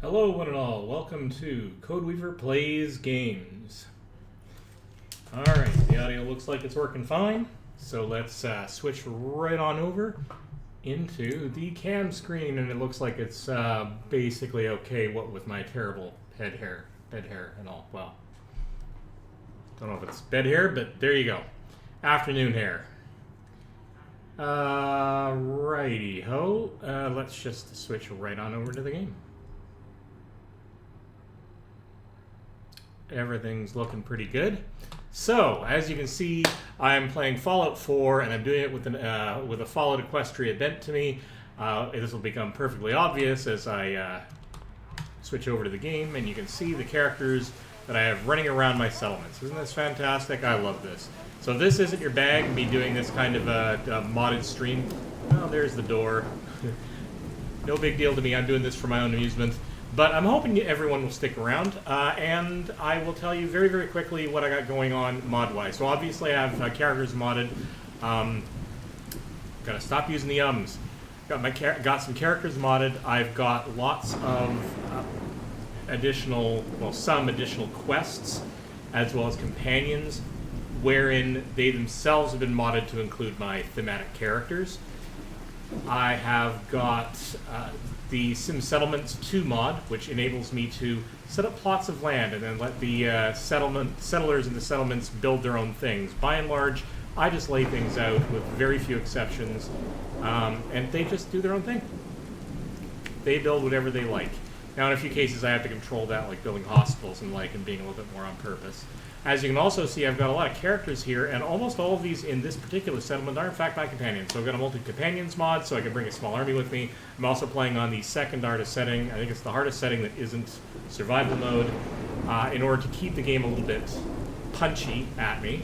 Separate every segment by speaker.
Speaker 1: Hello, one and all. Welcome to Codeweaver Plays Games. Alright, the audio looks like it's working fine, so let's switch right on over into the cam screen, and it looks like it's basically okay, what with my terrible bed hair and all. Well, don't know if it's bed hair, but there you go. Afternoon hair. Righty-ho. Let's just switch right on over to the game. Everything's looking pretty good. So, as you can see, I'm playing Fallout 4, and I'm doing it with a Fallout Equestria bent to me. This will become perfectly obvious as I switch over to the game, and you can see the characters that I have running around my settlements. Isn't this fantastic? I love this. So if this isn't your bag, me doing this kind of a modded stream, well, there's the door. No big deal to me. I'm doing this for my own amusement. But I'm hoping everyone will stick around, and I will tell you very, very quickly what I got going on mod-wise. So obviously I have characters modded. Gotta stop using the ums. Got some characters modded. I've got lots of some additional quests, as well as companions, wherein they themselves have been modded to include my thematic characters. I have got the Sim Settlements 2 mod, which enables me to set up plots of land and then let the settlers in the settlements build their own things. By and large, I just lay things out with very few exceptions, and they just do their own thing. They build whatever they like. Now, in a few cases, I have to control that, like building hospitals and being a little bit more on purpose. As you can also see, I've got a lot of characters here, and almost all of these in this particular settlement are in fact my companions. So I've got a multi-companions mod, so I can bring a small army with me. I'm also playing on the second hardest setting. I think it's the hardest setting that isn't survival mode, in order to keep the game a little bit punchy at me.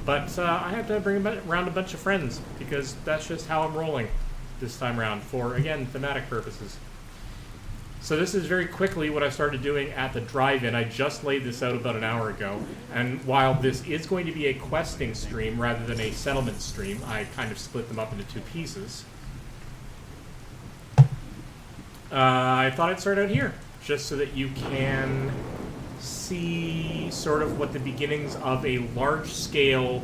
Speaker 1: But I have to bring around a bunch of friends, because that's just how I'm rolling this time around for, again, thematic purposes. So this is very quickly what I started doing at the drive-in. I just laid this out about an hour ago, and while this is going to be a questing stream rather than a settlement stream, I kind of split them up into two pieces. I thought I'd start out here, just so that you can see sort of what the beginnings of a large-scale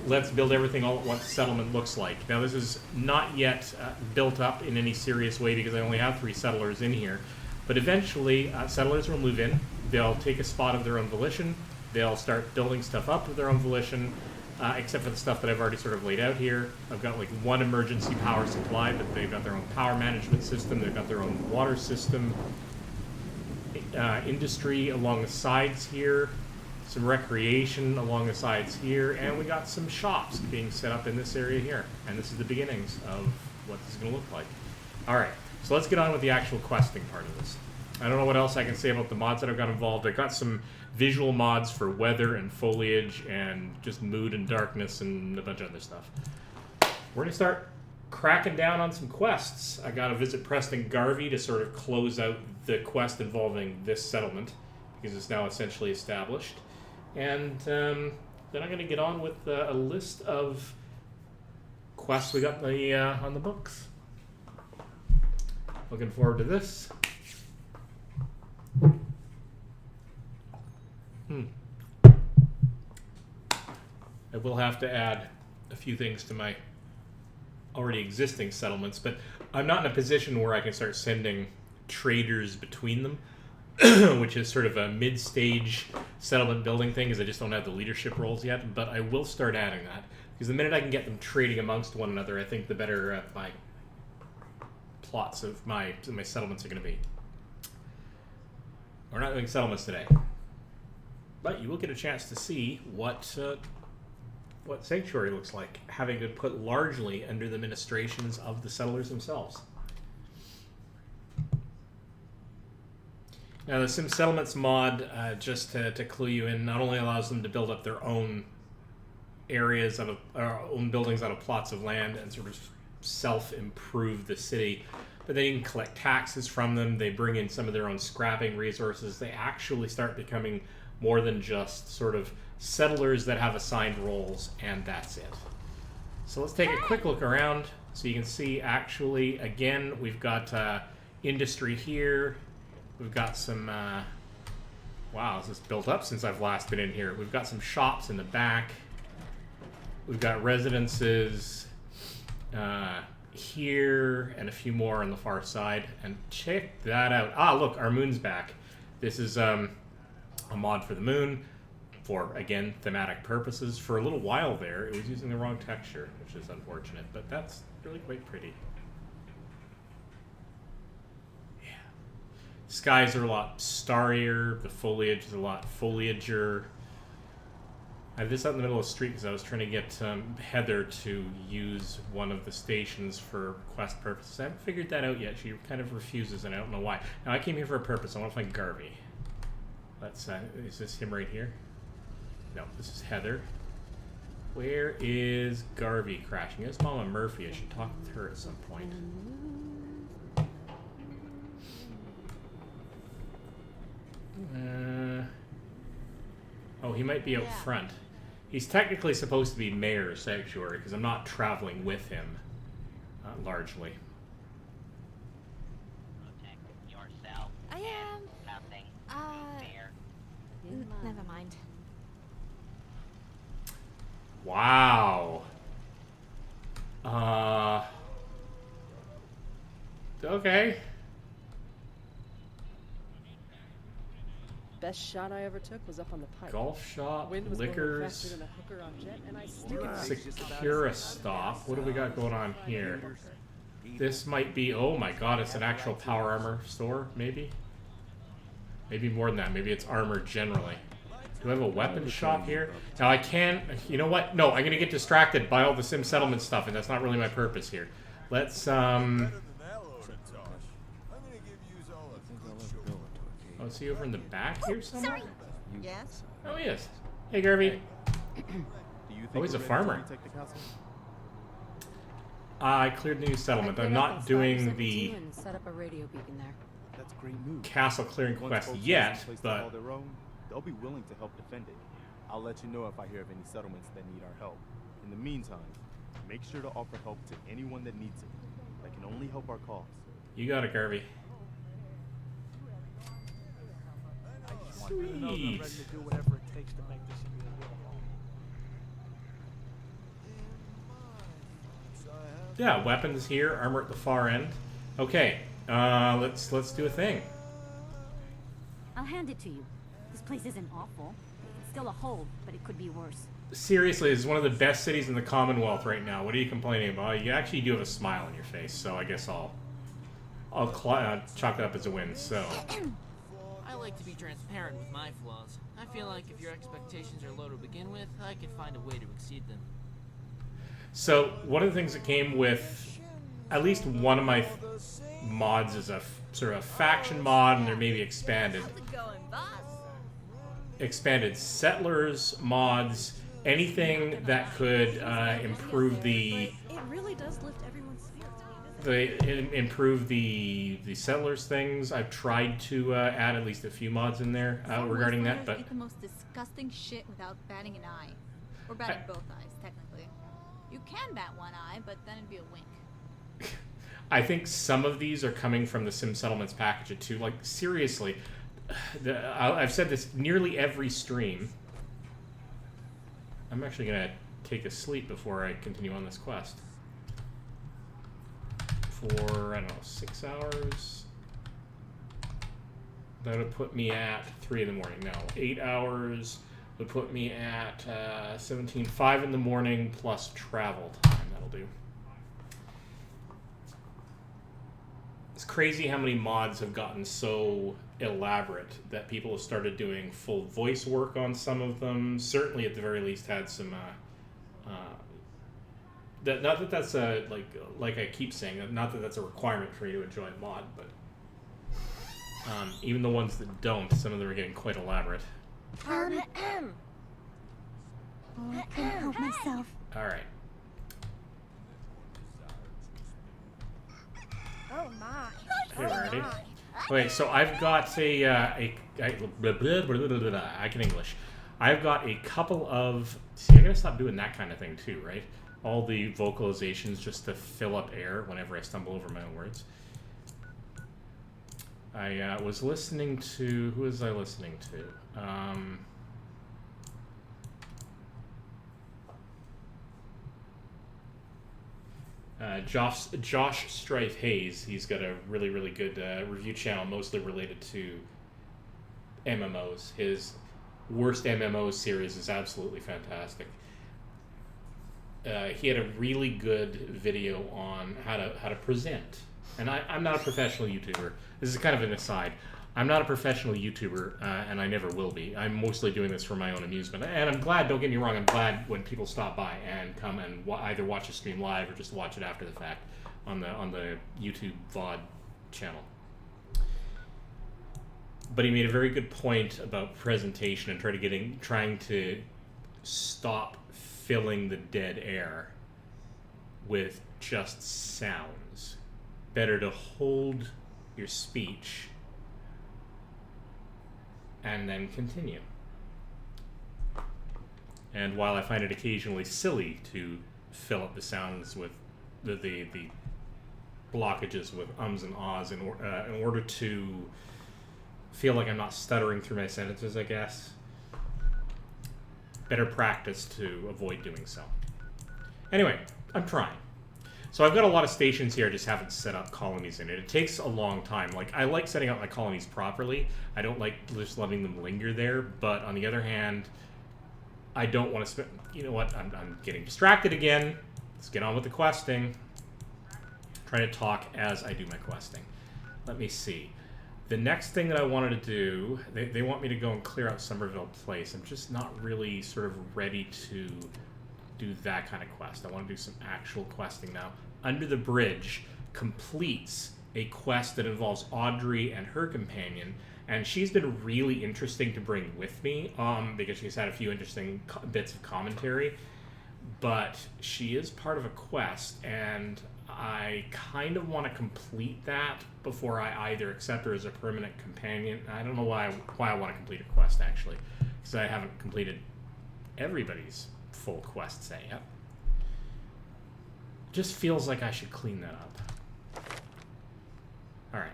Speaker 1: let's build everything all at once settlement looks like. Now this is not yet built up in any serious way because I only have 3 settlers in here. But eventually, settlers will move in, they'll take a spot of their own volition, they'll start building stuff up of their own volition, except for the stuff that I've already sort of laid out here. I've got like one emergency power supply, but they've got their own power management system, they've got their own water system, industry along the sides here, some recreation along the sides here, and we got some shops being set up in this area here. And this is the beginnings of what this is going to look like. Alright, so let's get on with the actual questing part of this. I don't know what else I can say about the mods that I've got involved. I got some visual mods for weather and foliage and just mood and darkness and a bunch of other stuff. We're going to start cracking down on some quests. I got to visit Preston Garvey to sort of close out the quest involving this settlement, because it's now essentially established. And then I'm going to get on with a list of quests we got on the books. Looking forward to this. I will have to add a few things to my already existing settlements, but I'm not in a position where I can start sending traders between them, which is sort of a mid-stage settlement building thing, because I just don't have the leadership roles yet, but I will start adding that, because the minute I can get them trading amongst one another, I think the better my plots of my settlements are going to be. We're not doing settlements today, but you will get a chance to see what Sanctuary looks like, having been put largely under the ministrations of the settlers themselves. Now, the Sim Settlements mod, just to clue you in, not only allows them to build up their own areas own buildings out of plots of land and sort of self-improve the city, but they can collect taxes from them. They bring in some of their own scrapping resources. They actually start becoming more than just sort of settlers that have assigned roles, and that's it. So let's take a quick look around so you can see, actually, again, we've got industry here, We've got some, wow, this has built up since I've last been in here. We've got some shops in the back. We've got residences here and a few more on the far side. And check that out. Ah, look, our moon's back. This is a mod for the moon for, again, thematic purposes. For a little while there, it was using the wrong texture, which is unfortunate, but that's really quite pretty. Yeah. Skies are a lot starrier. The foliage is a lot foliager. I have this out in the middle of the street because I was trying to get Heather to use one of the stations for quest purposes. I haven't figured that out yet. She kind of refuses, and I don't know why. Now, I came here for a purpose. I want to find Garvey. Let's, is this him right here? No, this is Heather. Where is Garvey crashing? There's Mama Murphy. I should talk with her at some point. Oh, he might be out front. He's technically supposed to be Mayor's Sanctuary because I'm not traveling with him, largely.
Speaker 2: Protect yourself.
Speaker 3: I am.
Speaker 2: Nothing. Fear.
Speaker 3: Never mind.
Speaker 1: Wow. Okay.
Speaker 4: Best shot I ever took was up on the pipe.
Speaker 1: Golf shop,
Speaker 4: Wind was blowing
Speaker 1: liquors,
Speaker 4: faster than a hooker on jet, and I still
Speaker 1: Secura stop. What do we got going on here? This might be, oh my god, it's an actual power armor store, maybe? Maybe more than that. Maybe it's armor generally. Do I have a weapons shop here? Now I can, you know what? No, I'm going to get distracted by all the Sim Settlement stuff, and that's not really my purpose here. Let's, Oh, is he over in the back here somewhere?
Speaker 3: Sorry. Yes?
Speaker 1: Oh, he is. Hey, Garvey. Oh, he's a farmer. I cleared the new settlement. I'm not doing the
Speaker 5: set up a radio beacon there.
Speaker 6: That's great news.
Speaker 1: castle clearing quest yet, but
Speaker 6: they'll be willing to help defend it. I'll let you know if I hear of any settlements that need our help. In the meantime, make sure to offer help to anyone that needs it. That can only help our cause.
Speaker 1: you got it, Garvey. Sweet. Yeah, weapons here, armor at the far end. Okay, let's do a thing.
Speaker 5: I'll hand it to you. This place isn't awful. It's still a hole, but it could be worse.
Speaker 1: Seriously, this is one of the best cities in the Commonwealth right now. What are you complaining about? You actually do have a smile on your face, so I guess I'll chalk it up as a win. So.
Speaker 7: I like to be transparent with my flaws. I feel like if your expectations are low to begin with, I could find a way to exceed them.
Speaker 1: So, one of the things that came with at least one of my mods is a sort of a faction mod, and there may be expanded.
Speaker 3: How's it going, boss?
Speaker 1: Expanded settlers mods, anything that could improve the
Speaker 4: It really does lift everyone's spirits.
Speaker 1: improve the settlers things. I've tried to add at least a few mods in there regarding that, but
Speaker 3: Eat the most disgusting shit without batting an eye, or batting both eyes, technically. You can bat one eye, but then it'd be a wink.
Speaker 1: I think some of these are coming from the Sim Settlements package too. Like, seriously, I've said this nearly every stream. I'm actually going to take a sleep before I continue on this quest. For, I don't know, 6 hours. That would put me at 3 in the morning. No, 8 hours would put me at 17:05 in the morning plus travel time. That'll do. It's crazy how many mods have gotten so elaborate that people have started doing full voice work on some of them. Certainly, at the very least, had some. Not that that's a like I keep saying, not that that's a requirement for you to enjoy a mod, but even the ones that don't, some of them are getting quite elaborate.
Speaker 3: Oh, I couldn't help myself.
Speaker 1: All right.
Speaker 3: Oh my.
Speaker 1: Hey, ready? Okay, so I've got I can English. I've got a couple of. See, I gotta stop doing that kind of thing too, right? All the vocalizations just to fill up air whenever I stumble over my own words. I was listening to... Who was I listening to? Josh Strife Hayes. He's got a really, really good review channel, mostly related to MMOs. His Worst MMO series is absolutely fantastic. He had a really good video on how to present. And I'm not a professional YouTuber. This is kind of an aside. I'm not a professional YouTuber, and I never will be. I'm mostly doing this for my own amusement. And I'm glad, don't get me wrong, I'm glad when people stop by and come and either watch a stream live or just watch it after the fact on the YouTube VOD channel. But he made a very good point about presentation and trying to stop filling the dead air with just sounds. Better to hold your speech and then continue. And while I find it occasionally silly to fill up the sounds with the blockages with ums and ahs in order to feel like I'm not stuttering through my sentences, I guess, better practice to avoid doing so. Anyway, I'm trying. So I've got a lot of stations here, I just haven't set up colonies in it. It takes a long time. Like, I like setting up my colonies properly. I don't like just letting them linger there, but on the other hand, I don't want to spend... You know what? I'm getting distracted again. Let's get on with the questing. Trying to talk as I do my questing. Let me see. The next thing that I wanted to do, they want me to go and clear out Somerville Place. I'm just not really sort of ready to do that kind of quest. I want to do some actual questing now. Under the Bridge completes a quest that involves Audrey and her companion, and she's been really interesting to bring with me because she's had a few interesting bits of commentary, but she is part of a quest, and I kind of want to complete that before I either accept her as a permanent companion. I don't know why I want to complete a quest, actually, because I haven't completed everybody's full quest set yet. Just feels like I should clean that up. Alright.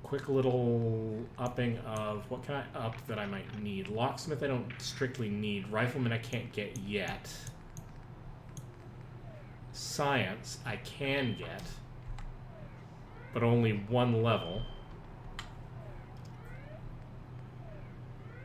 Speaker 1: Quick little upping of what can I up that I might need. Locksmith I don't strictly need. Rifleman I can't get yet. Science I can get, but only one level.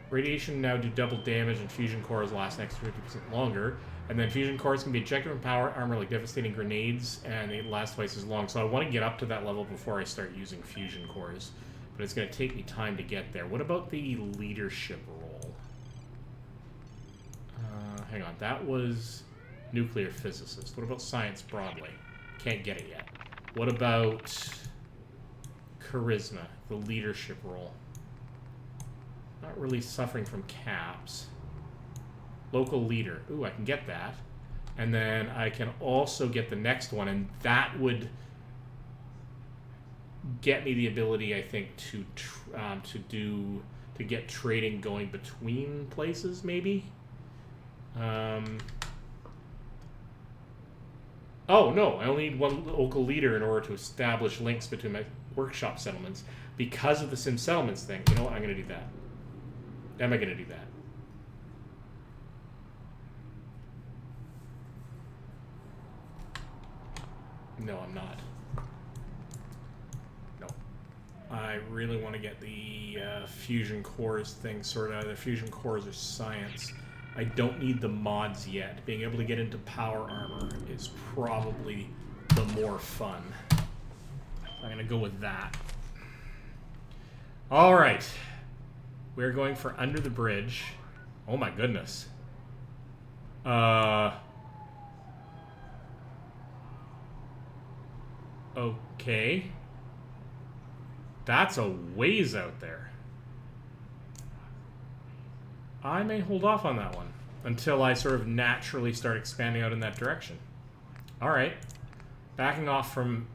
Speaker 1: Radiation now do double damage, and fusion cores last next 50% longer. And then fusion cores can be ejected from power armor like devastating grenades, and they last twice as long. So I want to get up to that level before I start using fusion cores, but it's going to take me time to get there. What about the leadership role? Hang on, that was nuclear physicist. What about science broadly? Can't get it yet. What about charisma, the leadership role? Not really suffering from caps. Local leader. Ooh, I can get that. And then I can also get the next one, and that would get me the ability, I think, to get trading going between places, maybe. Oh, no, I only need one local leader in order to establish links between my workshop settlements. Because of the Sim Settlements thing, you know what, I'm going to do that. Am I going to do that? No, I'm not. No. I really want to get the fusion cores thing sorted out. The fusion cores are science. I don't need the mods yet. Being able to get into power armor is probably the more fun. I'm going to go with that. All right. We're going for Under the Bridge. Oh my goodness. Okay. That's a ways out there. I may hold off on that one until I sort of naturally start expanding out in that direction. Alright. Backing off from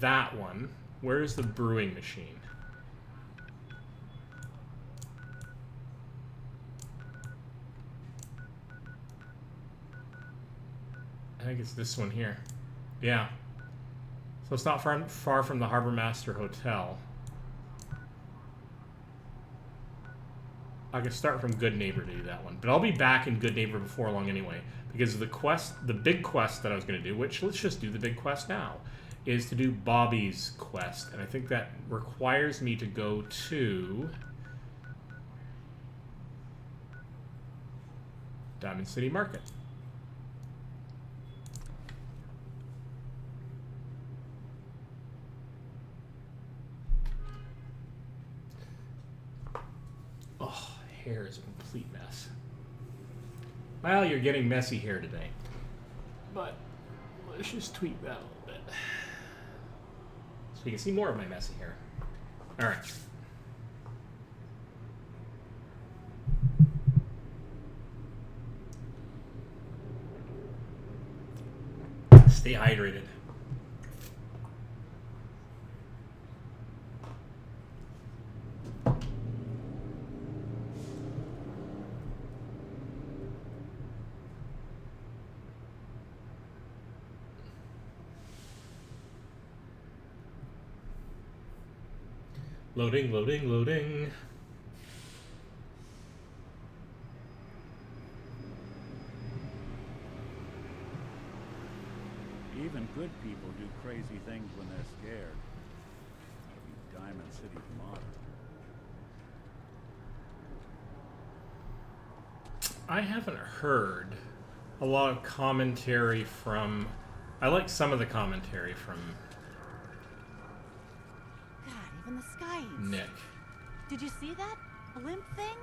Speaker 1: that one. Where's the brewing machine? I think it's this one here. Yeah. So it's not far from the Harbor Master Hotel. I can start from Good Neighbor to do that one. But I'll be back in Good Neighbor before long anyway. Because the big quest that I was going to do, which let's just do the big quest now, is to do Bobbi's quest. And I think that requires me to go to Diamond City Market. Oh, hair is a complete mess. Well, you're getting messy hair today. But let's just tweak that a little bit. So you can see more of my messy hair. Alright. Stay hydrated. Loading, loading, loading.
Speaker 8: Even good people do crazy things when they're scared. That'll be Diamond City's motto.
Speaker 1: I haven't heard a lot of commentary from... I like some of the commentary from
Speaker 5: God, even the skies.
Speaker 1: Nick.
Speaker 5: Did you see that? Blimp thing?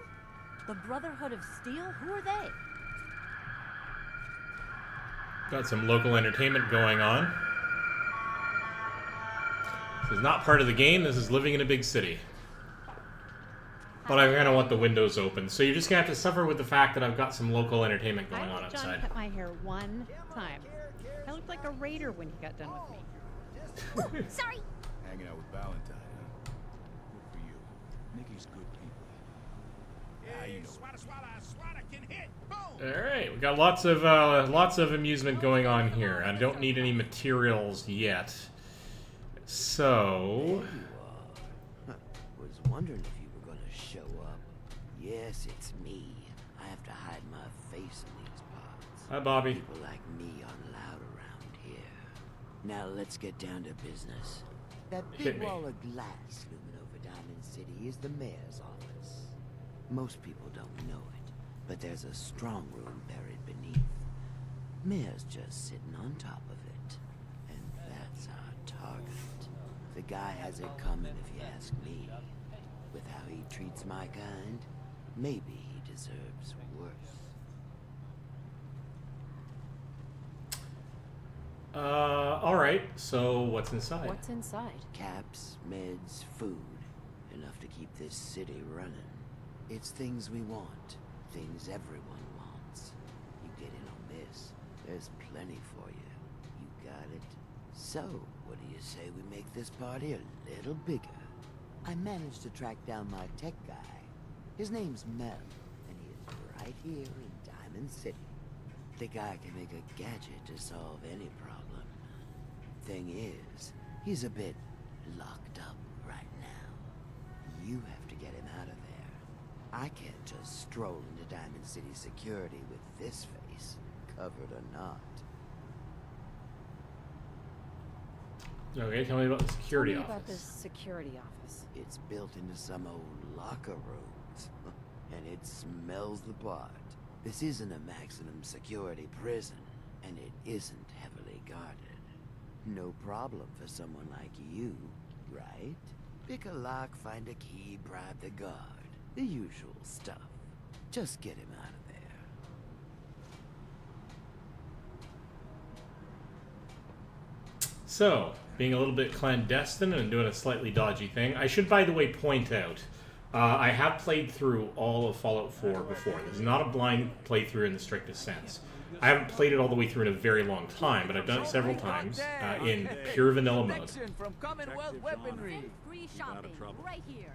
Speaker 5: The Brotherhood of Steel? Who are they?
Speaker 1: Got some local entertainment going on. This is not part of the game. This is living in a big city. But I kind of want the windows open. So you're just going to have to suffer with the fact that I've got some local entertainment going on
Speaker 9: I let John
Speaker 1: outside.
Speaker 9: cut my hair one time. I looked like a raider when he got done with me.
Speaker 5: Sorry!
Speaker 8: Hanging out with Valentine, huh? Good for you. Nikki's good people. Yeah, you know.
Speaker 1: Alright, we got lots of amusement going on here. I don't need any materials yet. So...
Speaker 10: Was wondering if you were gonna show up. Yes, it's me. I have to hide my face in these parts.
Speaker 1: Hi, Bobby.
Speaker 10: People like me aren't allowed around here. Now let's get down to business. That
Speaker 1: Hit
Speaker 10: big
Speaker 1: me.
Speaker 10: wall of glass looming over Diamond City is the mayor's office. Most people don't know it, but there's a strong room buried beneath. Mayor's just sitting on top of it. And that's our target. The guy has it coming if you ask me. With how he treats my kind, maybe he deserves worse.
Speaker 1: Alright, so what's inside?
Speaker 4: What's inside?
Speaker 10: Caps, meds, food. Enough to keep this city running. It's things we want. Things everyone wants. You get in on this, there's plenty for you. You got it? So, what do you say we make this party a little bigger? I managed to track down my tech guy. His name's Mel, and he is right here in Diamond City. The guy can make a gadget to solve any problem. Thing is, he's a bit locked up right now. You have to get him out of there. I can't just stroll into Diamond City security with this face, covered or not.
Speaker 1: Okay, tell me about the security
Speaker 4: Tell me
Speaker 1: office.
Speaker 4: about this security office.
Speaker 10: It's built into some old locker rooms, and it smells the part. This isn't a maximum security prison, and it isn't heavily guarded. No problem for someone like you, right? Pick a lock, find a key, bribe the guard. The usual stuff. Just get him out of there.
Speaker 1: So, being a little bit clandestine and doing a slightly dodgy thing. I should, by the way, point out, I have played through all of Fallout 4 before. This is not a blind playthrough in the strictest sense. I haven't played it all the way through in a very long time, but I've done it several times in pure vanilla mode.
Speaker 7: From Commonwealth Weaponry.
Speaker 5: Free shopping, right here.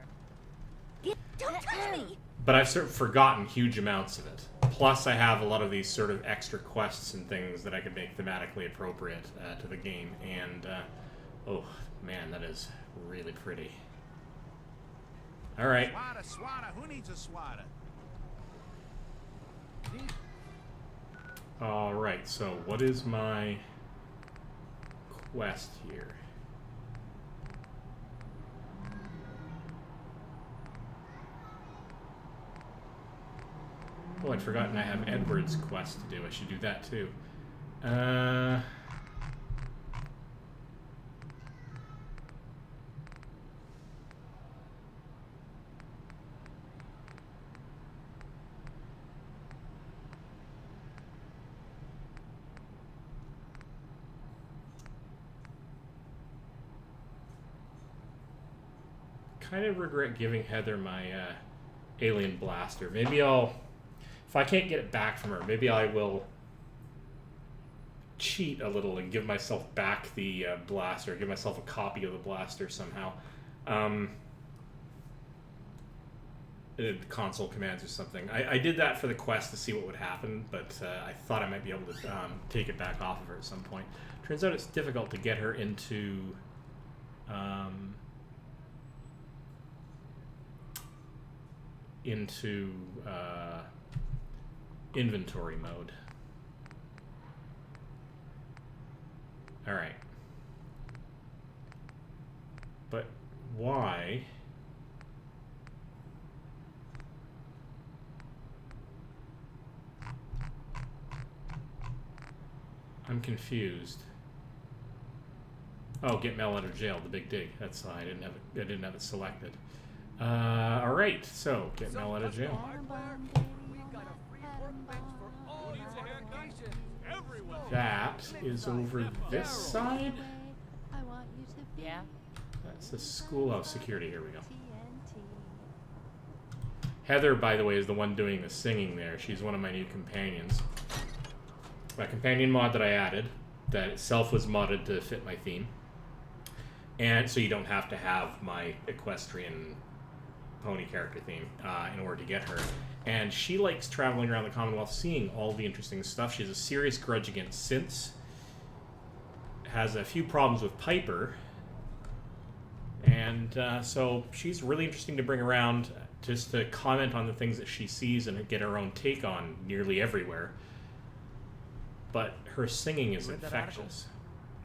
Speaker 5: Don't touch me!
Speaker 1: But I've sort of forgotten huge amounts of it. Plus, I have a lot of these sort of extra quests and things that I can make thematically appropriate to the game. And, oh, man, that is really pretty. All right.
Speaker 8: Swatter, who needs a swatter?
Speaker 1: Alright, so what is my quest here? Oh, I'd forgotten I have Edward's quest to do. I should do that too. Kind of regret giving Heather my alien blaster. Maybe I'll, if I can't get it back from her, maybe I will cheat a little and give myself back the blaster, give myself a copy of the blaster somehow. The console commands or something. I did that for the quest to see what would happen, but I thought I might be able to take it back off of her at some point. Turns out it's difficult to get her into inventory mode. All right. But why? I'm confused. Oh, get Mel out of jail, the big dig. That's I didn't have it selected. All right, so get Mel out of jail. That is over this side.
Speaker 9: Yeah.
Speaker 1: That's the schoolhouse security. Here we go. Heather, by the way, is the one doing the singing there. She's one of my new companions. A companion mod that I added that itself was modded to fit my theme. And so you don't have to have my equestrian pony character theme in order to get her. And she likes traveling around the Commonwealth, seeing all the interesting stuff. She has a serious grudge against synths. Has a few problems with Piper. And so she's really interesting to bring around just to comment on the things that she sees and get her own take on nearly everywhere. But her singing is infectious.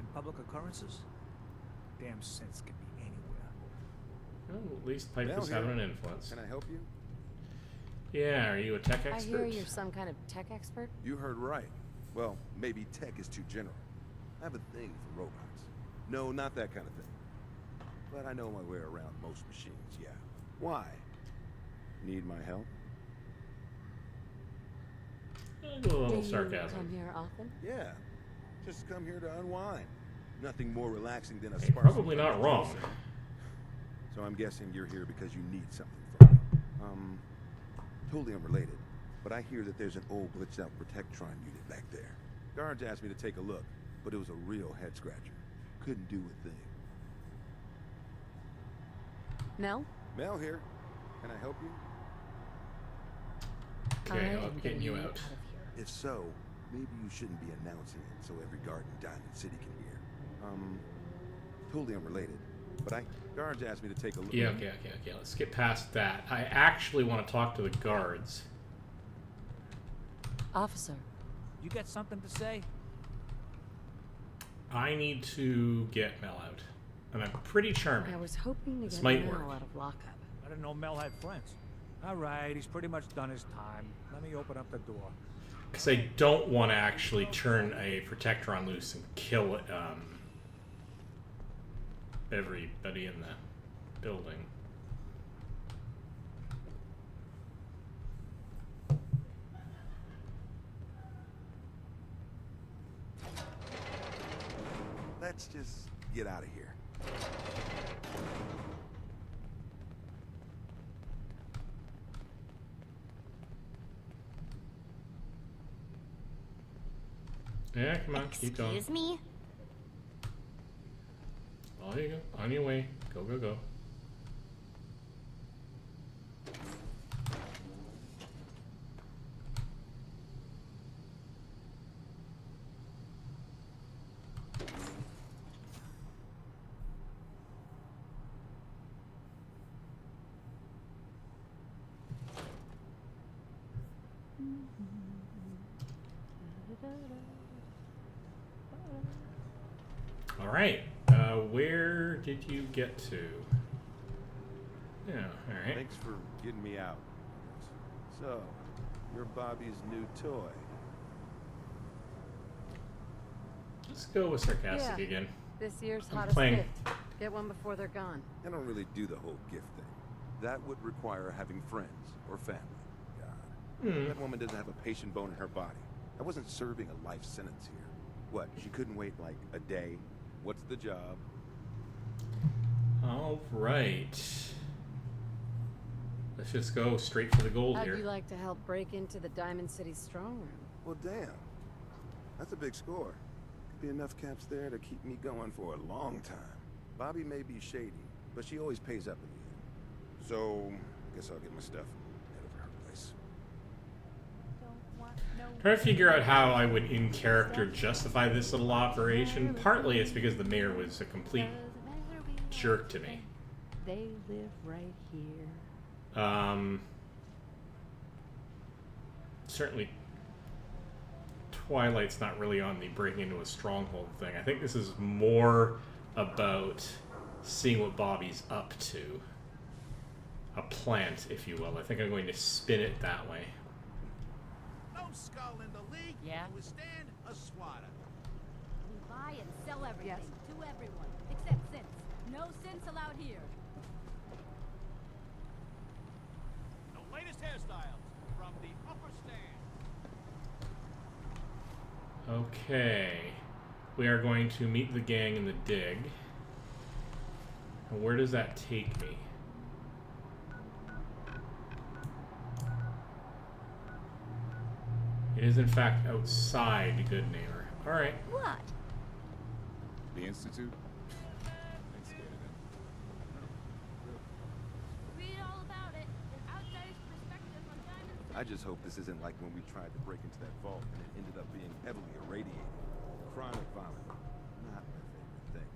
Speaker 8: In public occurrences? Damn sense can be anywhere.
Speaker 1: Well, at least Piper's having an influence.
Speaker 11: Can I help you?
Speaker 1: Yeah, are you a tech expert?
Speaker 12: I hear you're some kind of tech expert.
Speaker 11: You heard right. Well, maybe tech is too general. I have a thing for robots. No, not that kind of thing. But I know my way around most machines, yeah. Why? Need my help?
Speaker 1: A little sarcasm.
Speaker 12: Do you come here often?
Speaker 11: Yeah. Just come here to unwind. Nothing more relaxing than a
Speaker 1: Hey,
Speaker 11: sparse.
Speaker 1: probably not wrong.
Speaker 11: So I'm guessing you're here because you need something from me. Totally unrelated, but I hear that there's an old glitched out Protectron unit back there. Guards asked me to take a look, but it was a real head scratcher. Couldn't do a thing.
Speaker 12: Mel?
Speaker 11: Mel here. Can I help you?
Speaker 1: Okay, I'm getting you out.
Speaker 11: If so, maybe you shouldn't be announcing it so every guard in Diamond City can hear. Totally unrelated, but guards asked me to take a look.
Speaker 1: Yeah, okay. Let's get past that. I actually want to talk to the guards.
Speaker 12: Officer.
Speaker 8: You got something to say?
Speaker 1: I need to get Mel out. And I'm pretty charming.
Speaker 12: I was hoping to
Speaker 1: This
Speaker 12: get
Speaker 1: might
Speaker 12: Mel
Speaker 1: work.
Speaker 12: out of lockup.
Speaker 8: I didn't know Mel had friends. All right, he's pretty much done his time. Let me open up the door.
Speaker 1: Because I don't want to actually turn a Protectron loose and kill everybody in the building.
Speaker 11: Let's just get out of here.
Speaker 1: Yeah, come on, keep going.
Speaker 5: Excuse me?
Speaker 1: Oh, here you go. On your way. Go, go, go. All right. Where did you get to? Yeah, all right.
Speaker 11: Thanks for getting me out. So, you're Bobby's new toy.
Speaker 1: Let's go with sarcastic
Speaker 12: Yeah.
Speaker 1: again.
Speaker 12: This year's
Speaker 1: I'm
Speaker 12: hottest
Speaker 1: playing-
Speaker 12: gift. Get one before they're gone.
Speaker 11: I don't really do the whole gift thing. That would require having friends or family. God. That woman doesn't have a patient bone in her body. I wasn't serving a life sentence here. What, she couldn't wait like a day? What's the job?
Speaker 1: All right. Let's just go straight for the gold
Speaker 12: How'd
Speaker 1: here.
Speaker 12: you like to help break into the Diamond City strong room?
Speaker 11: Well, damn. That's a big score. Could be enough caps there to keep me going for a long time. Bobby may be shady, but she always pays up in the end. So, I guess I'll get my stuff and head over to her place.
Speaker 1: Trying to figure out how I would, in character, justify this little operation. Partly it's because the mayor was a complete jerk to me.
Speaker 12: They live right here.
Speaker 1: Certainly Twilight's not really on the breaking into a stronghold thing. I think this is more about seeing what Bobby's up to. A plant, if you will. I think I'm going to spin it that way.
Speaker 8: No skull in the league
Speaker 9: Yeah.
Speaker 8: to withstand a swatter.
Speaker 5: We buy and sell everything to everyone, except synths. No synths allowed here.
Speaker 8: The latest hairstyles from the upper stand.
Speaker 1: Okay. We are going to meet the gang in the dig. And where does that take me? It is in fact outside Good Neighbor. Alright.
Speaker 3: What?
Speaker 8: The Institute? Ain't scared of them.
Speaker 5: Read all about it. An outsider's perspective on diamonds.
Speaker 11: I just hope this isn't like when we tried to break into that vault and it ended up being heavily irradiated. Chronic vomit. Not my favorite thing.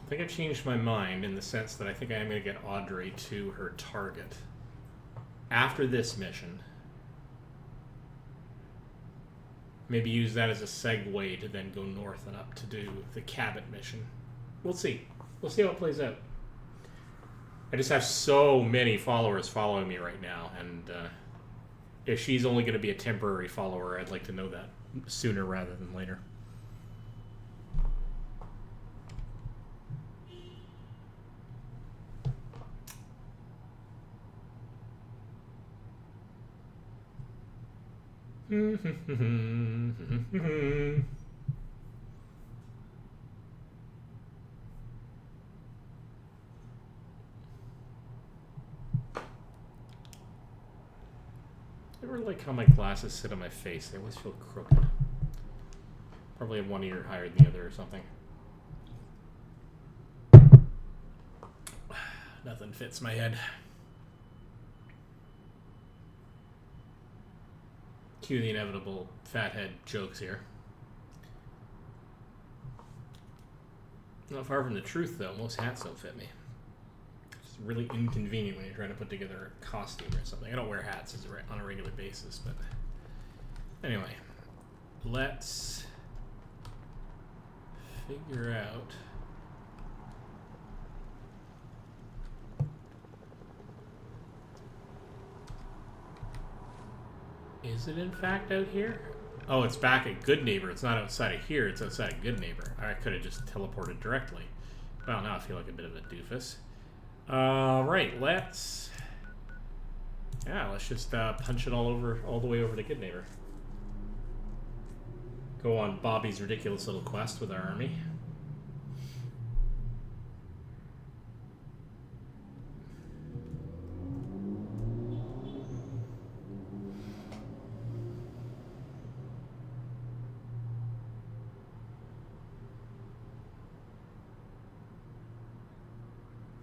Speaker 1: I think I've changed my mind in the sense that I think I am going to get Audrey to her target. After this mission. Maybe use that as a segue to then go north and up to do the Cabot mission. We'll see. We'll see how it plays out. I just have so many followers following me right now, and if she's only going to be a temporary follower, I'd like to know that sooner rather than later. I really like how my glasses sit on my face. They always feel crooked. Probably have one ear higher than the other or something. Nothing fits my head. Cue the inevitable fathead jokes here. Not far from the truth, though. Most hats don't fit me. It's really inconvenient when you're trying to put together a costume or something. I don't wear hats on a regular basis, but anyway, let's figure out. Is it in fact out here? Oh, it's back at Good Neighbor. It's not outside of here. It's outside of Good Neighbor. I could have just teleported directly. Well, now I feel like a bit of a doofus. Right, let's just punch it all the way over to Good Neighbor. Go on Bobby's ridiculous little quest with our army.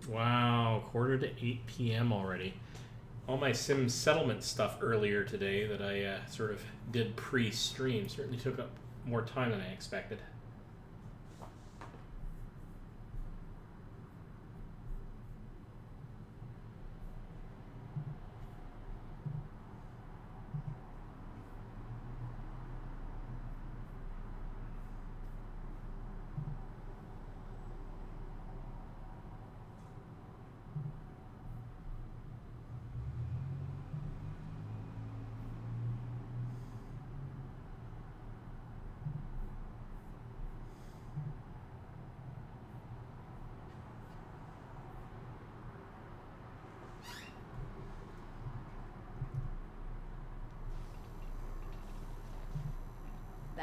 Speaker 1: Wow, 7:45 p.m. already. All my Sim settlement stuff earlier today that I sort of did pre-stream certainly took up more time than I expected.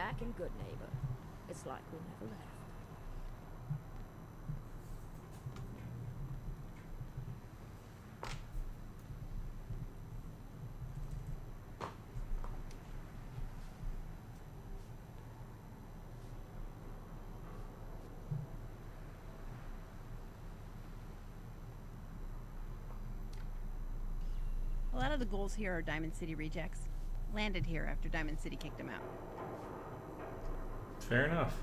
Speaker 13: back and good neighbor. It's like we never left.
Speaker 9: A lot of the ghouls here are Diamond City rejects. Landed here after Diamond City kicked them out.
Speaker 1: Fair enough.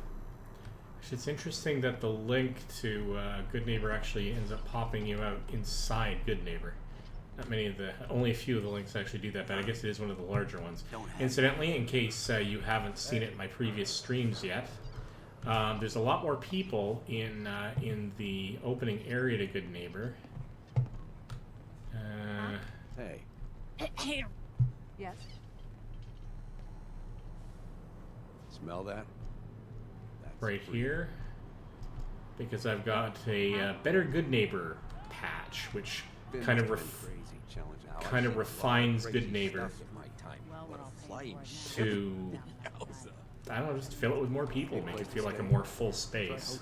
Speaker 1: Actually, it's interesting that the link to Good Neighbor actually ends up popping you out inside Good Neighbor. Not many of the, only a few of the links actually do that, but I guess it is one of the larger ones. Incidentally, in case you haven't seen it in my previous streams yet, there's a lot more people in the opening area to Good Neighbor.
Speaker 8: Hey.
Speaker 12: Yes?
Speaker 8: Smell that? That's
Speaker 1: right
Speaker 8: free.
Speaker 1: here, because I've got a Better Good Neighbor patch, which kind of refines Good Neighbor to, I don't know, just fill it with more people, make it feel like a more full space.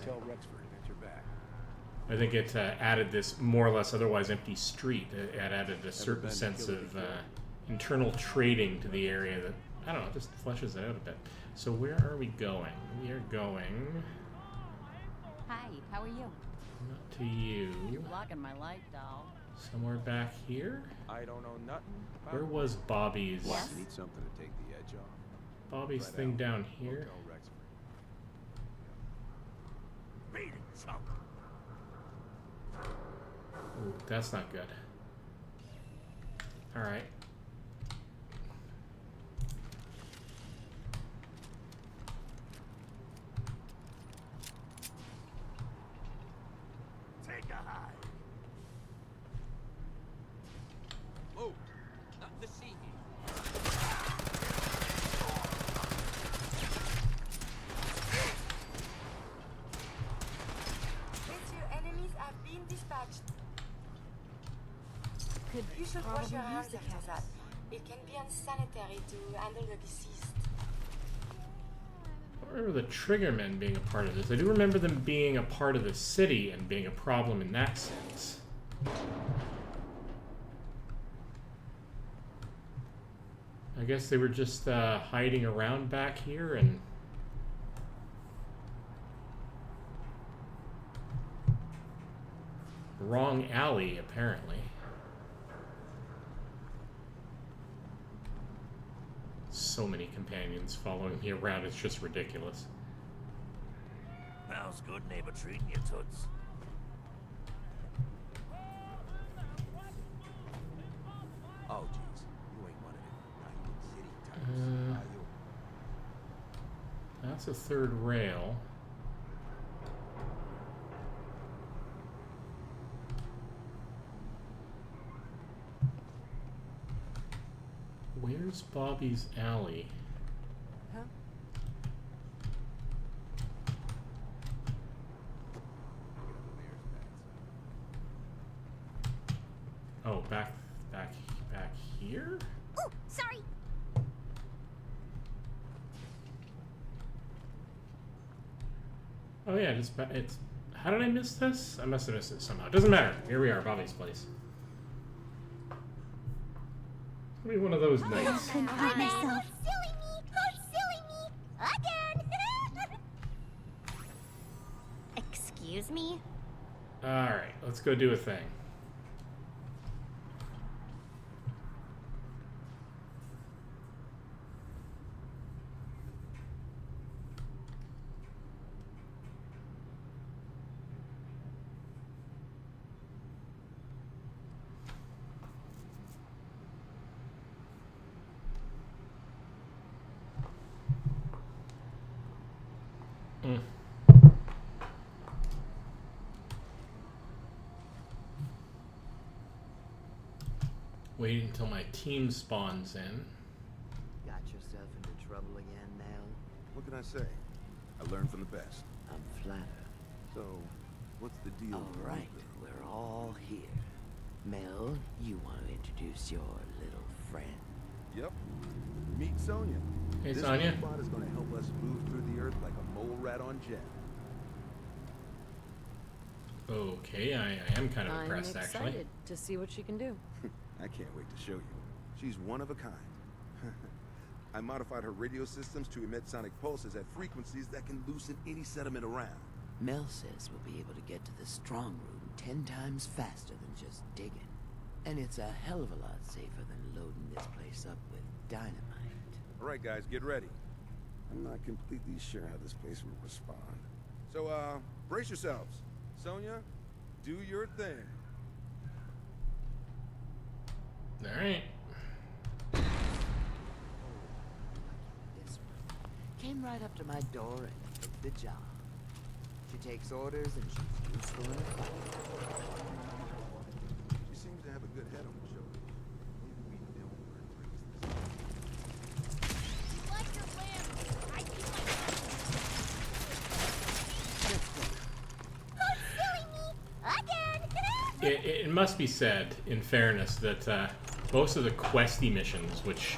Speaker 1: I think it added this more or less otherwise empty street. It added a certain sense of internal trading to the area that, I don't know, just fleshes it out a bit. So where are we going? We are going...
Speaker 5: Hi, how are you?
Speaker 1: Not to you.
Speaker 5: You're blocking my light, doll.
Speaker 1: Somewhere back here?
Speaker 6: I don't know nothing.
Speaker 1: Where was Bobby's...
Speaker 8: Yes. Need something to take the edge off.
Speaker 1: Bobby's thing down here? Ooh, that's not good. Alright.
Speaker 8: Take a hike.
Speaker 7: Whoa, not the sea.
Speaker 14: Your enemies have been dispatched. You should wash
Speaker 12: probably
Speaker 14: your
Speaker 12: use
Speaker 14: hands
Speaker 12: the
Speaker 14: after that. It can be unsanitary to handle the deceased.
Speaker 1: I don't remember the Triggermen being a part of this. I do remember them being a part of the city and being a problem in that sense. I guess they were just hiding around back here and... Wrong alley, apparently. So many companions following me around, it's just ridiculous.
Speaker 15: How's Good Neighbor treating you, Toots?
Speaker 8: Oh, jeez. You ain't one of them Diamond City types, are you?
Speaker 1: That's a third rail. Where's Bobby's alley?
Speaker 12: Huh?
Speaker 1: Oh, back here?
Speaker 5: Oh, sorry.
Speaker 1: Oh yeah, it's how did I miss this? I must have missed it somehow. Doesn't matter. Here we are, Bobby's place. It's gonna be one of those nights.
Speaker 5: Silly me! Silly me! Again! Excuse me?
Speaker 1: Alright, let's go do a thing. Wait until my team spawns in.
Speaker 10: Got yourself into trouble again, Mel?
Speaker 11: What can I say? I learned from the best.
Speaker 10: I'm flattered.
Speaker 11: So, what's the deal?
Speaker 10: All right, we're all here. Mel, you want to introduce your little friend?
Speaker 11: Yep. Meet Sonia.
Speaker 1: Hey,
Speaker 11: This
Speaker 1: Sonya.
Speaker 11: robot is going to help us move through the earth like a mole rat on jet.
Speaker 1: Okay, I am kind of impressed,
Speaker 4: I'm
Speaker 1: actually.
Speaker 4: excited to see what she can do.
Speaker 11: I can't wait to show you. She's one of a kind. I modified her radio systems to emit sonic pulses at frequencies that can loosen any sediment around.
Speaker 10: Mel says we'll be able to get to the strong room 10 times faster than just digging. And it's a hell of a lot safer than loading this place up with dynamite.
Speaker 11: All right, guys, get ready. I'm not completely sure how this place will respond. So, brace yourselves. Sonya, do your thing.
Speaker 1: All right.
Speaker 10: This one came right up to my door and did the job. She takes orders and she's useful in a fight.
Speaker 11: She seems to have a good head on her shoulders. Maybe we don't burn things.
Speaker 3: Like your lamb. I keep my
Speaker 1: It must be said, in fairness, that most of the questy missions, which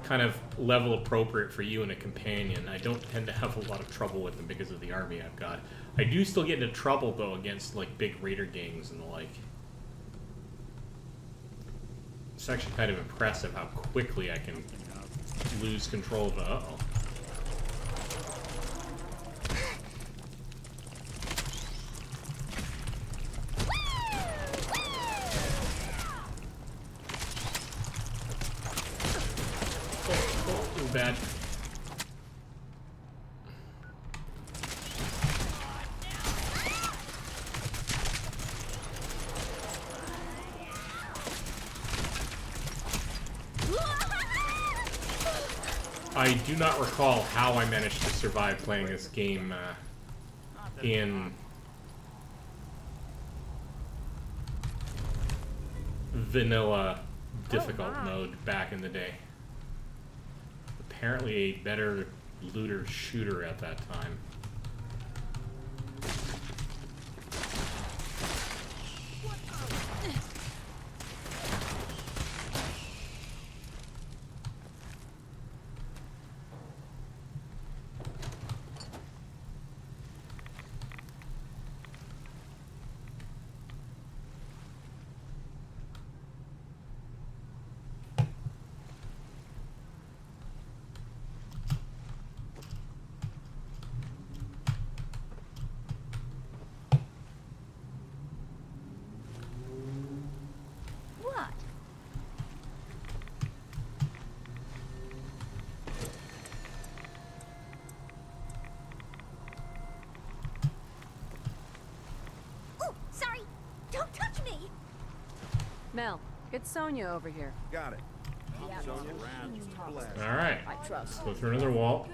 Speaker 1: kind of level appropriate for you and a companion, I don't tend to have a lot of trouble with them because of the army I've got. I do still get into trouble, though, against like big raider gangs and the like. It's actually kind of impressive how quickly I can lose control of it. Uh-oh. Bad. I do not recall how I managed to survive playing this game in vanilla difficult mode back in the day. Apparently a better looter shooter at that time.
Speaker 4: Mel, get Sonya over here.
Speaker 11: Got it.
Speaker 4: Yeah.
Speaker 11: Sonya, blast.
Speaker 1: All right.
Speaker 4: I trust.
Speaker 1: Let's go through another wall.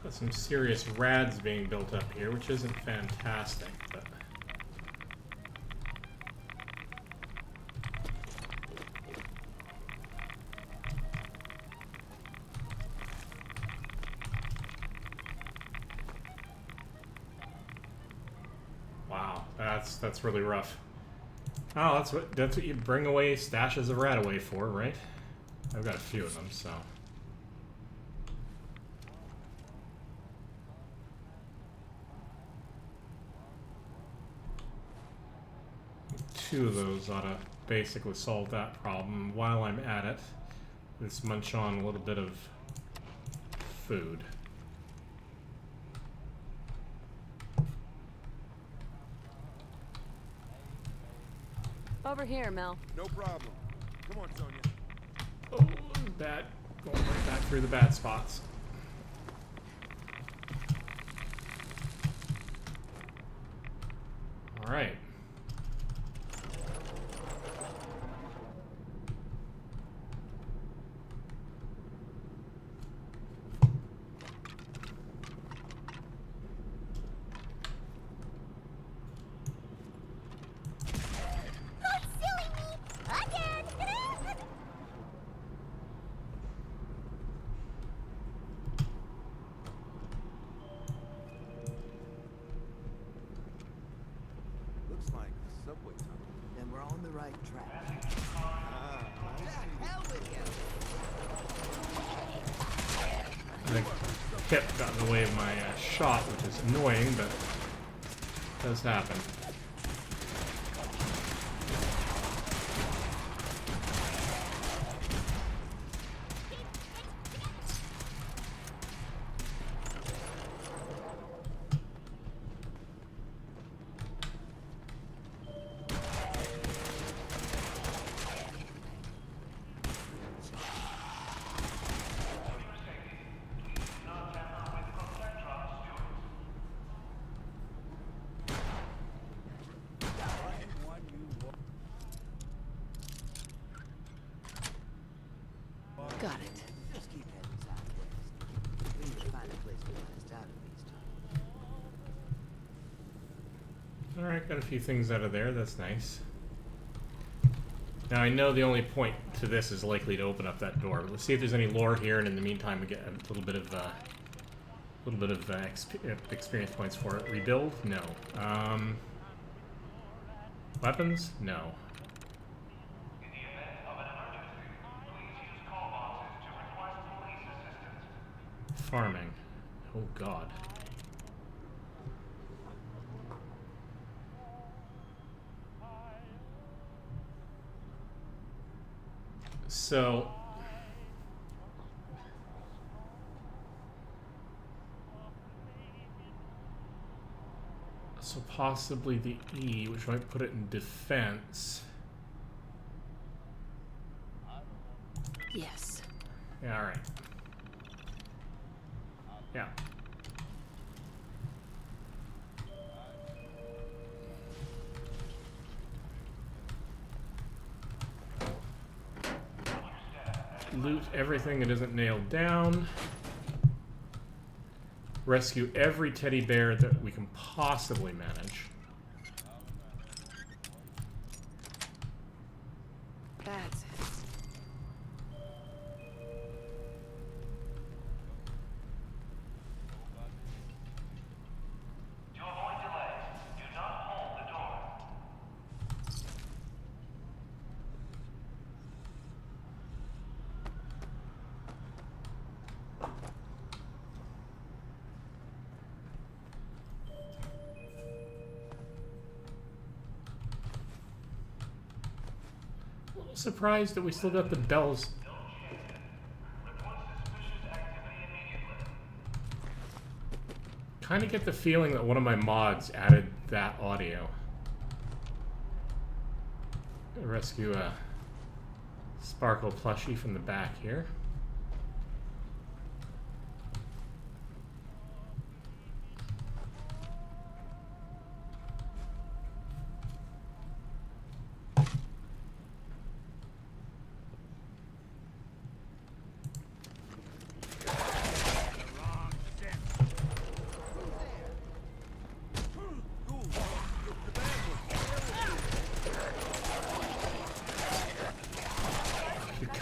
Speaker 1: Got some serious rads being built up here, which isn't fantastic, but that's really rough. Oh, that's what you bring away stashes of rat away for, right? I've got a few of them, so. Two of those ought to basically solve that problem. While I'm at it, let's munch on a little bit of food.
Speaker 4: Over here, Mel.
Speaker 11: No problem. Come on, Sonia.
Speaker 1: Oh, bad. Going right back through the bad spots. All right.
Speaker 11: Looks like a subway tunnel.
Speaker 10: Then we're on the right track.
Speaker 11: Hell with you.
Speaker 1: The hip got in the way of my shot, which is annoying, but does happen.
Speaker 10: Got it. Just keep heading southwest. We need to find a place to blast out of these times.
Speaker 1: Alright, got a few things out of there. That's nice. Now I know the only point to this is likely to open up that door, but let's see if there's any lore here, and in the meantime we get a little bit of experience points for it. Rebuild? No. Weapons? No. Farming. Oh god. So possibly the E, which might put it in defense.
Speaker 4: Yes.
Speaker 1: Yeah, all right. Yeah. Loot everything that isn't nailed down. Rescue every teddy bear that we can possibly manage.
Speaker 4: That's it.
Speaker 1: Surprised that we still got the bells. Kind of get the feeling that one of my mods added that audio. Rescue a Sparkle plushie from the back here.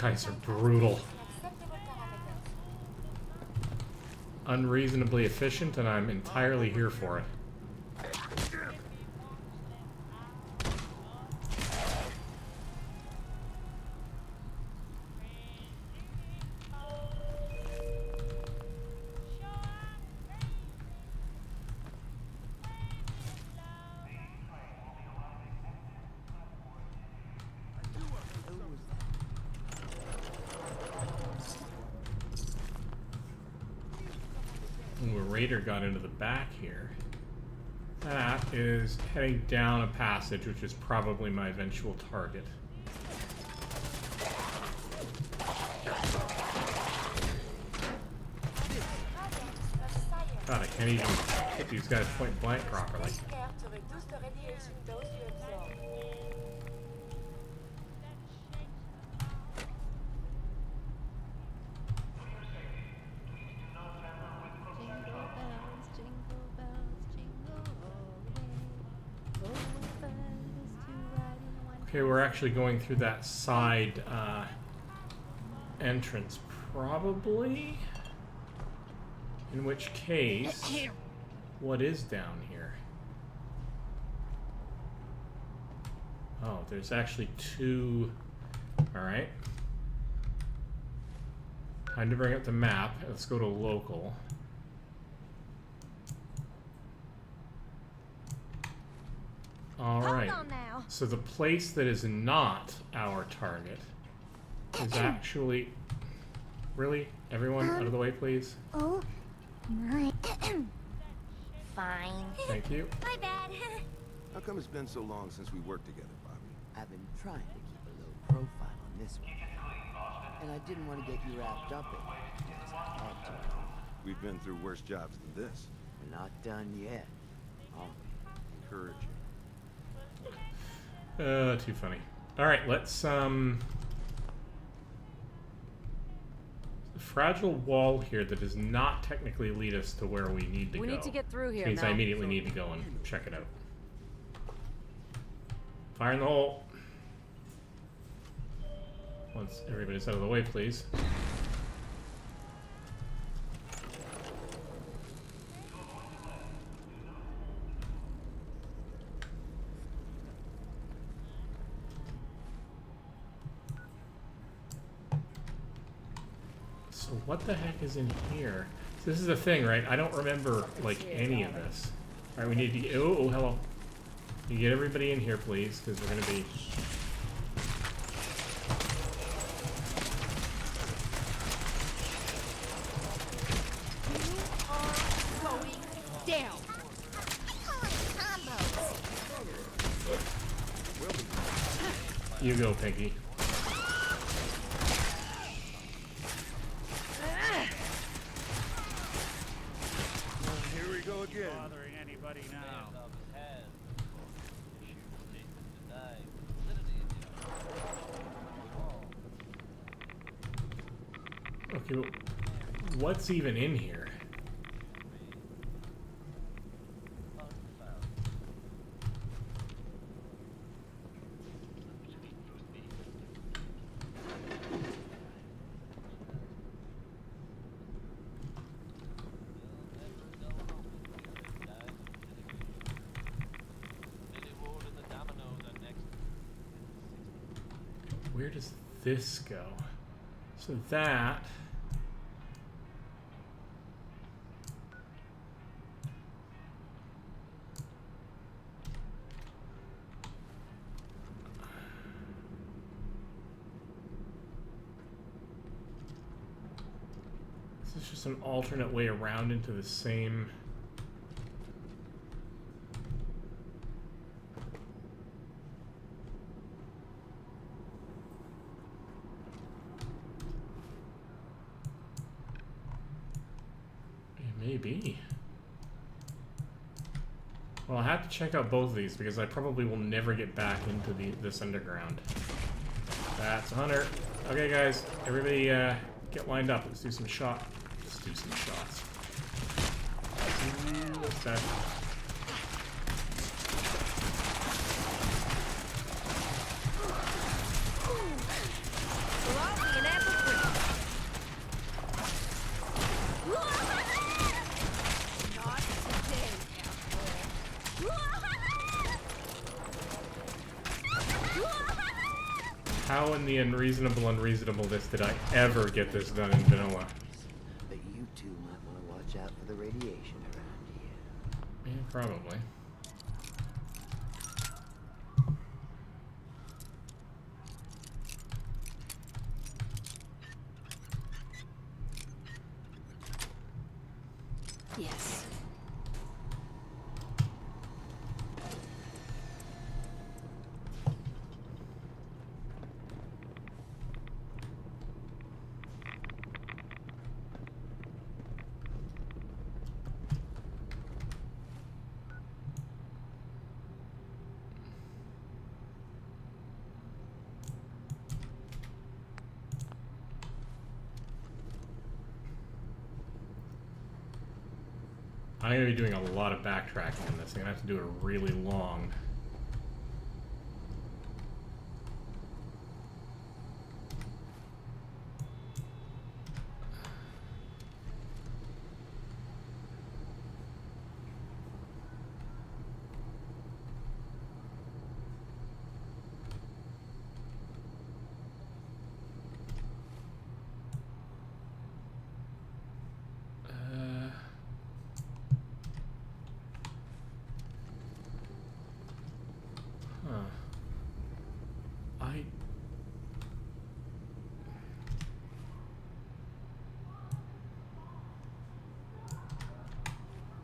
Speaker 1: Guys are brutal. Unreasonably efficient, and I'm entirely here for it. raider got into the back here. That is heading down a passage, which is probably my eventual target. God, I can't even hit these guys point blank properly. Okay, we're actually going through that side entrance, probably. In which case, what is down here? Oh, there's actually two. Alright. Time to bring up the map. Let's go to local. Alright. So the place that is not our target is actually... Really? Everyone out of the way, please.
Speaker 16: Oh my. Fine.
Speaker 1: Thank you.
Speaker 16: My bad.
Speaker 11: How come it's been so long since we worked together, Bobbi?
Speaker 10: I've been trying to keep a low profile on this one. And I didn't want to get you wrapped up in it. Because I had to.
Speaker 11: We've been through worse jobs than this.
Speaker 10: We're not done yet.
Speaker 11: Encourage you.
Speaker 1: Too funny. Alright, let's, fragile wall here that does not technically lead us to where we need to go.
Speaker 4: We need to get through here,
Speaker 1: means I
Speaker 4: Mel.
Speaker 1: immediately need to go and check it out. Fire in the hole. Once everybody's out of the way, please. So what the heck is in here? So this is the thing, right? I don't remember, like, any of this. Alright, we need to get... Oh, hello. You get everybody in here, please, because we're going to be...
Speaker 13: Down.
Speaker 1: You go, Pinky.
Speaker 11: Here we go again.
Speaker 8: Bothering anybody now?
Speaker 1: Okay, well, what's even in here? Where does this go? So that... This is just an alternate way around into the same... Maybe. Well, I have to check out both of these because I probably will never get back into this underground. That's a hunter. Okay, guys, everybody get lined up. Let's do some shots. What's that? How in the unreasonableness did I ever get this done in vanilla?
Speaker 10: But you two might want to watch out for the radiation around here.
Speaker 1: Yeah, probably.
Speaker 5: Yes.
Speaker 1: I'm going to be doing a lot of backtracking in this. I'm going to have to do it really long.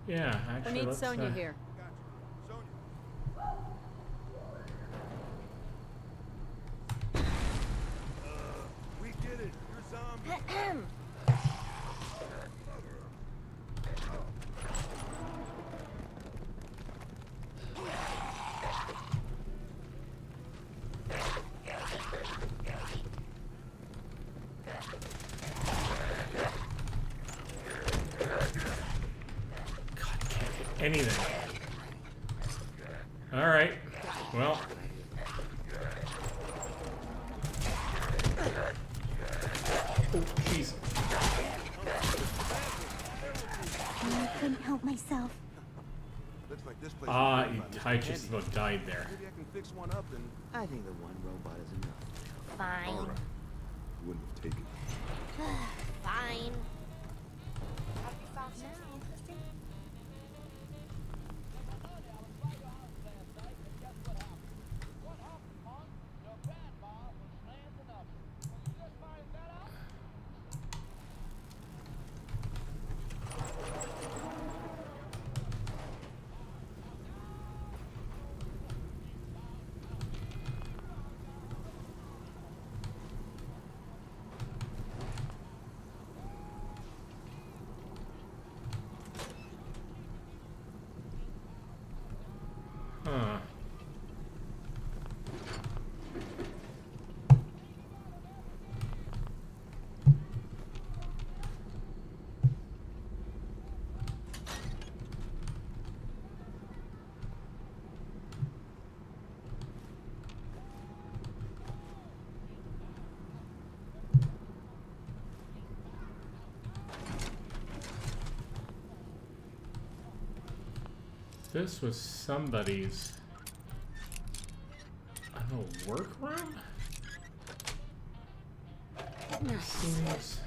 Speaker 1: Yeah, actually,
Speaker 4: I need Sonya here.
Speaker 11: We did it. You're zombies.
Speaker 1: Anything. All right. Well. Oh, jeez.
Speaker 16: I couldn't help myself.
Speaker 11: Looks like this place.
Speaker 1: I just about died there.
Speaker 11: Maybe I can fix one up and.
Speaker 10: I think the one robot is enough.
Speaker 16: Fine.
Speaker 11: All right. Wouldn't have taken it.
Speaker 16: Fine.
Speaker 14: Have you found something interesting?
Speaker 1: Huh. This was somebody's, I don't know, workroom? Seems...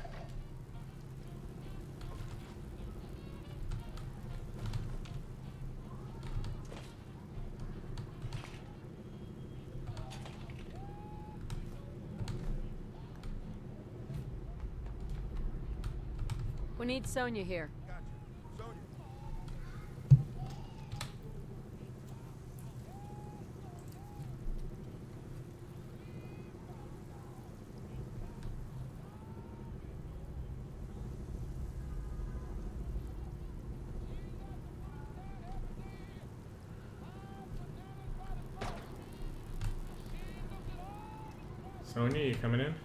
Speaker 4: We need Sonya here.
Speaker 1: Sonya, you coming in?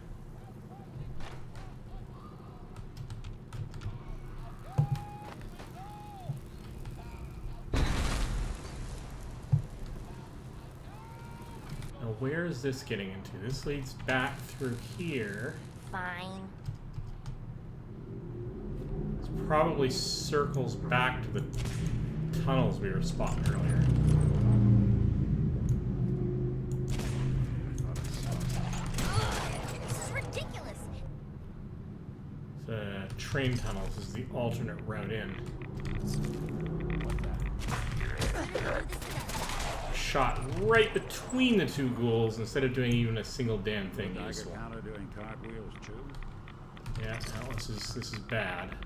Speaker 1: Now, where is this getting into? This leads back through here.
Speaker 16: Fine.
Speaker 1: This probably circles back to the tunnels we were spotting earlier.
Speaker 16: This is ridiculous.
Speaker 1: The train tunnels is the alternate route in. Shot right between the two ghouls instead of doing even a single damn thing useful.
Speaker 8: Doing cartwheels too.
Speaker 1: Yeah, no, this is bad.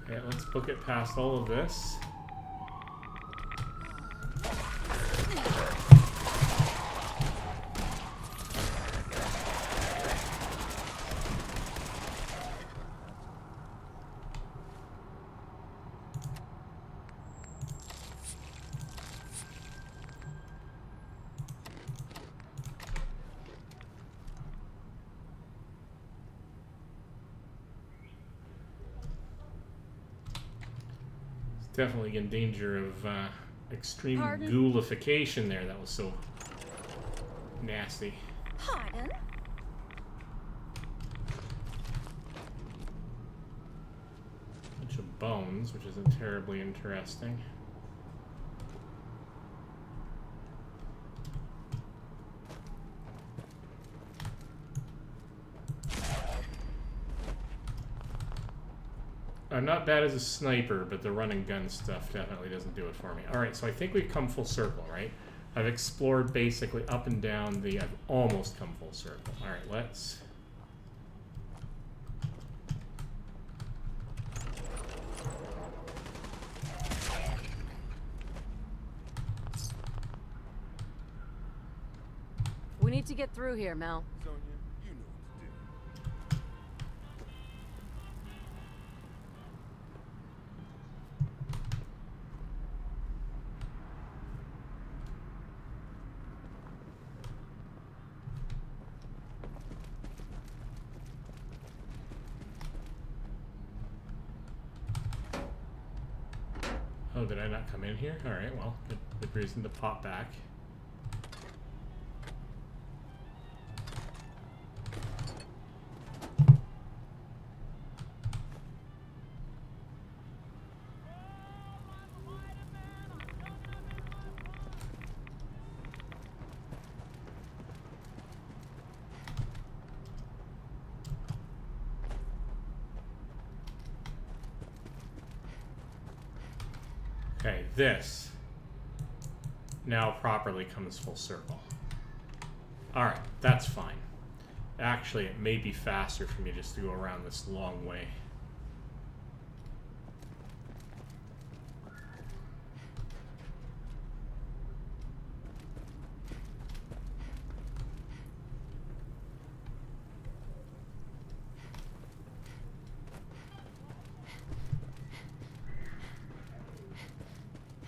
Speaker 1: Okay, let's book it past all of this. Definitely in danger of extreme
Speaker 16: Pardon?
Speaker 1: ghoulification there. That was so nasty.
Speaker 16: Pardon?
Speaker 1: Bunch of bones, which isn't terribly interesting. I'm not bad as a sniper, but the run and gun stuff definitely doesn't do it for me. Alright, so I think we've come full circle, right? I've explored basically up and down the... I've almost come full circle. Alright, let's...
Speaker 4: We need to get through here, Mel.
Speaker 11: Sonya, you know what to do.
Speaker 1: Oh, did I not come in here? Alright, well, good reason to pop back. Okay, this now properly comes full circle. Alright, that's fine. Actually, it may be faster for me just to go around this long way.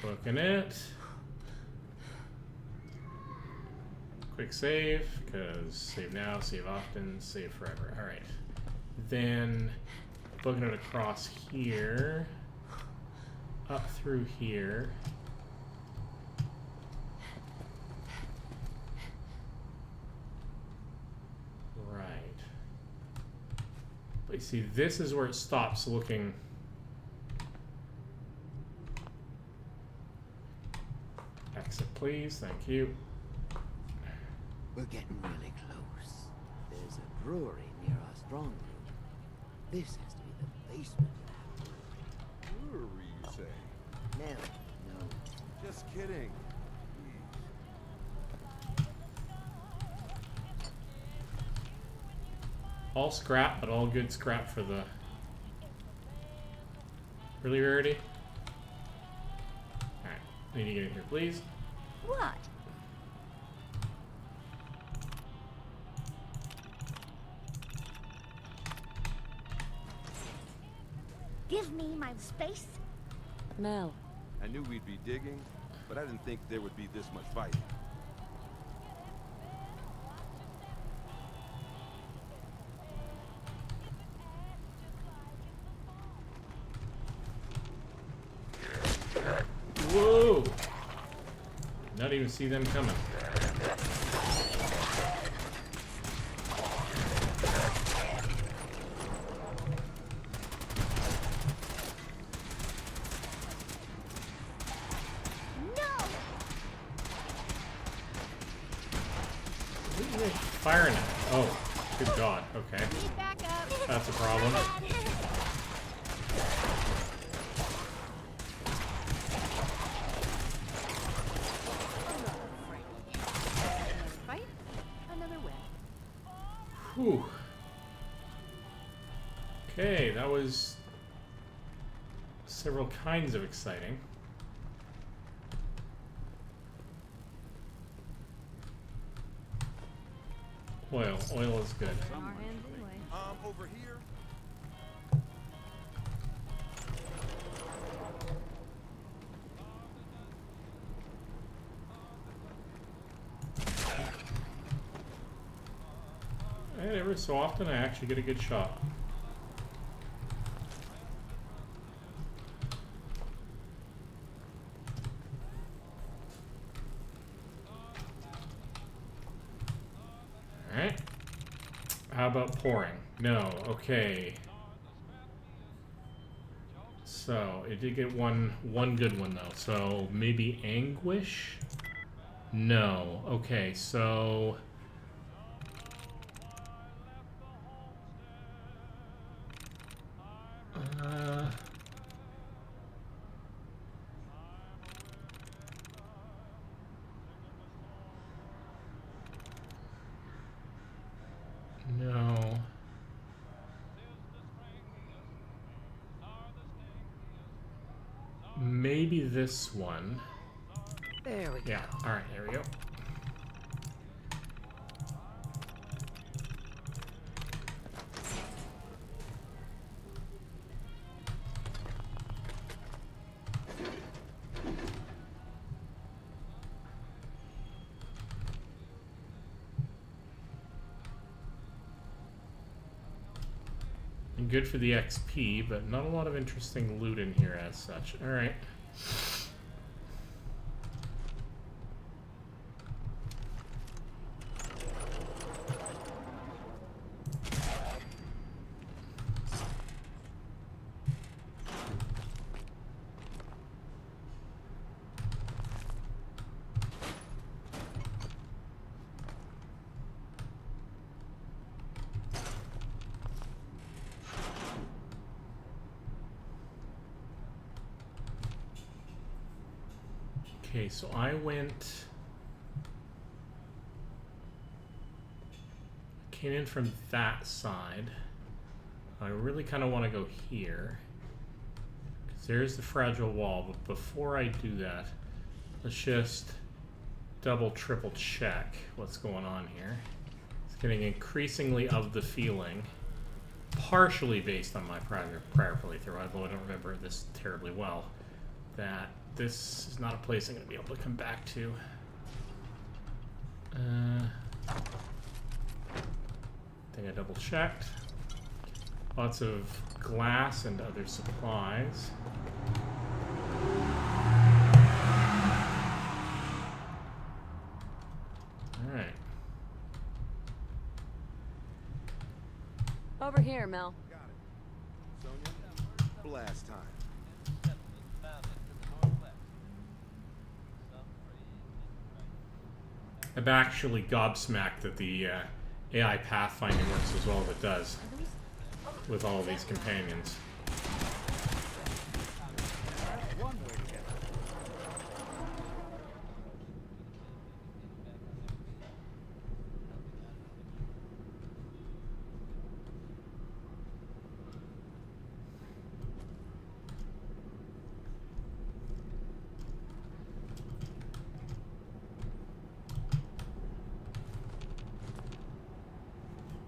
Speaker 1: Booking it. Quick save, because save now, save often, save forever. Alright. Then booking it across here. Up through here. Right. But you see, this is where it stops looking... Exit, please. Thank you.
Speaker 10: We're getting really close. There's a brewery near our strong room. This has to be the basement lab.
Speaker 11: Brewery, you say?
Speaker 10: No.
Speaker 11: Just kidding.
Speaker 1: All scrap, but all good scrap for the... Really, Rarity? Alright, I need to get in here, please.
Speaker 16: What? Give me my space.
Speaker 4: Mel.
Speaker 11: I knew we'd be digging, but I didn't think there would be this much fighting.
Speaker 1: Whoa! Not even see them coming. Who are they firing at? Oh, good God. Okay. That's a problem. Whew. Okay, that was several kinds of exciting. Oil. Oil is good.
Speaker 11: Over here.
Speaker 1: And every so often I actually get a good shot. How about pouring? No. Okay. So it did get one good one though. So maybe anguish? No. Okay, so no. Maybe this one.
Speaker 13: There we go.
Speaker 1: Yeah, alright, there we go. And good for the XP, but not a lot of interesting loot in here as such. Alright. Okay, so I came in from that side. I really kind of want to go here, because there's the fragile wall, but before I do that, let's just double, triple check what's going on here. It's getting increasingly of the feeling, partially based on my prior playthrough, although I don't remember this terribly well, that this is not a place I'm going to be able to come back to. I think I double checked. Lots of glass and other supplies. Alright.
Speaker 4: Over here, Mel.
Speaker 11: Got it. Sonia, blast time.
Speaker 1: I'm actually gobsmacked that the AI pathfinding works as well as it does with all of these companions.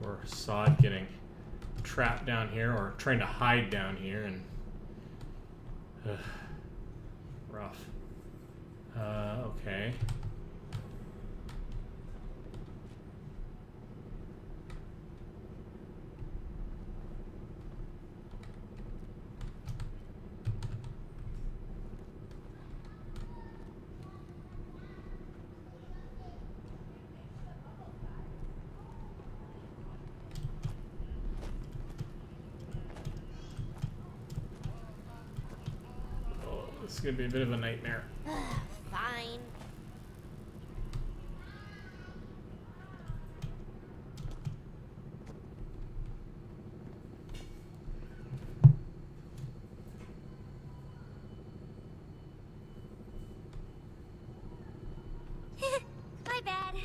Speaker 1: Or Sod getting trapped down here, or trying to hide down here, and rough. Okay. This is gonna be a bit of a nightmare.
Speaker 16: Fine. My bad.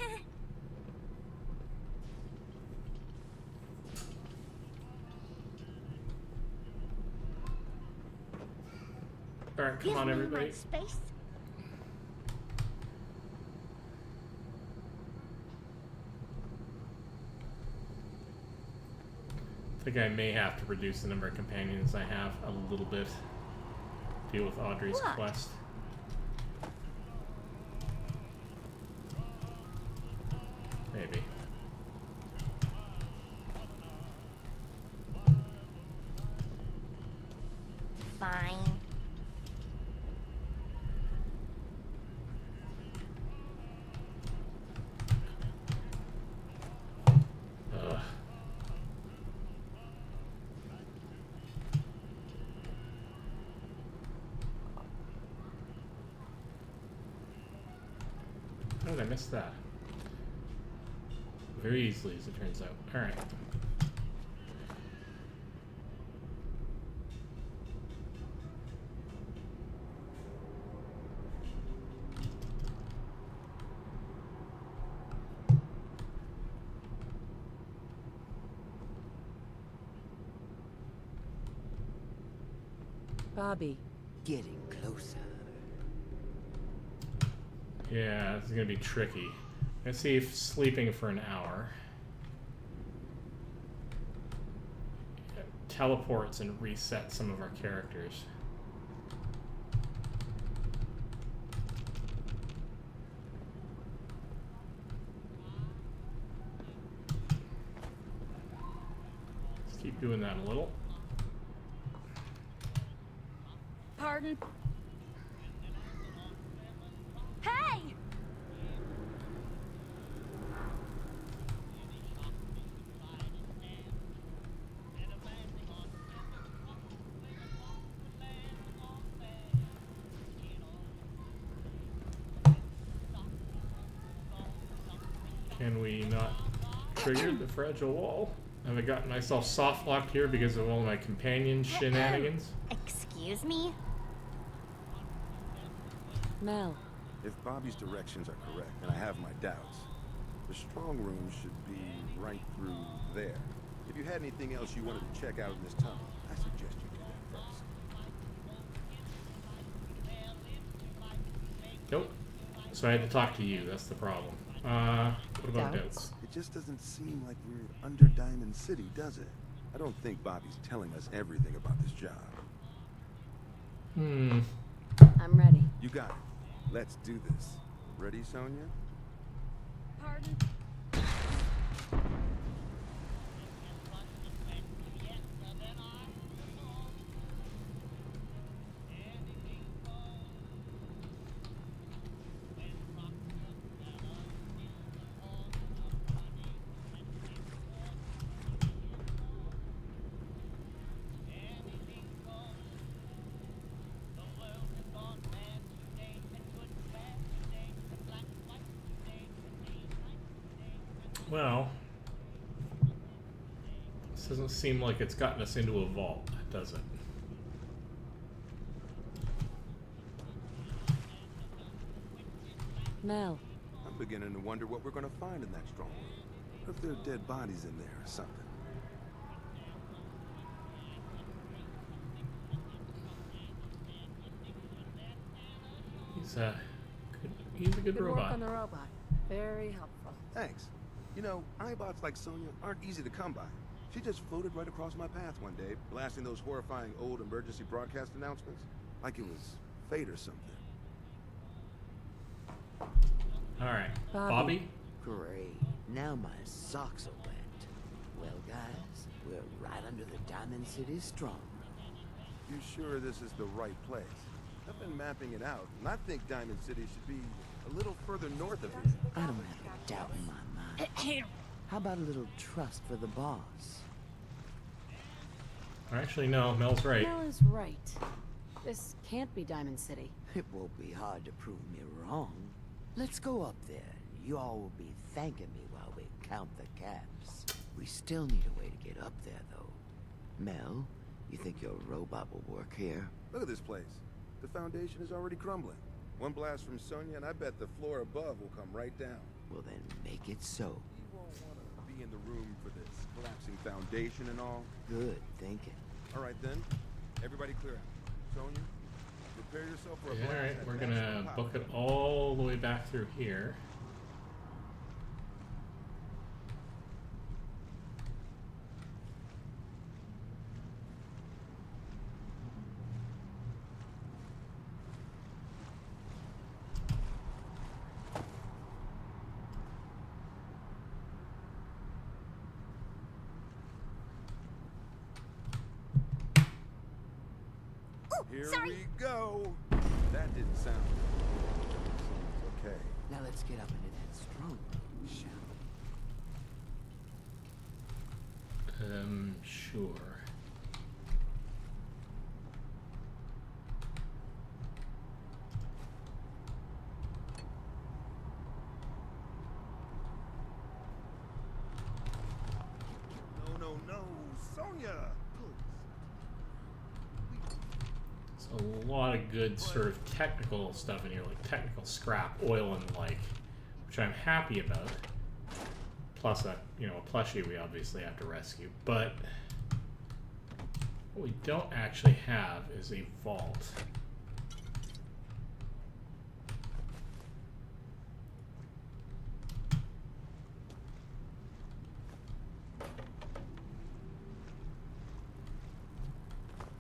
Speaker 1: Alright, come on, everybody.
Speaker 16: Space.
Speaker 1: I think I may have to reduce the number of companions I have a little bit. Deal with Audrey's quest. Maybe.
Speaker 16: Fine.
Speaker 1: did I miss that? Very easily, as it turns out. Alright.
Speaker 12: Bobbi.
Speaker 10: Getting closer.
Speaker 1: Yeah, this is gonna be tricky. Let's see if sleeping for an hour teleports and resets some of our characters. Let's keep doing that a little.
Speaker 5: Pardon? Hey!
Speaker 1: Can we not trigger the fragile wall? Have I gotten myself soft locked here because of all my companion shenanigans?
Speaker 16: Excuse me?
Speaker 12: Mel.
Speaker 11: If Bobby's directions are correct, and I have my doubts, the strong room should be right through there. If you had anything else you wanted to check out in this tunnel, I suggest you do that first.
Speaker 1: Nope. So I had to talk to you, that's the problem. What about doubts?
Speaker 11: It just doesn't seem like we're under Diamond City, does it? I don't think Bobby's telling us everything about this job.
Speaker 12: I'm ready.
Speaker 11: You got it. Let's do this. Ready, Sonia?
Speaker 5: Pardon?
Speaker 1: Well, this doesn't seem like it's gotten us into a vault, does it?
Speaker 12: Mel.
Speaker 11: I'm beginning to wonder what we're going to find in that strong room. What if there are dead bodies in there or something?
Speaker 1: He's a good
Speaker 12: Good
Speaker 1: robot.
Speaker 12: work on the robot. Very helpful.
Speaker 11: Thanks. You know, iBots like Sonia aren't easy to come by. She just floated right across my path one day, blasting those horrifying old emergency broadcast announcements. Like it was fate or something.
Speaker 1: Alright. Bobby?
Speaker 10: Great. Now my socks are wet. Well, guys, we're right under the Diamond City strong room.
Speaker 11: You sure this is the right place? I've been mapping it out, and I think Diamond City should be a little further north of here.
Speaker 10: I don't have a doubt in my mind. How about a little trust for the boss?
Speaker 1: Actually, no, Mel's right.
Speaker 12: Mel is right. This can't be Diamond City.
Speaker 10: It won't be hard to prove me wrong. Let's go up there. You all will be thanking me while we count the caps. We still need a way to get up there, though. Mel, you think your robot will work here?
Speaker 11: Look at this place. The foundation is already crumbling. One blast from Sonia, and I bet the floor above will come right down.
Speaker 10: Well, then make it so.
Speaker 11: You won't want to be in the room for this collapsing foundation and all.
Speaker 10: Good thinking.
Speaker 11: All right, then. Everybody clear out. Sonia, prepare yourself for a blast.
Speaker 1: Alright,
Speaker 11: at
Speaker 1: we're gonna
Speaker 11: maximum
Speaker 1: book
Speaker 11: power.
Speaker 1: it all the way back through here.
Speaker 11: Here
Speaker 16: Sorry.
Speaker 11: we go. That didn't sound good. Okay.
Speaker 10: Now let's get up into that strong room, shall we?
Speaker 1: Sure.
Speaker 11: Sonya!
Speaker 1: There's a lot of good sort of technical stuff in here, like technical scrap, oil and the like, which I'm happy about. Plus a, you know, a plushie we obviously have to rescue. But what we don't actually have is a vault.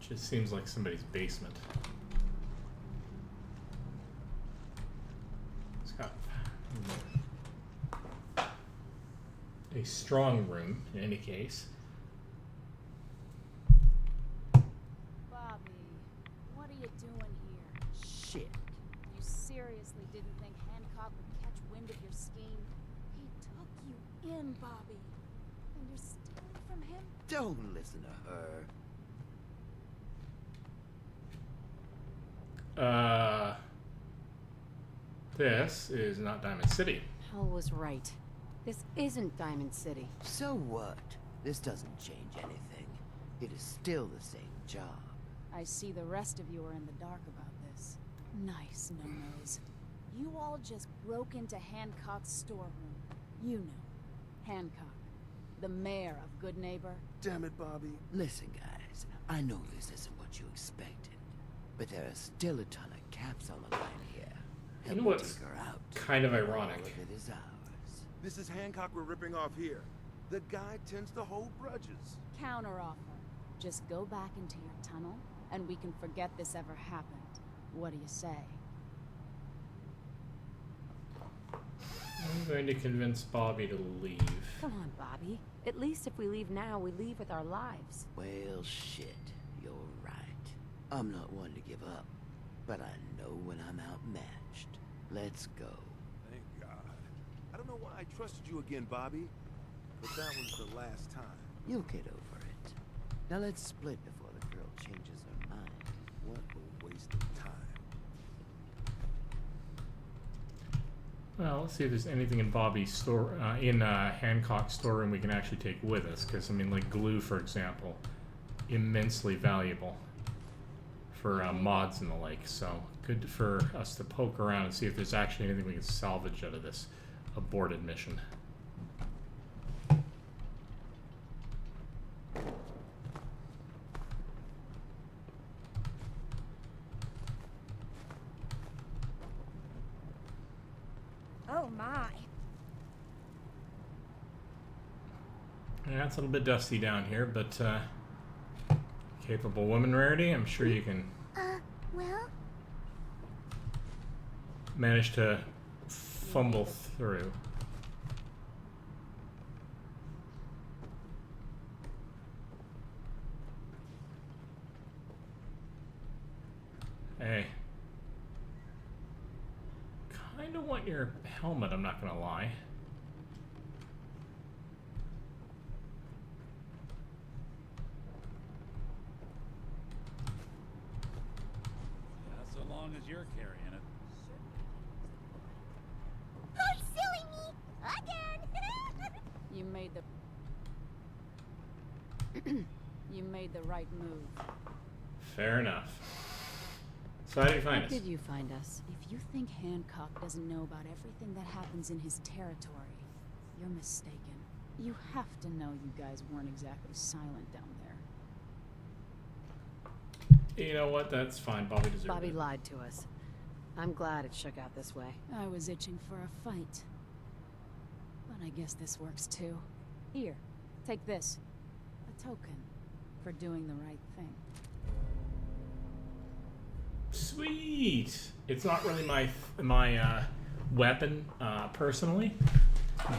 Speaker 1: Just seems like somebody's basement. It's got a strong room in any case.
Speaker 12: Bobby, what are you doing here?
Speaker 10: Shit.
Speaker 12: You seriously didn't think Hancock would catch wind of your scheme? He took you in, Bobby. And you're stealing from him?
Speaker 10: Don't listen to her.
Speaker 1: This is not Diamond City.
Speaker 12: Hell was right. This isn't Diamond City.
Speaker 10: So what? This doesn't change anything. It is still the same job.
Speaker 12: I see the rest of you are in the dark about this. Nice no-nos. You all just broke into Hancock's storeroom. You know. Hancock, the mayor of Good Neighbor.
Speaker 11: Damn it, Bobby.
Speaker 10: Listen, guys. I know this isn't what you expected, but there are still a ton of caps on the line here.
Speaker 1: You know what's kind of ironic?
Speaker 10: All of it is ours.
Speaker 11: This is Hancock we're ripping off here. The guy tends to hold grudges.
Speaker 12: Counteroffer. Just go back into your tunnel, and we can forget this ever happened. What do you say?
Speaker 1: I'm going to convince Bobby to leave.
Speaker 12: Come on, Bobby. At least if we leave now, we leave with our lives.
Speaker 10: Well, shit. You're right. I'm not one to give up, but I know when I'm outmatched. Let's go.
Speaker 11: Thank God. I don't know why I trusted you again, Bobby, but that was the last time.
Speaker 10: You'll get over it. Now let's split before the girl changes her mind.
Speaker 11: What a waste of time.
Speaker 1: Well, let's see if there's anything in Bobby's store, in Hancock's storeroom we can actually take with us. Because I mean, like glue, for example, immensely valuable for mods and the like. So good for us to poke around and see if there's actually anything we can salvage out of this aborted mission.
Speaker 16: Oh my.
Speaker 1: Yeah, it's a little bit dusty down here, but capable woman rarity, I'm sure you can
Speaker 16: Well?
Speaker 1: manage to fumble through. Hey. Kinda want your helmet, I'm not gonna lie.
Speaker 8: Yeah, so long as you're carrying it.
Speaker 16: Oh, silly me! Again!
Speaker 12: You made the... you made the right move.
Speaker 1: Fair enough. So how did you find
Speaker 12: How
Speaker 1: us?
Speaker 12: did you find us? If you think Hancock doesn't know about everything that happens in his territory, you're mistaken. You have to know you guys weren't exactly silent down there.
Speaker 1: You know what? That's fine. Bobby deserved
Speaker 12: Bobby
Speaker 1: it.
Speaker 12: lied to us. I'm glad it shook out this way. I was itching for a fight. But I guess this works too. Here, take this. A token for doing the right thing.
Speaker 1: Sweet. It's not really my weapon personally,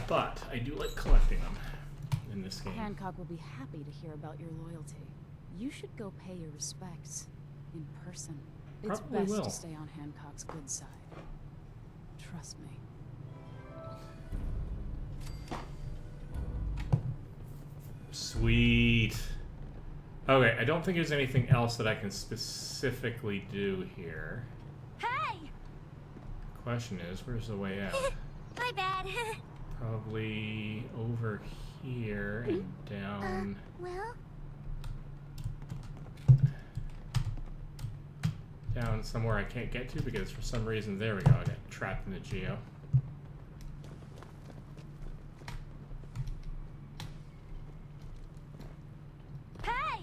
Speaker 1: but I do like collecting them in this game.
Speaker 12: Hancock will be happy to hear about your loyalty. You should go pay your respects in person. It's
Speaker 1: Probably
Speaker 12: best
Speaker 1: will.
Speaker 12: to stay on Hancock's good side. Trust me.
Speaker 1: Sweet. Okay, I don't think there's anything else that I can specifically do here.
Speaker 16: Hey!
Speaker 1: Question is, where's the way out?
Speaker 16: My bad.
Speaker 1: Probably over here and down.
Speaker 16: Well?
Speaker 1: down somewhere I can't get to because for some reason, there we go, I got trapped in the geo.
Speaker 16: Hey!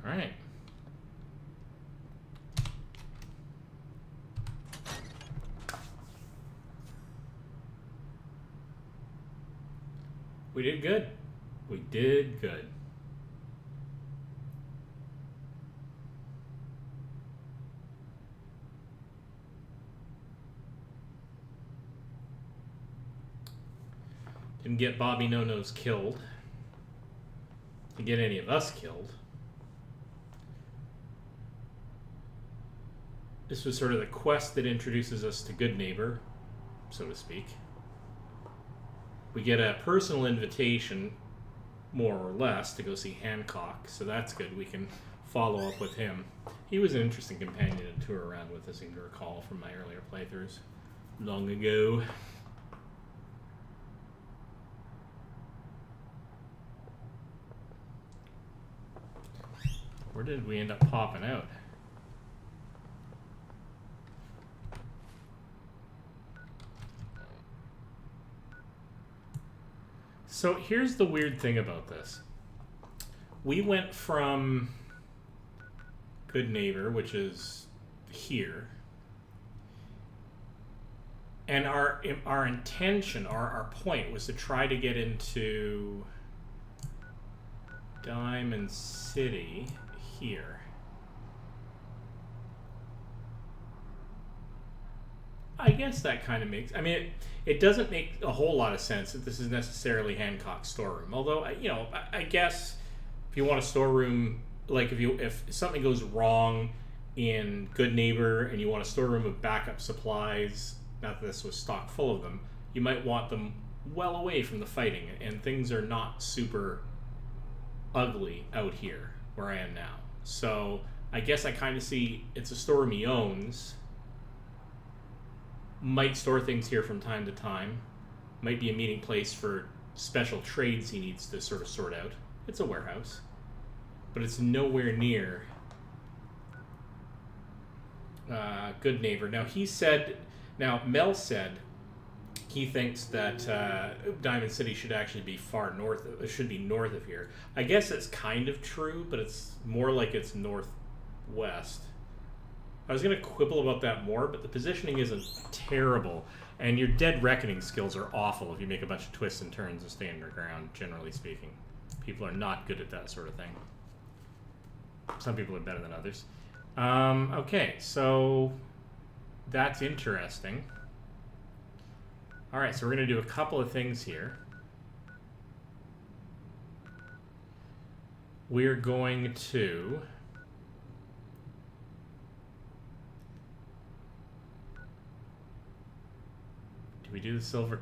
Speaker 1: All right. We did good. We did good. Didn't get Bobby No-Nos killed. Didn't get any of us killed. This was sort of the quest that introduces us to Good Neighbor, so to speak. We get a personal invitation, more or less, to go see Hancock, so that's good. We can follow up with him. He was an interesting companion to tour around with, as you can recall from my earlier playthroughs long ago. Where did we end up popping out? So here's the weird thing about this. We went from Good Neighbor, which is here, and our intention, our point was to try to get into Diamond City here. I guess that kind of makes... I mean, it doesn't make a whole lot of sense that this is necessarily Hancock's storeroom. Although, you know, I guess if you want a storeroom, like if something goes wrong in Good Neighbor and you want a storeroom of backup supplies, not that this was stocked full of them, you might want them well away from the fighting. And things are not super ugly out here where I am now. So I guess I kind of see it's a storeroom he owns. Might store things here from time to time. Might be a meeting place for special trades he needs to sort of sort out. It's a warehouse. But it's nowhere near Good Neighbor. Now Mel said he thinks that Diamond City should actually be far north. It should be north of here. I guess it's kind of true, but it's more like it's northwest. I was going to quibble about that more, but the positioning isn't terrible, and your Dead Reckoning skills are awful if you make a bunch of twists and turns and stay underground, generally speaking. People are not good at that sort of thing. Some people are better than others. Okay, so that's interesting. Alright, so we're going to do a couple of things here. We're going to... Do we do the Silver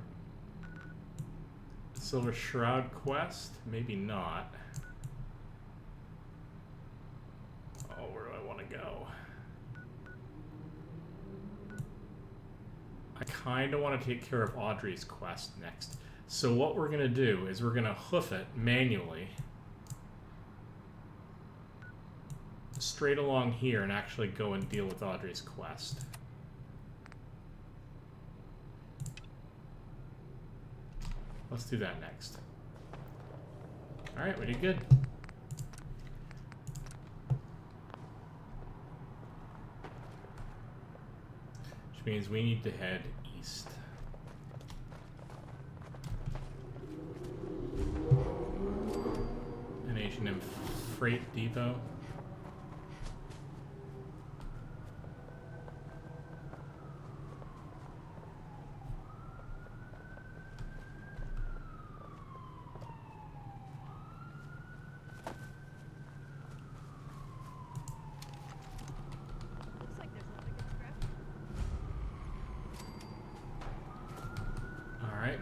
Speaker 1: Shroud quest? Maybe not. Oh, where do I want to go? I kind of want to take care of Audrey's quest next. So what we're going to do is we're going to hoof it manually straight along here and actually go and deal with Audrey's quest. Let's do that next. Alright, we did good. Which means we need to head east. An H&M Freight Depot.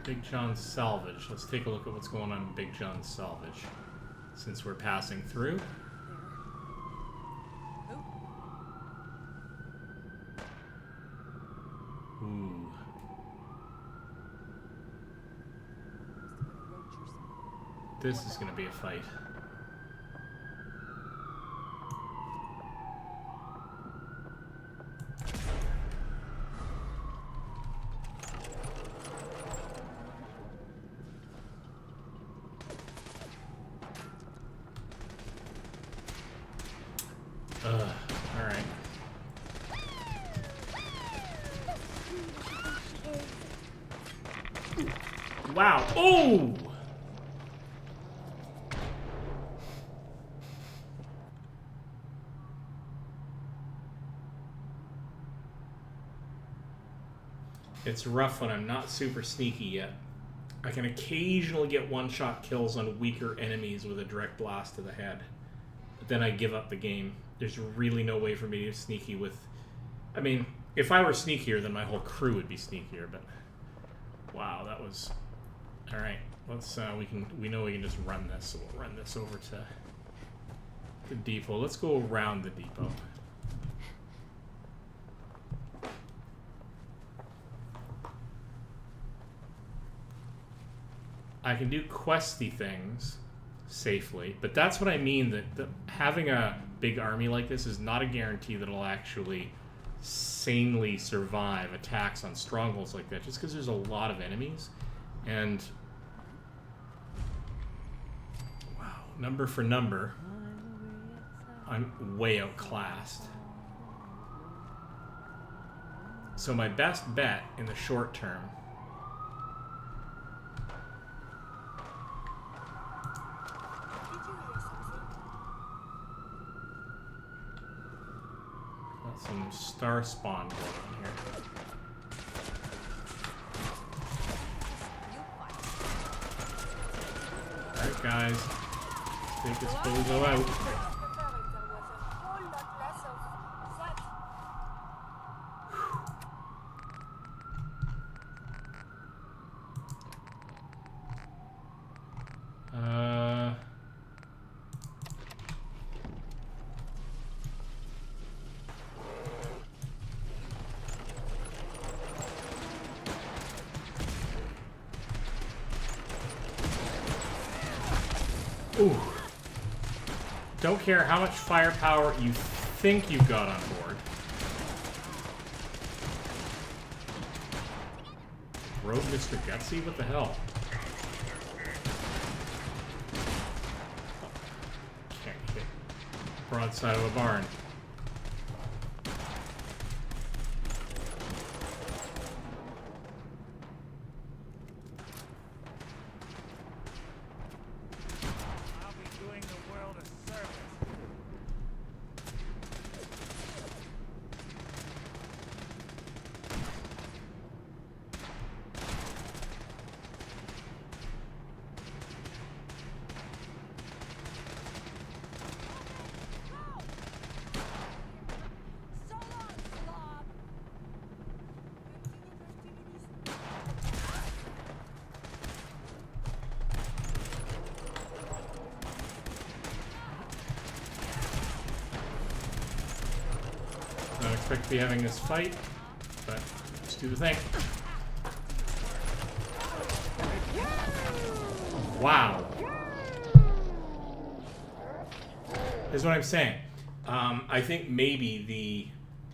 Speaker 1: Big John's Salvage. Let's take a look at what's going on in Big John's Salvage since we're passing through. Ooh. This is gonna be a fight. Alright. Wow. Oh! It's rough when I'm not super sneaky yet. I can occasionally get one-shot kills on weaker enemies with a direct blast to the head. But then I give up the game. There's really no way for me to be sneaky with... I mean, if I were sneakier, then my whole crew would be sneakier, but... Wow, that was... Alright, let's, we know we can just run this, so we'll run this over to the depot. Let's go around the depot. I can do questy things safely, but that's what I mean, that having a big army like this is not a guarantee that it'll actually sanely survive attacks on strongholds like that, just because there's a lot of enemies. And wow, number for number, I'm way outclassed. So my best bet in the short term some star spawn going on here. Alright guys, take this bozo out. Ooh. Don't care how much firepower you think you've got on board. Rogue Mr. Gutsy? What the hell? Can't hit broadside of a barn. To be having this fight, but let's do the thing. Wow. Is what I'm saying. I think maybe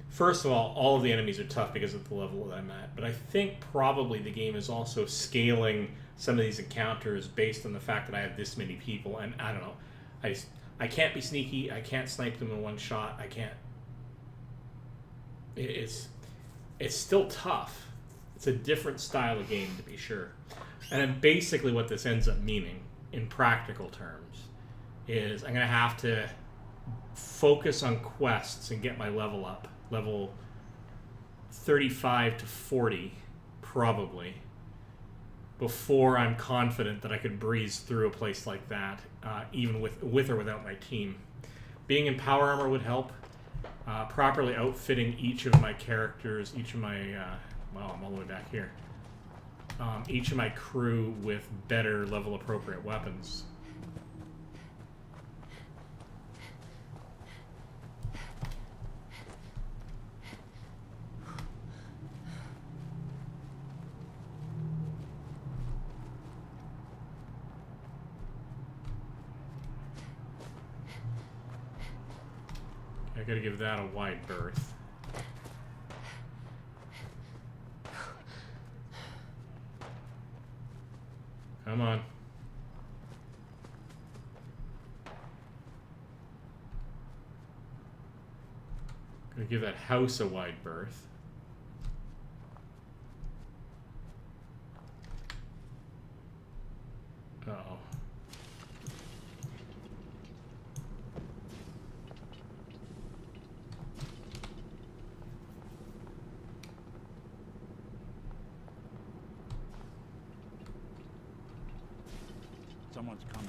Speaker 1: first of all of the enemies are tough because of the level that I'm at, but I think probably the game is also scaling some of these encounters based on the fact that I have this many people, and I don't know. I can't be sneaky, I can't snipe them in one shot, I can't. It's still tough. It's a different style of game, to be sure. And then basically what this ends up meaning, in practical terms, is I'm going to have to focus on quests and get my level up. Level 35 to 40, probably, before I'm confident that I could breeze through a place like that, even with or without my team. Being in power armor would help. Properly outfitting each of my characters, each of my, well, I'm all the way back here. Each of my crew with better level appropriate weapons. I gotta give that a wide berth. Come on. Gonna give that house a wide berth. Uh-oh.
Speaker 8: Someone's coming.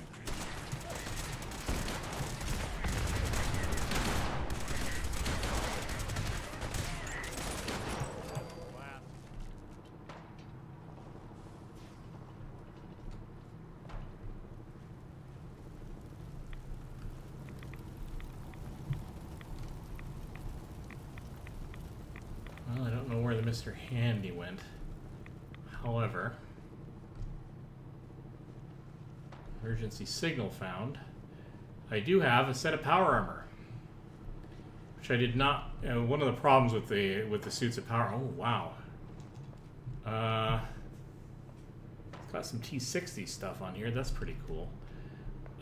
Speaker 1: Well, I don't know where the Mr. Handy went. However, emergency signal found. I do have a set of power armor, which I did not. One of the problems with the suits of power. Oh wow. It's got some T60 stuff on here. That's pretty cool.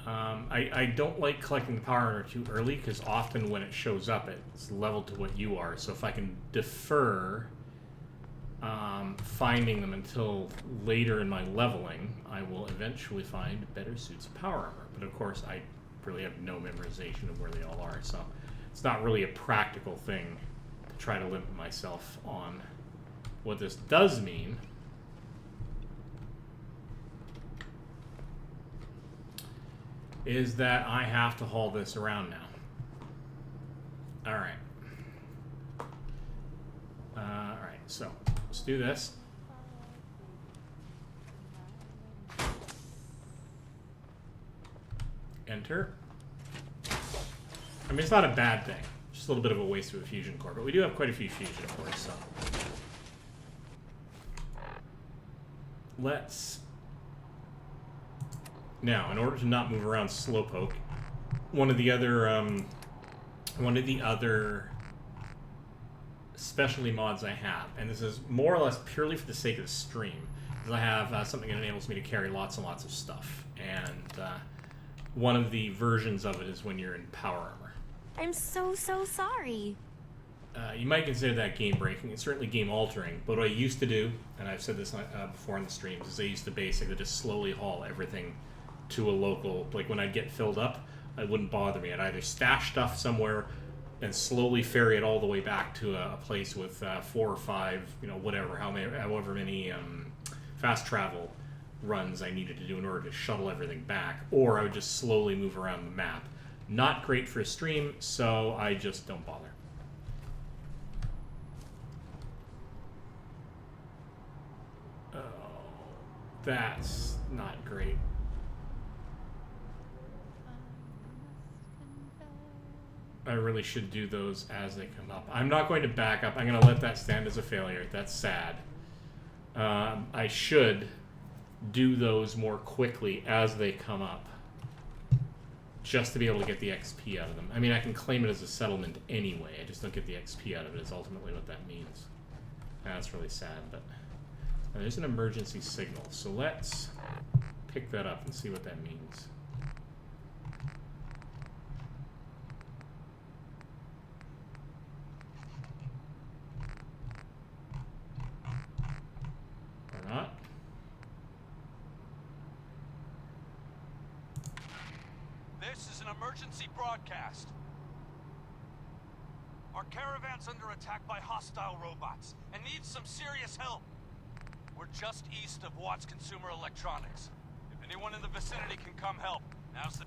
Speaker 1: I don't like collecting the power armor too early because often when it shows up, it's leveled to what you are. So if I can defer finding them until later in my leveling, I will eventually find better suits of power armor. But of course, I really have no memorization of where they all are, so it's not really a practical thing to try to limit myself on. What this does mean is that I have to haul this around now. Alright. Alright, so let's do this. Enter. I mean, it's not a bad thing. Just a little bit of a waste of a fusion core, but we do have quite a few fusion cores, so. Let's... Now, in order to not move around Slowpoke, one of the other specialty mods I have, and this is more or less purely for the sake of the stream, is I have something that enables me to carry lots and lots of stuff, and one of the versions of it is when you're in power armor.
Speaker 16: I'm so sorry.
Speaker 1: You might consider that game breaking. It's certainly game altering. But what I used to do, and I've said this before in the streams, is I used to basically just slowly haul everything to a local. Like when I'd get filled up, it wouldn't bother me. I'd either stash stuff somewhere and slowly ferry it all the way back to a place with 4 or 5, whatever, however many fast travel runs I needed to do in order to shuttle everything back, or I would just slowly move around the map. Not great for a stream, so I just don't bother. Oh, that's not great. I really should do those as they come up. I'm not going to back up. I'm going to let that stand as a failure. That's sad. I should do those more quickly as they come up, just to be able to get the XP out of them. I mean, I can claim it as a settlement anyway. I just don't get the XP out of it is ultimately what that means. That's really sad, but there's an emergency signal. So let's pick that up and see what that means. Or not.
Speaker 17: This is an emergency broadcast. Our caravan's under attack by hostile robots and needs some serious help. We're just east of Watts Consumer Electronics. If anyone in the vicinity can come help, now's the...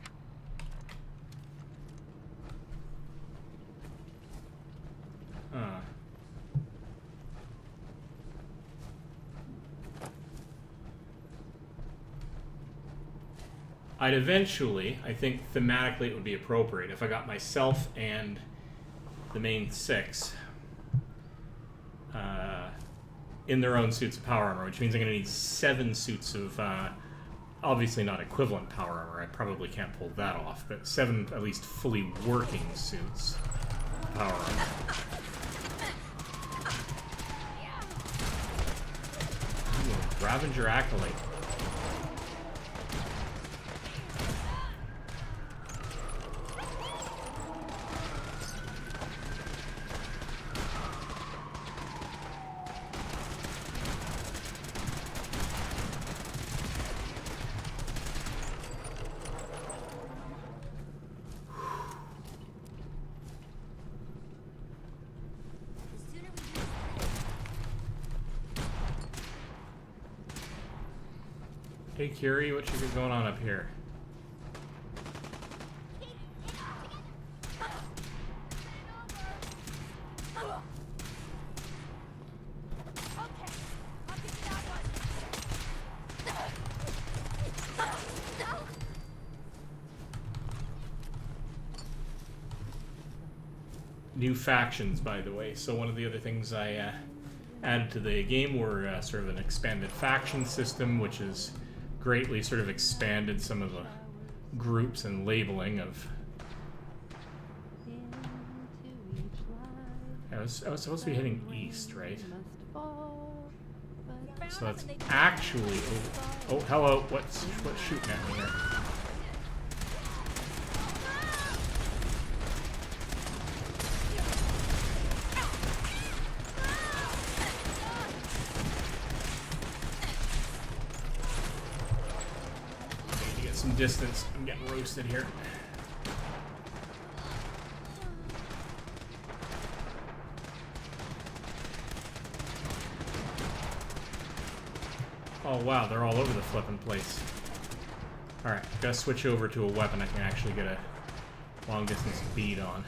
Speaker 1: I'd eventually, I think thematically it would be appropriate if I got myself and the main 6 in their own suits of power armor, which means I'm going to need 7 suits of, obviously not equivalent power armor. I probably can't pull that off, but 7 at least fully working suits. power up. Ooh, Ravager Acolyte. Hey Curie, what you got going on up here? New factions, by the way. So one of the other things I added to the game were sort of an expanded faction system, which has greatly sort of expanded some of the groups and labeling of. I was supposed to be heading east, right? So that's actually. Oh, hello. What's shooting at me here? Some distance. I'm getting roasted here. Oh wow, they're all over the flippin' place. Alright, gotta switch over to a weapon I can actually get a long distance bead on.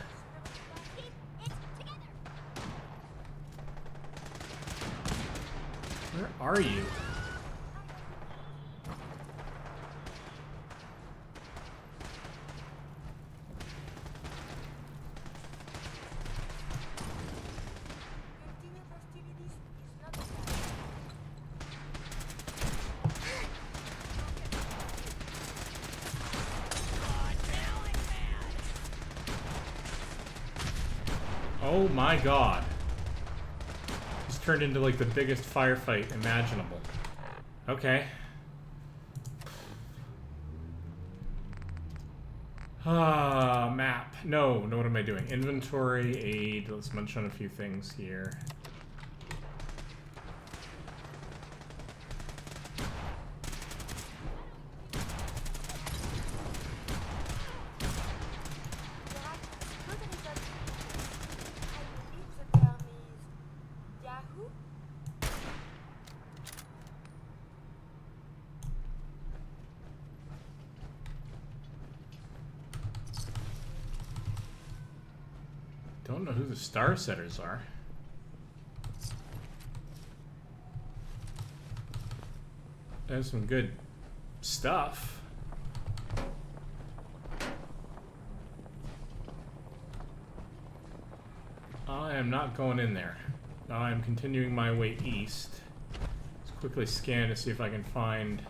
Speaker 1: Where are you? Oh my god. This turned into like the biggest firefight imaginable. Okay. Map. No, what am I doing? Inventory, aid. Let's munch on a few things here. Don't know who the star setters are. There's some good stuff. I am not going in there. I am continuing my way east. Let's quickly scan to see if I can find.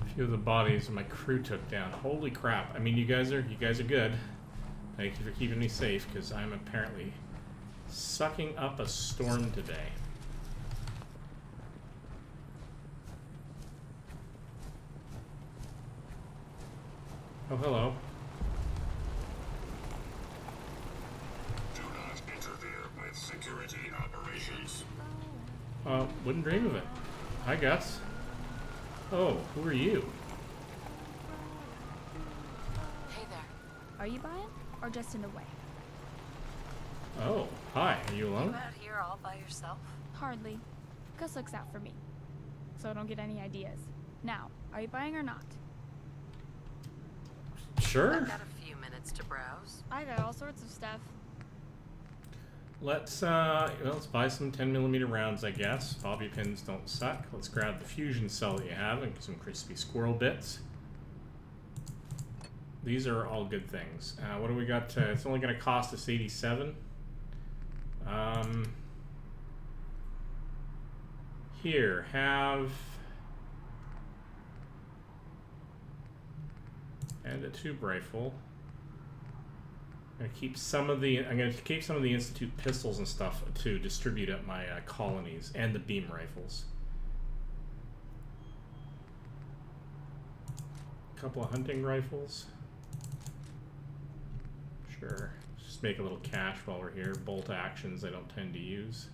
Speaker 1: A few of the bodies my crew took down. Holy crap! I mean, you guys are good. Thank you for keeping me safe, because I'm apparently sucking up a storm today. Oh, hello.
Speaker 18: Do not interfere with security operations.
Speaker 1: Wouldn't dream of it. Hi, Gus. Oh, who are you?
Speaker 12: Hey there. Are you buying or just in the way?
Speaker 1: Oh, hi. Are you alone?
Speaker 4: You out here all by yourself?
Speaker 12: Hardly. Gus looks out for me. So don't get any ideas. Now, are you buying or not?
Speaker 1: Sure.
Speaker 4: I've got a few minutes to browse.
Speaker 12: I got all sorts of stuff.
Speaker 1: Let's buy some 10mm rounds, I guess. Bobby pins don't suck. Let's grab the fusion cell that you have and some crispy squirrel bits. These are all good things. What do we got? It's only going to cost us 87. Here, have... and a tube rifle. I'm gonna keep some of the Institute pistols and stuff to distribute at my colonies, and the beam rifles. A couple of hunting rifles. Sure. Just make a little cash while we're here. Bolt actions I don't tend to use.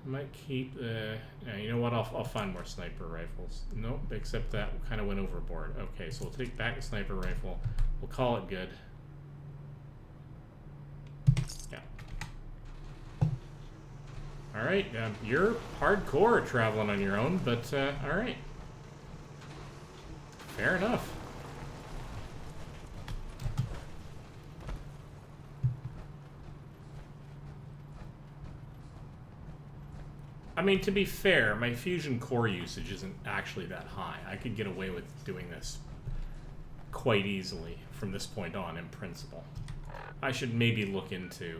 Speaker 1: I might keep yeah, you know what? I'll find more sniper rifles. Nope, except that kind of went overboard. Okay, so we'll take back the sniper rifle. We'll call it good. Yeah. All right, you're hardcore traveling on your own, but all right. Fair enough. I mean, to be fair, my fusion core usage isn't actually that high. I could get away with doing this quite easily from this point on in principle. I should maybe look into...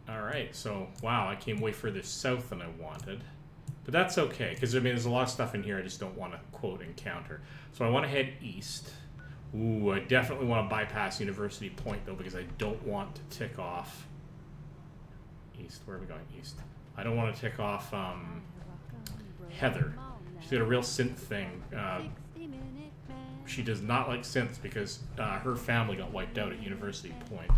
Speaker 1: Alright, so, wow, I came way further south than I wanted. But that's okay, because I mean, there's a lot of stuff in here I just don't want to, quote, encounter. So I want to head east. Ooh, I definitely want to bypass University Point, though, because I don't want to tick off... East. Where are we going? East. I don't want to tick off Heather. She's got a real synth thing. She does not like synths because her family got wiped out at University Point.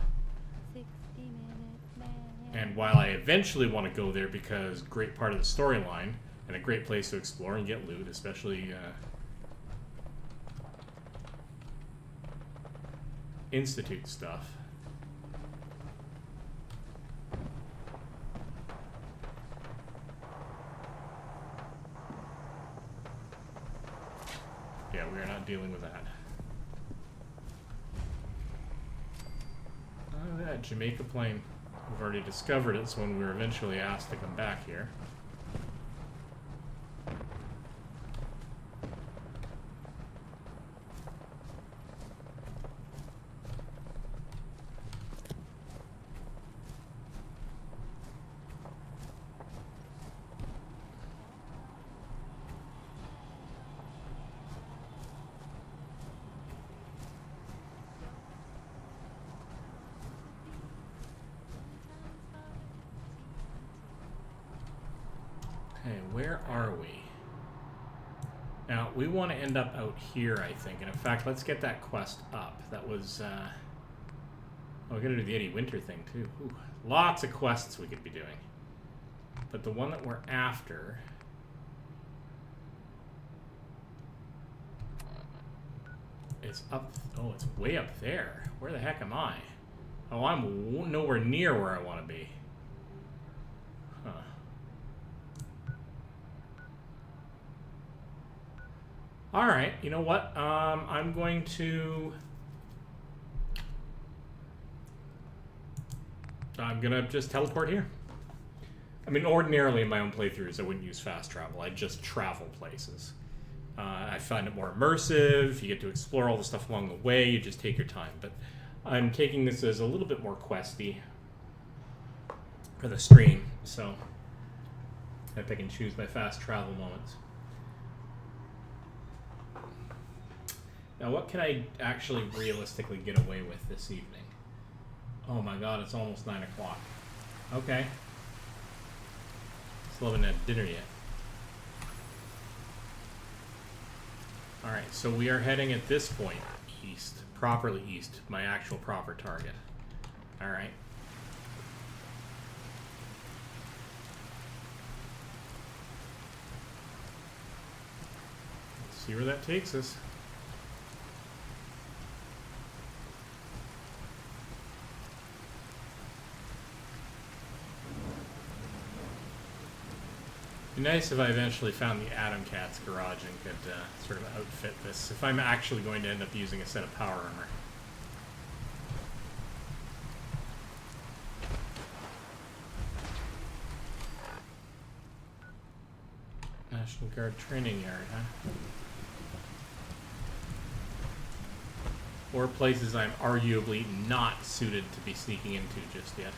Speaker 1: And while I eventually want to go there because great part of the storyline and a great place to explore and get loot, especially Institute stuff. Yeah, we are not dealing with that. Oh, that Jamaica plane. We've already discovered it, so when we were eventually asked to come back here. Okay, where are we? Now, we want to end up out here, I think. And in fact, let's get that quest up. That was, oh, we're going to do the Eddie Winter thing, too. Ooh, lots of quests we could be doing. But the one that we're after... is up... Oh, it's way up there. Where the heck am I? Oh, I'm nowhere near where I want to be. Huh. Alright, you know what? I'm going to just teleport here. I mean, ordinarily in my own playthroughs, I wouldn't use fast travel. I'd just travel places. I find it more immersive. You get to explore all the stuff along the way. You just take your time. But I'm taking this as a little bit more questy for the stream. So I pick and choose my fast travel moments. Now, what can I actually realistically get away with this evening? Oh my god, it's almost 9 o'clock. Okay. Still haven't had dinner yet. Alright, so we are heading at this point east. Properly east. My actual proper target. Alright. Let's see where that takes us. It'd be nice if I eventually found the Atom Cat's garage and could sort of outfit this, if I'm actually going to end up using a set of power armor. National Guard training yard, huh? or places I'm arguably not suited to be sneaking into just yet.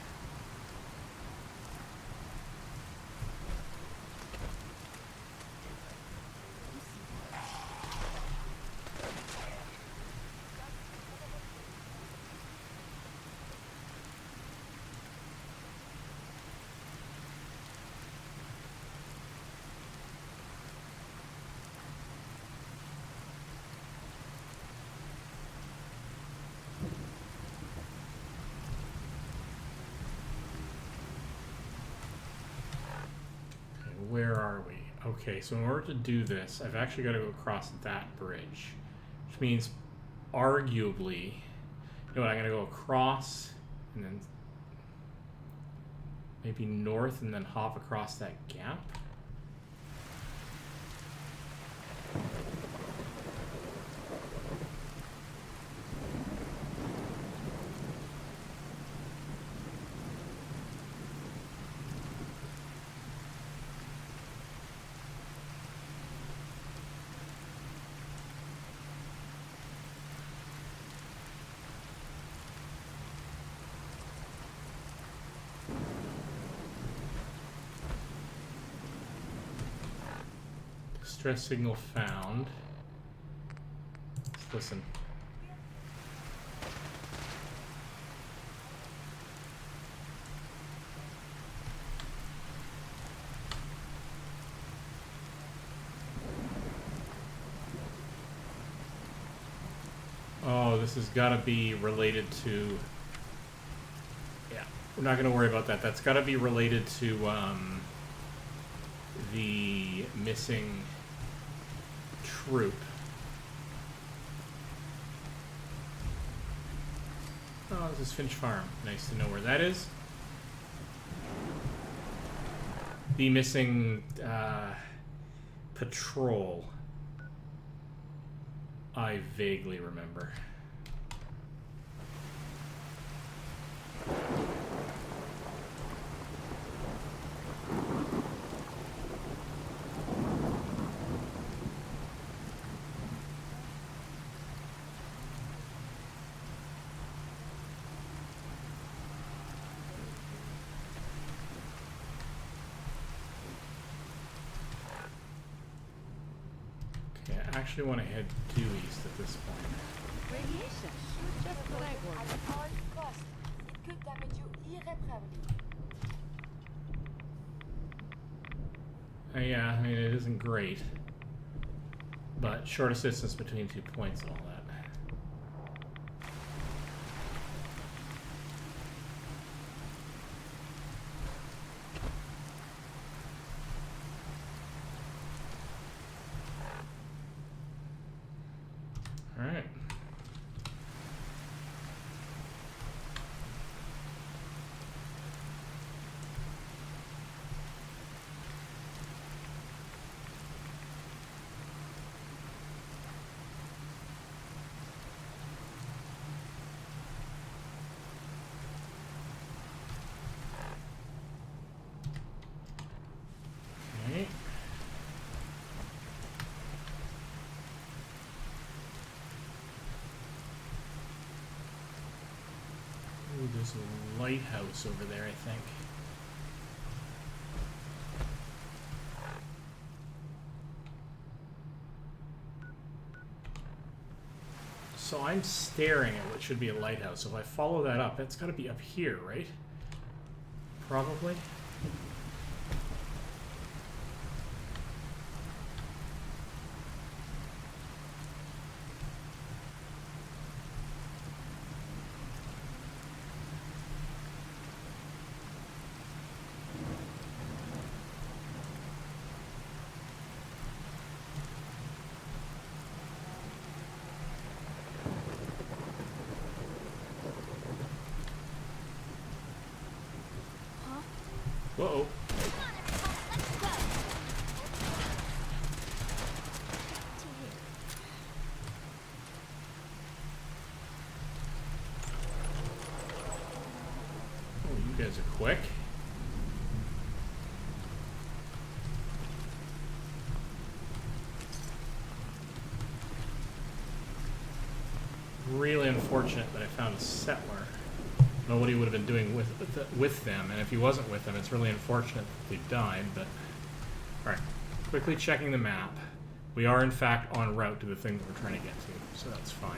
Speaker 1: Where are we? Okay, so in order to do this, I've actually got to go across that bridge, which means arguably, you know what, I'm going to go across and then maybe north and then hop across that gap. Distress signal found. Let's listen. Oh, this has got to be related to... Yeah, we're not going to worry about that. That's got to be related to the missing troop. Oh, this is Finch Farm. Nice to know where that is. The missing patrol. I vaguely remember. I actually want to head due east at this point.
Speaker 9: Radiation. Just what I ordered.
Speaker 14: At all costs, it could damage you irreparably.
Speaker 1: Yeah, I mean, it isn't great. But shortest distance between 2 points and all that. Alright. Okay. Ooh, there's a lighthouse over there, I think. So I'm staring at what should be a lighthouse. So if I follow that up, that's got to be up here, right? Probably. Whoa. Oh, you guys are quick. really unfortunate that I found a settler. Know what he would have been doing with them, and if he wasn't with them, it's really unfortunate that they died. But all right, quickly checking the map. We are in fact en route to the thing that we're trying to get to, so that's fine.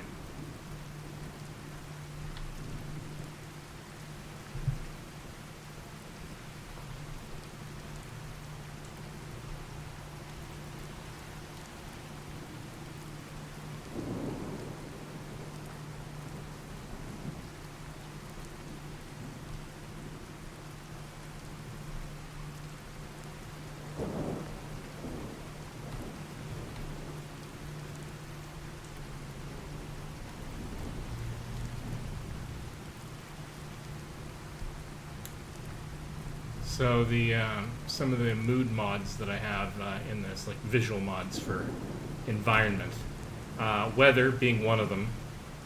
Speaker 1: So the some of the mood mods that I have in this, like visual mods for environment, weather being one of them,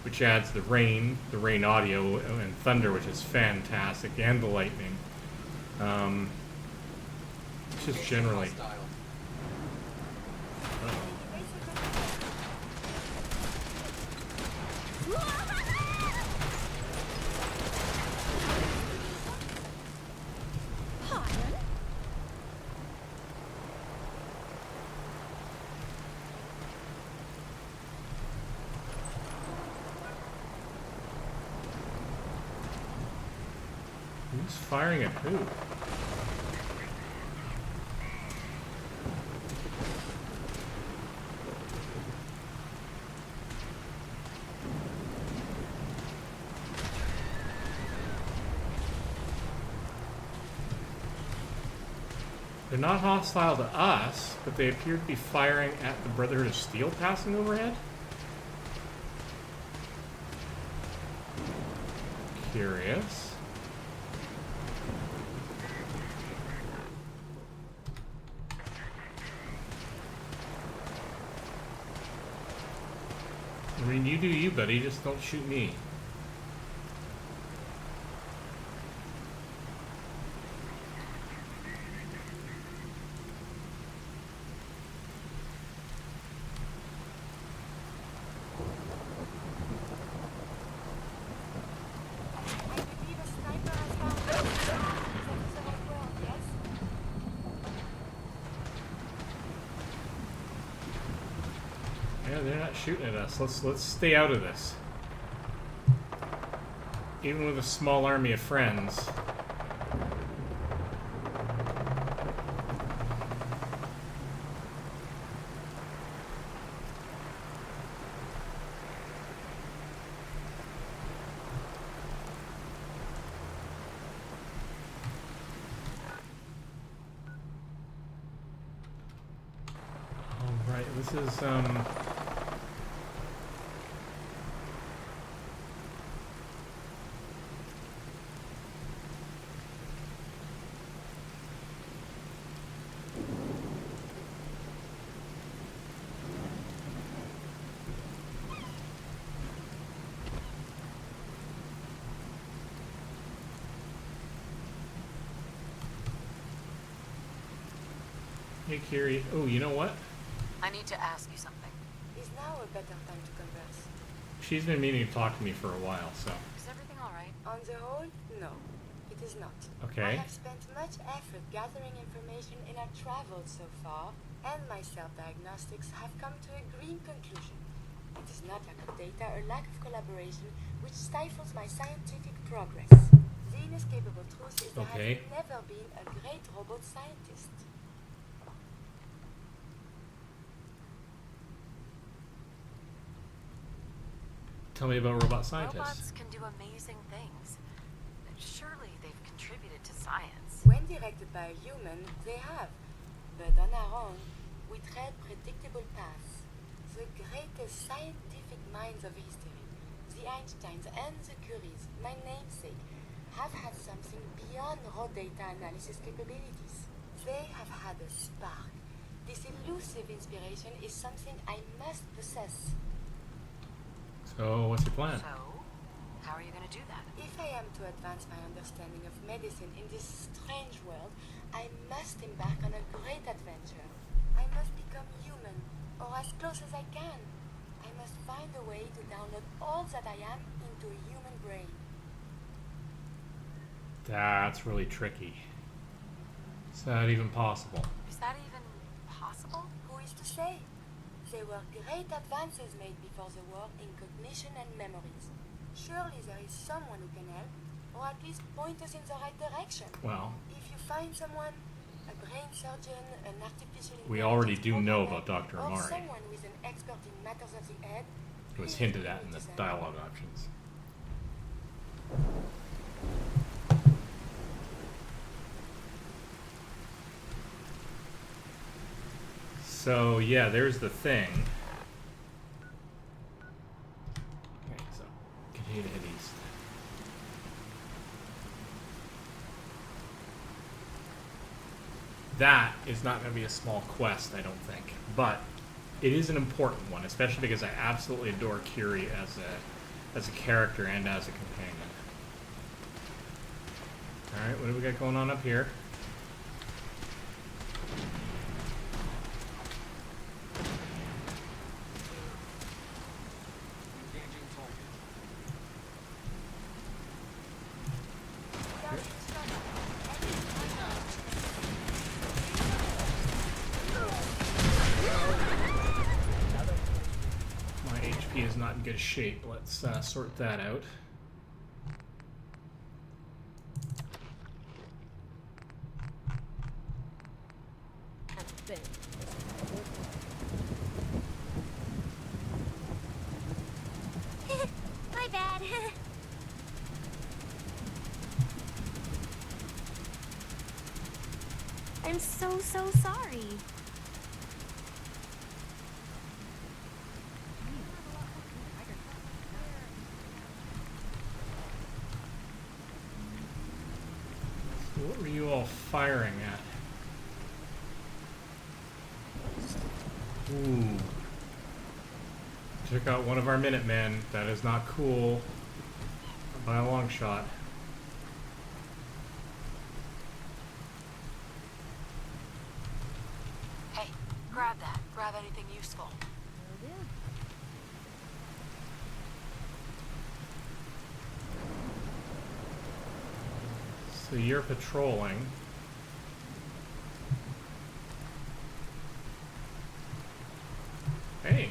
Speaker 1: which adds the rain audio, and thunder, which is fantastic, and the lightning. Just generally. Who's firing at who? They're not hostile to us, but they appear to be firing at the Brotherhood of Steel passing overhead. Curious. I mean, you do you, buddy. Just don't shoot me. Yeah, they're not shooting at us. Let's stay out of this. Even with a small army of friends. All right, this is Hey, Kiri. Oh, you know what?
Speaker 4: I need to ask you something.
Speaker 14: Is now a better time to converse?
Speaker 1: She's been meaning to talk to me for a while, so.
Speaker 4: Is everything alright?
Speaker 14: On the whole, no. It is not.
Speaker 1: Okay.
Speaker 14: I have spent much effort gathering information in our travels so far, and my self-diagnostics have come to a green conclusion. It is not lack of data or lack of collaboration which stifles my scientific progress. The inescapable truth is that I have never been a great robot scientist.
Speaker 1: Tell me about robot scientists.
Speaker 4: Robots can do amazing things. Surely they've contributed to science.
Speaker 14: When directed by a human, they have. But on our own, we tread predictable paths. The greatest scientific minds of history, the Einsteins and the Curies, my namesake, have had something beyond raw data analysis capabilities. They have had a spark. This elusive inspiration is something I must possess.
Speaker 1: So, what's your plan?
Speaker 4: So, how are you going to do that?
Speaker 14: If I am to advance my understanding of medicine in this strange world, I must embark on a great adventure. I must become human, or as close as I can. I must find a way to download all that I am into a human brain.
Speaker 1: That's really tricky. Is that even possible?
Speaker 4: Is that even possible?
Speaker 14: Who is to say? There were great advances made before the war in cognition and memories. Surely there is someone who can help, or at least point us in the right direction.
Speaker 1: Well,
Speaker 14: if you find someone, a brain surgeon, an artificial
Speaker 1: we already
Speaker 14: intelligence
Speaker 1: do know
Speaker 14: programmer,
Speaker 1: about Dr.
Speaker 14: or
Speaker 1: Amari.
Speaker 14: someone with an expert in matters of the head.
Speaker 1: It was hinted at in the dialogue options. So, yeah, there's the thing. Okay, so continue to head east. That is not going to be a small quest, I don't think. But it is an important one, especially because I absolutely adore Curie as a character and as a companion. Alright, what do we got going on up here? My HP is not in good shape. Let's sort that out.
Speaker 16: My bad. I'm so sorry.
Speaker 1: So what were you all firing at? Ooh. Took out one of our Minutemen. That is not cool. By a long shot.
Speaker 4: Hey, grab that. Grab anything useful.
Speaker 1: So you're patrolling. Hey.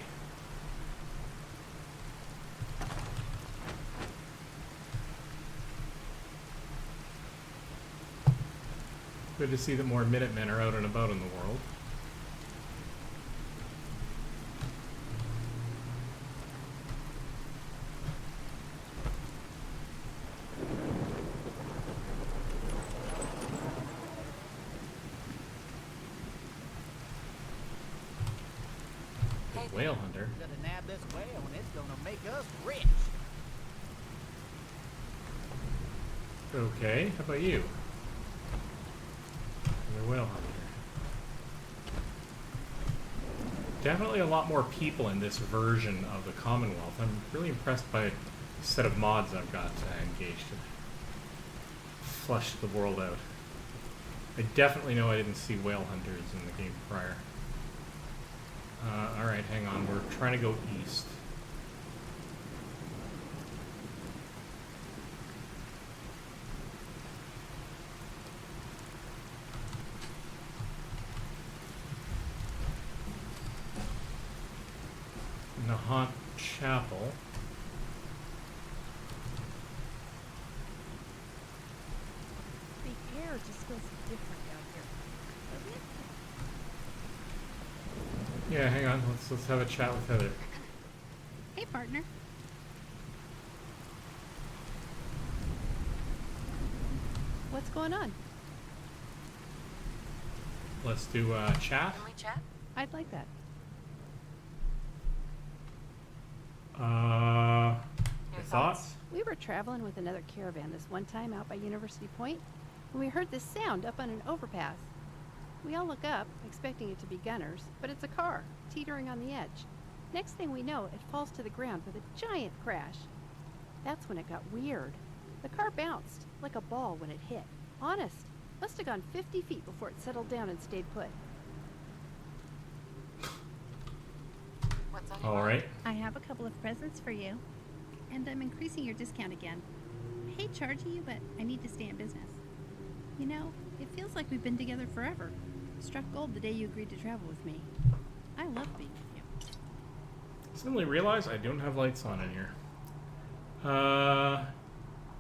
Speaker 1: Good to see that more Minutemen are out and about in the world. Whale hunter.
Speaker 19: We're gonna nab this whale and it's gonna make us rich.
Speaker 1: Okay, how about you? You're a whale hunter. Definitely a lot more people in this version of the Commonwealth. I'm really impressed by the set of mods I've got engaged in. Flushed the world out. I definitely know I didn't see whale hunters in the game prior. Alright, hang on. We're trying to go east. Nahant Chapel.
Speaker 9: The air just feels different out here. Doesn't it?
Speaker 1: Yeah, hang on. Let's have a chat with Heather.
Speaker 20: Hey, partner.
Speaker 9: What's going on?
Speaker 1: Let's do chat.
Speaker 4: Can we chat?
Speaker 9: I'd like that.
Speaker 1: Your thoughts?
Speaker 9: We were traveling with another caravan this one time out by University Point, and we heard this sound up on an overpass. We all look up, expecting it to be gunners, but it's a car, teetering on the edge. Next thing we know, it falls to the ground with a giant crash. That's when it got weird. The car bounced, like a ball when it hit. Honest, must have gone 50 feet before it settled down and stayed put.
Speaker 4: What's
Speaker 14: on your
Speaker 1: All right.
Speaker 20: I have a couple of presents for you. And I'm increasing your discount again. I hate charging you, but I need to stay in business. You know, it feels like we've been together forever. Struck gold the day you agreed to travel with me. I love being with you.
Speaker 1: Suddenly realize I don't have lights on in here.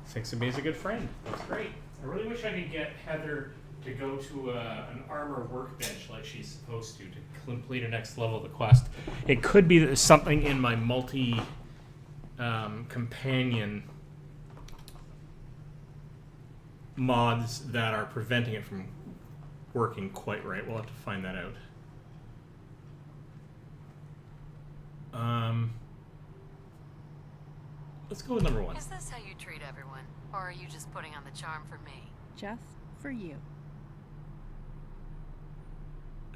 Speaker 1: Thinks Abe's a good friend. That's great. I really wish I could get Heather to go to an armor workbench like she's supposed to complete her next level of the quest. It could be that there's something in my multi companion mods that are preventing it from working quite right. We'll have to find that out. Let's go with number 1.
Speaker 4: Is this how you treat everyone? Or are you just putting on the charm for me?
Speaker 20: Just for you.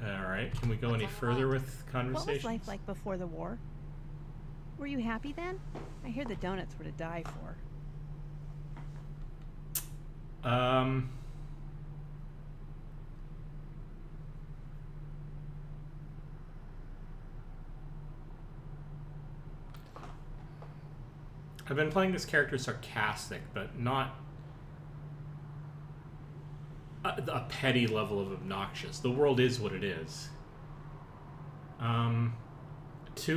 Speaker 1: Alright, can we go any further with conversations?
Speaker 20: What was life like before the war? Were you happy then? I hear the donuts were to die for.
Speaker 1: I've been playing this character sarcastic, but not a petty level of obnoxious. The world is what it is. 2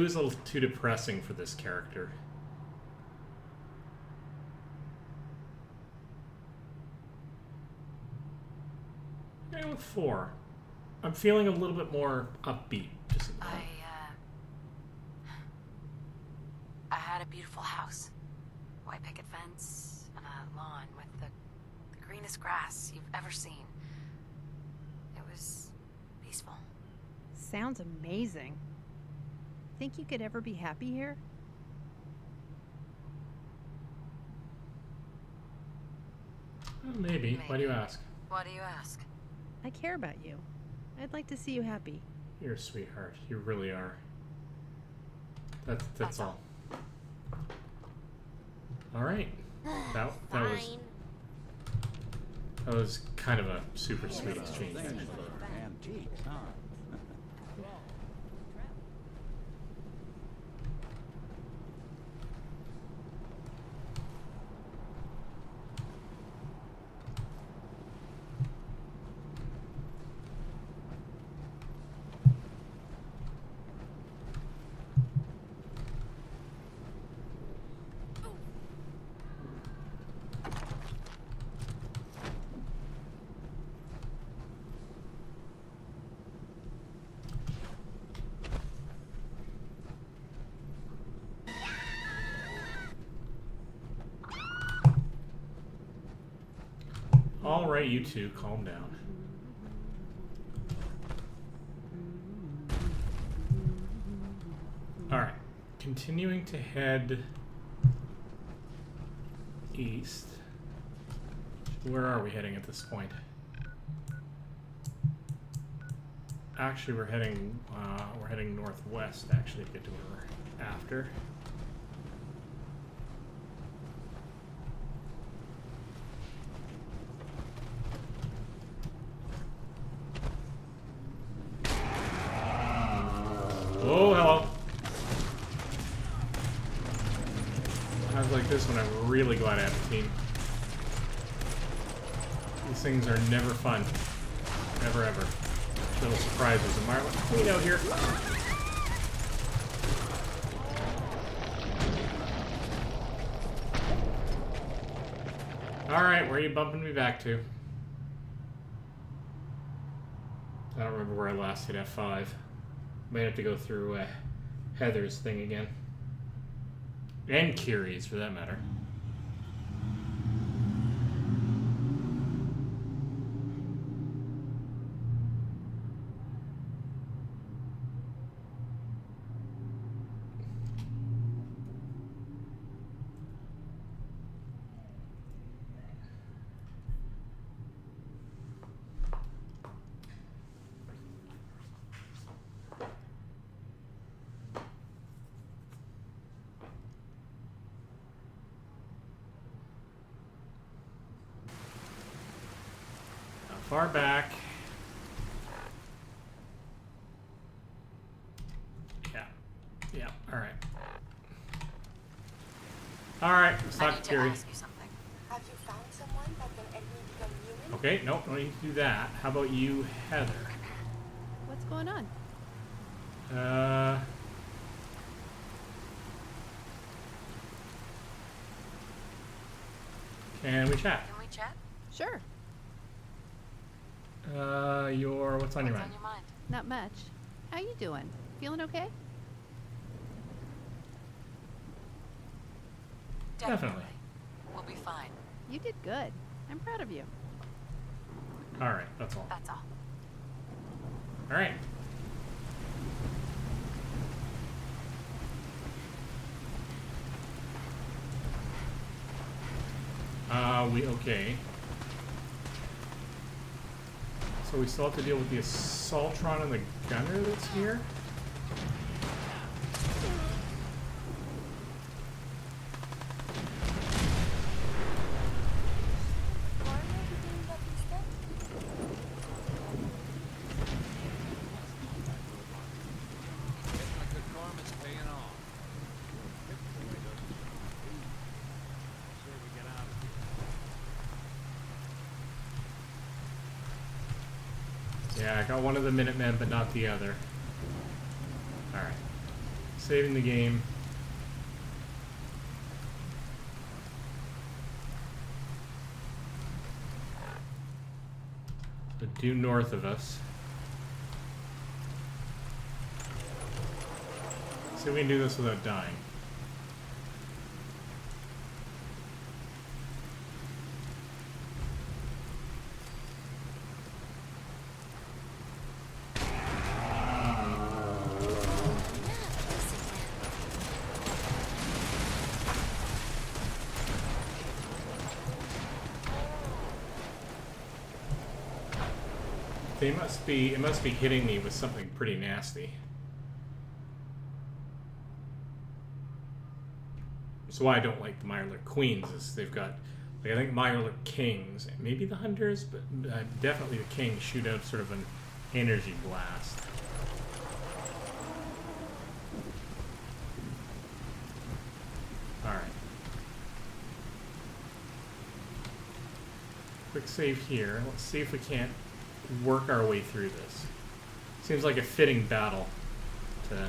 Speaker 1: is a little too depressing for this character. I'm going with 4. I'm feeling a little bit more upbeat. Just
Speaker 4: I had a beautiful house. White picket fence and a lawn with the greenest grass you've ever seen. It was peaceful.
Speaker 20: Sounds amazing. Think you could ever be happy here?
Speaker 1: Maybe. Why do you ask?
Speaker 4: Why do you ask?
Speaker 20: I care about you. I'd like to see you happy.
Speaker 1: You're a sweetheart. You really are. That's all. All right. That was kind of a super sweet exchange, actually.
Speaker 8: Antiques, huh?
Speaker 1: All right, you two, calm down. All right, continuing to head east. Where are we heading at this point? Actually, we're heading northwest. Actually, to get to where we're after. Oh, hello. Times like this when I'm really glad I have a team. These things are never fun. Never ever. Little surprises. Am I clean out here? Alright, where are you bumping me back to? I don't remember where I last hit F5. Might have to go through Heather's thing again. And Kiri's, for that matter. Far back. Yeah. Yeah. Alright, let's
Speaker 4: I
Speaker 1: talk
Speaker 4: need
Speaker 1: to
Speaker 4: to
Speaker 1: Terry.
Speaker 4: ask you something.
Speaker 14: Have you found someone that can help me become human?
Speaker 1: Okay, nope, don't need to do that. How about you, Heather?
Speaker 9: What's going on?
Speaker 1: Can we chat?
Speaker 4: Can we chat?
Speaker 9: Sure.
Speaker 1: What's on your mind?
Speaker 9: Not much. How you doing? Feeling okay?
Speaker 1: Definitely.
Speaker 4: We'll be fine.
Speaker 9: You did good. I'm proud of you.
Speaker 1: Alright, that's all.
Speaker 4: That's all.
Speaker 1: Alright. Okay. So we still have to deal with the Assaultron and the gunner that's here? Yeah, I got one of the Minutemen, but not the other. Alright. Saving the game. So due north of us. See if we can do this without dying. It must be hitting me with something pretty nasty. That's why I don't like the Mirelurk Queens, is they've got, like, I think Mirelurk Kings, maybe the Hunters, but definitely the Kings shoot out sort of an energy blast. Alright. Quick save here. Let's see if we can't work our way through this. Seems like a fitting battle to...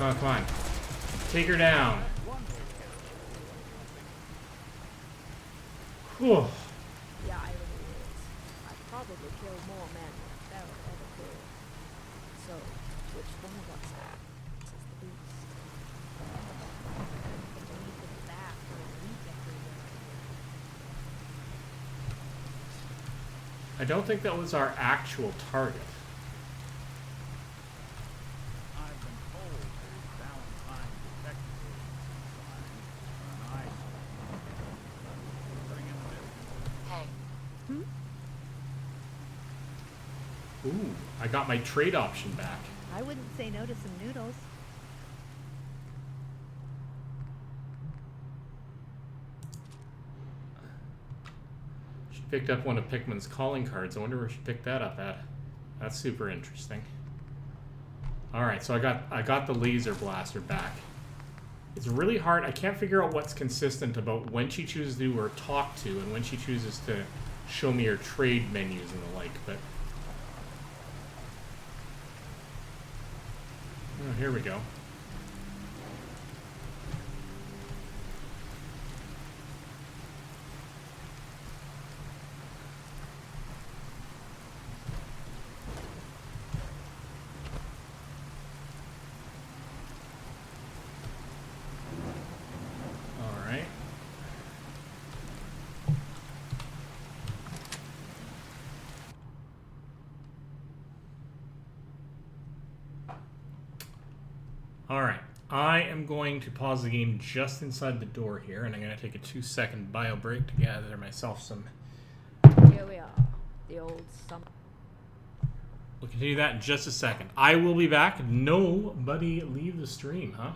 Speaker 1: Come on. Take her down. Whew.
Speaker 21: Yeah, I really is. I probably killed more men than Pharaoh ever could. So, which one of us is the beast? Beneath the back or a leap everywhere.
Speaker 1: I don't think that was our actual target. Ooh, I got my trade option back.
Speaker 20: I wouldn't say no to some noodles.
Speaker 1: She picked up one of Pikmin's calling cards. I wonder where she picked that up at. That's super interesting. Alright, so I got the laser blaster back. It's really hard. I can't figure out what's consistent about when she chooses to do or talk to and when she chooses to show me her trade menus and the like, but... Oh, here we go. All right. am going to pause the game just inside the door here, and I'm going to take a 2-second bio break to gather myself some.
Speaker 21: Here we are. The old summer.
Speaker 1: We'll continue that in just a second. I will be back. Nobody leave the stream, huh?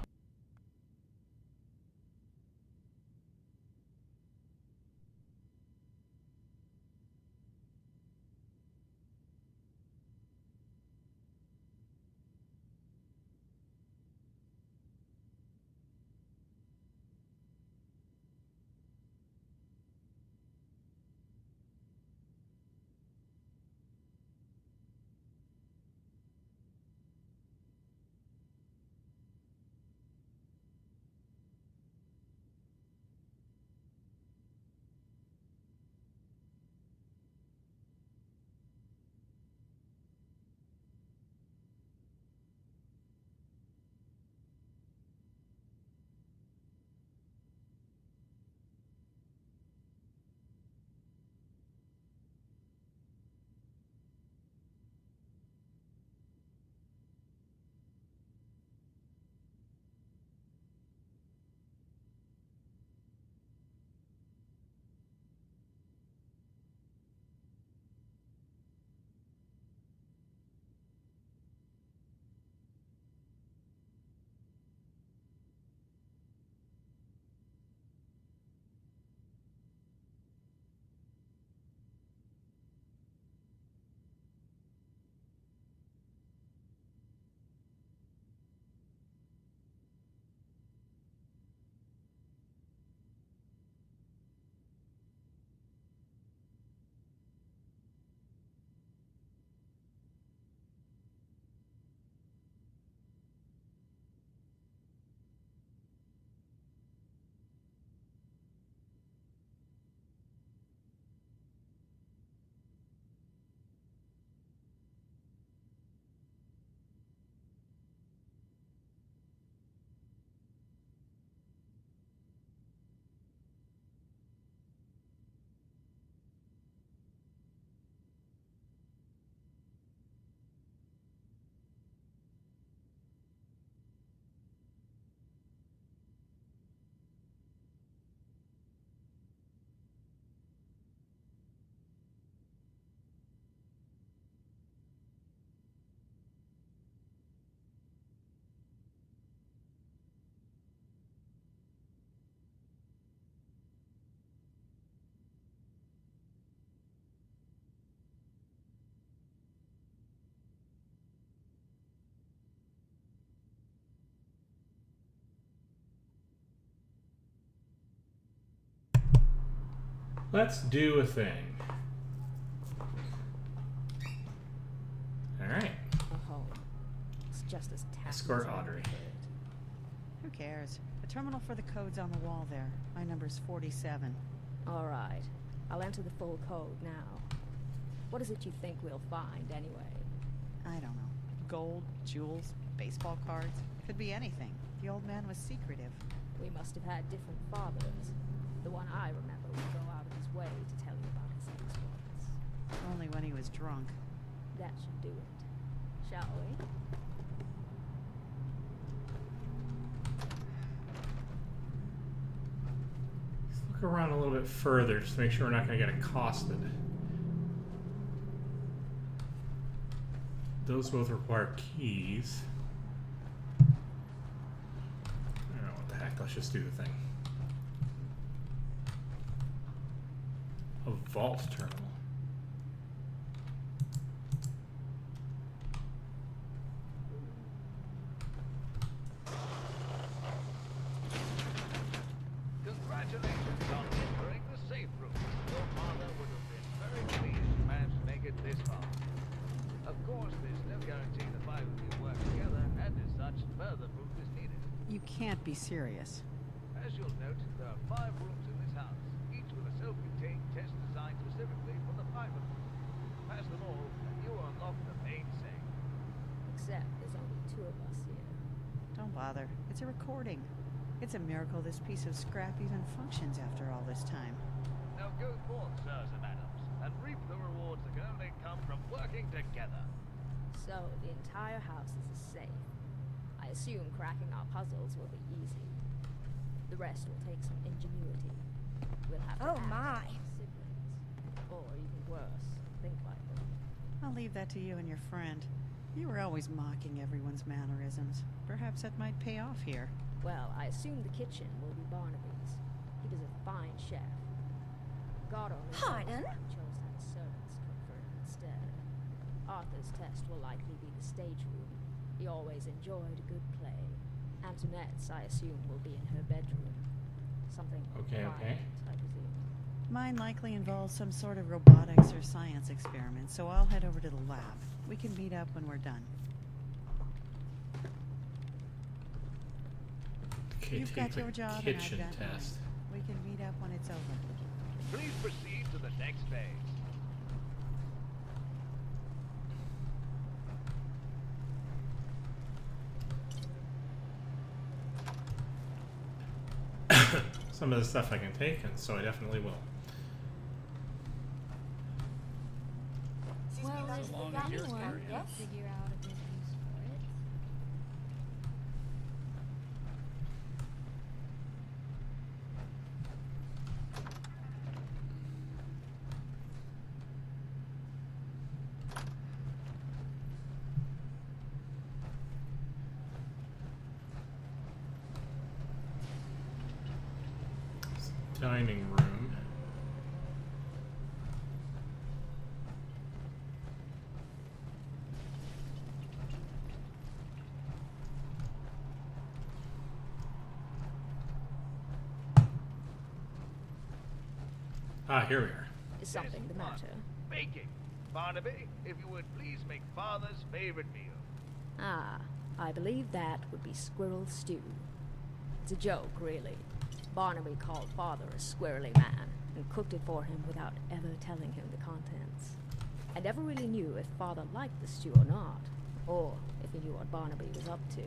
Speaker 1: Let's do a thing. Alright.
Speaker 21: A home. It's just as tacky
Speaker 1: Escort
Speaker 21: as I
Speaker 1: Audrey.
Speaker 21: could.
Speaker 2: Who cares? A terminal for the code's on the wall there. My number's 47.
Speaker 21: Alright. I'll enter the full code now. What is it you think we'll find, anyway?
Speaker 2: I don't know. Gold, jewels, baseball cards. Could be anything. The old man was secretive.
Speaker 21: We must have had different fathers. The one I remember would go out of his way to tell you about his exploits.
Speaker 2: Only when he was drunk.
Speaker 21: That should do it. Shall we?
Speaker 1: Let's look around a little bit further just to make sure we're not going to get accosted. Those both require keys. I don't know what the heck. Let's just do the thing. A vault terminal.
Speaker 22: Congratulations on entering the safe room. Your father would have been very pleased to manage to make it this far. Of course, there's no guarantee the five of you work together, and as such, further proof is needed.
Speaker 2: You can't be serious.
Speaker 22: As you'll note, there are 5 rooms in this house, each with a self-contained test designed specifically for the 5 of you. Pass them all, and you unlock the main safe.
Speaker 21: Except there's only 2 of us here.
Speaker 2: Don't bother. It's a recording. It's a miracle this piece of scrap even functions after all this time.
Speaker 22: Now go forth, sirs and madams, and reap the rewards that can only come from working together.
Speaker 21: So, the entire house is a safe. I I assume cracking our puzzles will be easy. The rest will take some ingenuity. We'll have to
Speaker 16: Oh
Speaker 21: act
Speaker 16: my.
Speaker 21: like siblings. Or even worse, think like them.
Speaker 2: I'll leave that to you and your friend. You were always mocking everyone's mannerisms. Perhaps that might pay off here.
Speaker 21: Well, I assume the kitchen will be Barnaby's. He was a fine chef. God only knows why
Speaker 16: Pardon?
Speaker 21: he chose to have servants cook for him instead. Arthur's test will likely be the stage room. He always enjoyed a good play. Antoinette's, I assume, will be in her bedroom. Something violent, I presume.
Speaker 2: Mine likely involves some sort of robotics or science experiment, so I'll head over to the lab. We can meet up when we're done.
Speaker 1: Okay,
Speaker 2: You've
Speaker 1: take
Speaker 2: got
Speaker 1: the
Speaker 2: your job
Speaker 1: kitchen
Speaker 2: and I've got
Speaker 1: test.
Speaker 2: mine. We can meet up when it's over.
Speaker 22: Please proceed to the next phase.
Speaker 1: Some of the stuff I can take, and so I definitely will.
Speaker 3: Well, if
Speaker 22: long as
Speaker 3: anyone
Speaker 22: you're
Speaker 3: can
Speaker 22: curious.
Speaker 3: figure out a good use for it.
Speaker 1: Dining room. Ah, here we are.
Speaker 21: Is something the matter?
Speaker 22: Baking. Barnaby, if you would please make Father's favorite meal.
Speaker 21: Ah, I believe that would be squirrel stew. It's a joke, really. Barnaby called Father a squirrely man and cooked it for him without ever telling him the contents. I never really knew if Father liked the stew or not, or if he knew what Barnaby was up to.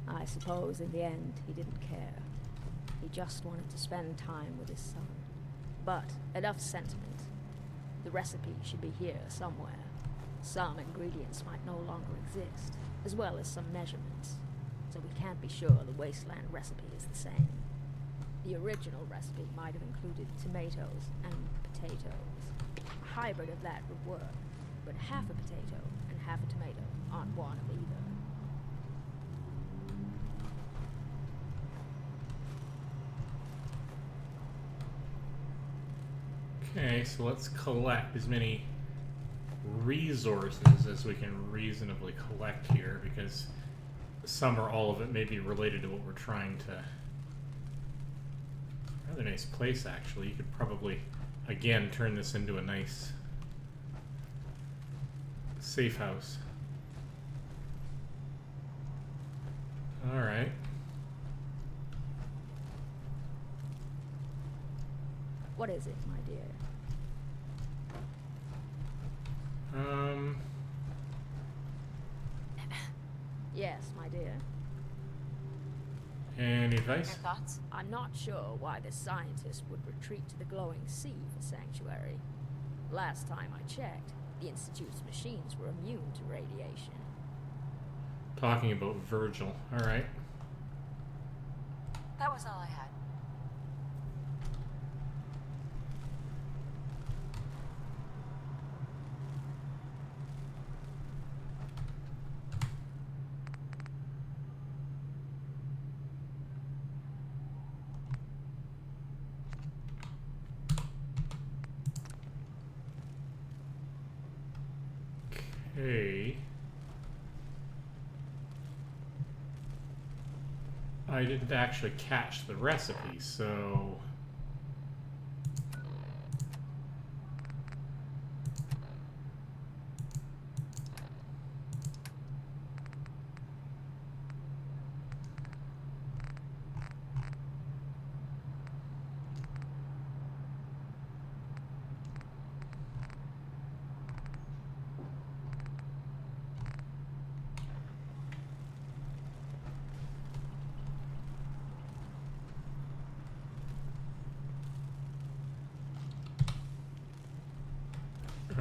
Speaker 21: I suppose in the end he didn't care. He just wanted to spend time with his son. But enough sentiment. The recipe should be here somewhere. Some ingredients might no longer exist, as well as some measurements, so we can't be sure the wasteland recipe is the same. The original recipe might have included tomatoes and potatoes. A hybrid of that would work, but half a potato and half a tomato aren't one of either.
Speaker 1: Okay, so let's collect as many resources as we can reasonably collect here, because some or all of it may be related to what we're trying to... Rather nice place, actually. You could probably, again, turn this into a nice safe house. Alright.
Speaker 21: What is it, my dear? Yes, my dear.
Speaker 1: Any advice?
Speaker 4: Your thoughts?
Speaker 21: I'm not sure why this scientist would retreat to the glowing sea for sanctuary. Last time I checked, the Institute's machines were immune to radiation.
Speaker 1: Talking about Virgil. Alright.
Speaker 4: That was all I had.
Speaker 1: Okay. I didn't actually catch the recipe, so...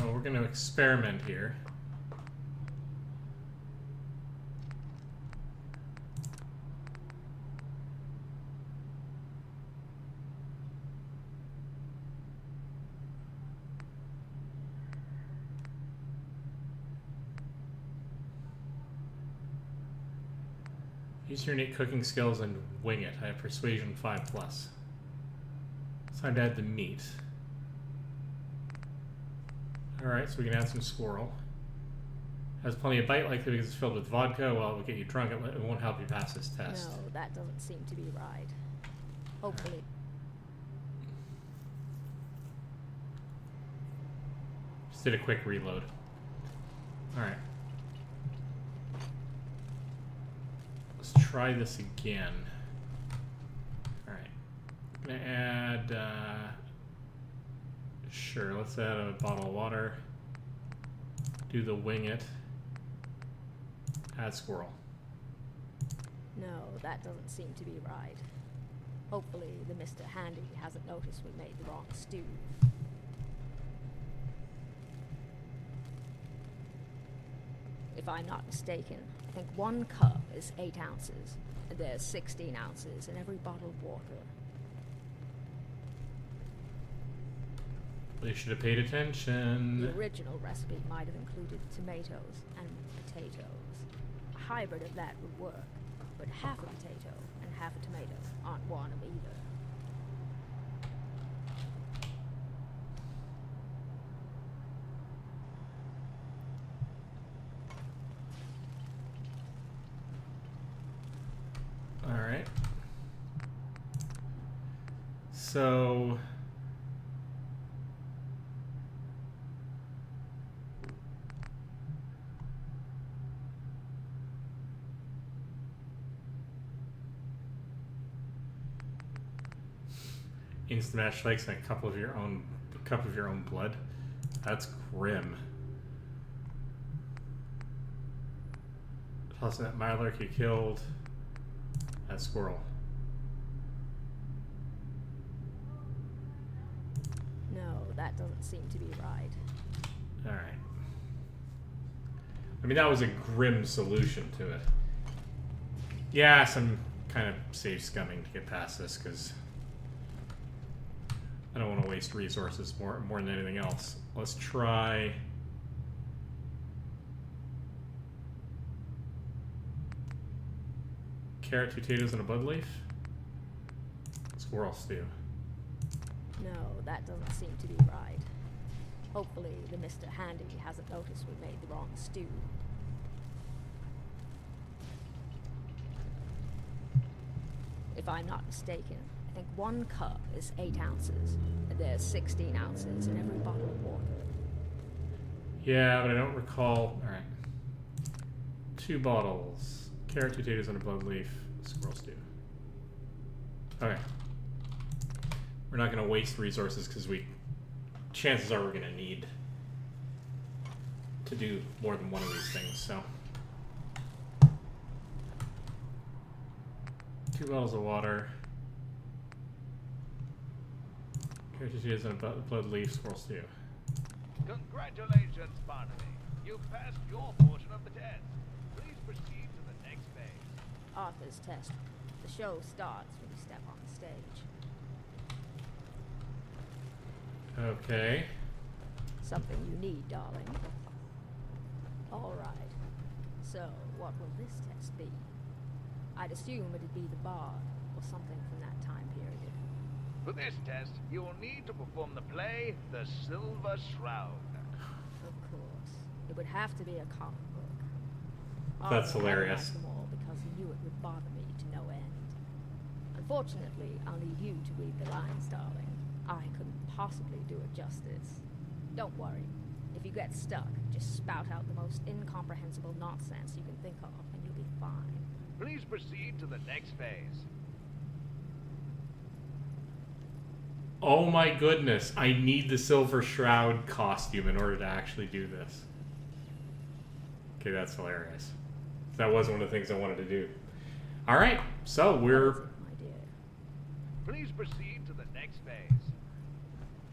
Speaker 1: Oh, we're going to experiment here. Use your innate cooking skills and wing it. I have persuasion 5+. It's time to add the meat. Alright, so we can add some squirrel. Has plenty of bite, likely because it's filled with vodka. Well, it will get you drunk. It won't help you pass this test.
Speaker 21: No, that doesn't seem to be right. Hopefully.
Speaker 1: Just did a quick reload. Alright. Let's try this again. Alright. I'm gonna add, sure, let's add a bottle of water. Do the wing it. Add squirrel.
Speaker 21: No, that doesn't seem to be right. Hopefully the Mr. Handy hasn't noticed we made the wrong stew. If I'm not mistaken, I think 1 cup is 8 ounces, and there's 16 ounces in every bottle of water.
Speaker 1: They should have paid attention.
Speaker 21: The original recipe might have included tomatoes and potatoes. A hybrid of that would work, but half a potato and half a tomato aren't one of either.
Speaker 1: Alright. So... instant match strikes and a cup of your own blood. That's grim. Tossing that Mylark you killed. That squirrel.
Speaker 21: No, that doesn't seem to be right.
Speaker 1: Alright. I mean, that was a grim solution to it. Yes, I'm kind of safe scumming to get past this because I don't want to waste resources more than anything else. Let's try... carrot, 2 potatoes, and a bud leaf. Squirrel stew.
Speaker 21: No, that doesn't seem to be right. Hopefully the Mr. Handy hasn't noticed we made the wrong stew. If I'm not mistaken, I think 1 cup is 8 ounces, and there's 16 ounces in every bottle of water.
Speaker 1: Yeah, but I don't recall... Alright. 2 bottles. Carrot, 2 potatoes, and a bud leaf. Squirrel stew. Okay. We're not going to waste resources because chances are we're going to need to do more than one of these things, so. 2 bottles of water. Carrot, 2 potatoes, and a bud leaf. Squirrel stew.
Speaker 22: Congratulations, Barnaby. You passed your portion of the test. Please proceed to the next phase.
Speaker 21: Arthur's test. The show starts when you step on the stage.
Speaker 1: Okay.
Speaker 21: Something you need, darling. All right. So, what will this test be? I'd assume it'd be the bard, or something from that time period.
Speaker 22: For this test, you will need to perform the play, The Silver Shroud.
Speaker 21: Of course. It would have to be a comic book.
Speaker 1: That's
Speaker 21: Arthur
Speaker 1: hilarious.
Speaker 21: memorized them all because he knew it would bother me to no end. Unfortunately, I'll need you to read the lines, darling. I couldn't possibly do it justice. Don't worry. If you get stuck, just spout out the most incomprehensible nonsense you can think of, and you'll be fine.
Speaker 22: Please proceed to the next phase.
Speaker 1: Oh my goodness, I need the Silver Shroud costume in order to actually do this. Okay, that's hilarious. That was one of the things I wanted to do. Alright, so we're...
Speaker 21: My dear.
Speaker 22: Please proceed to the next phase.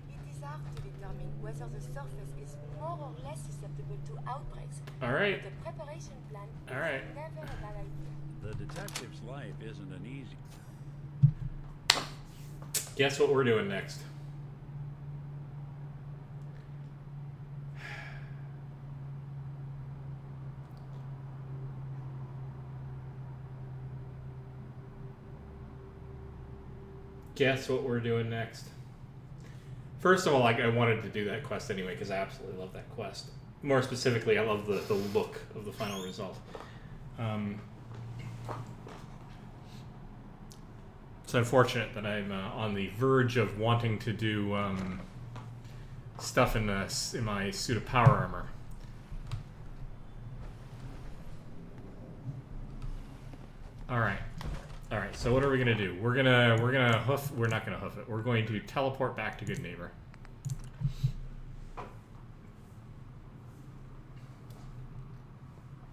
Speaker 14: It is hard to determine whether the surface is more or less susceptible to outbreaks.
Speaker 1: Alright.
Speaker 14: But the preparation plan is
Speaker 1: Alright.
Speaker 14: never a bad idea.
Speaker 8: The detective's life isn't an easy...
Speaker 1: Guess what we're doing next? guess what we're doing next? First of all, like, I wanted to do that quest anyway because I absolutely love that quest. More specifically, I love the look of the final result. It's unfortunate that I'm on the verge of wanting to do stuff in my suit of power armor. All right. So what are we gonna do? We're gonna hoof. We're not gonna hoof it. We're going to teleport back to Good Neighbor.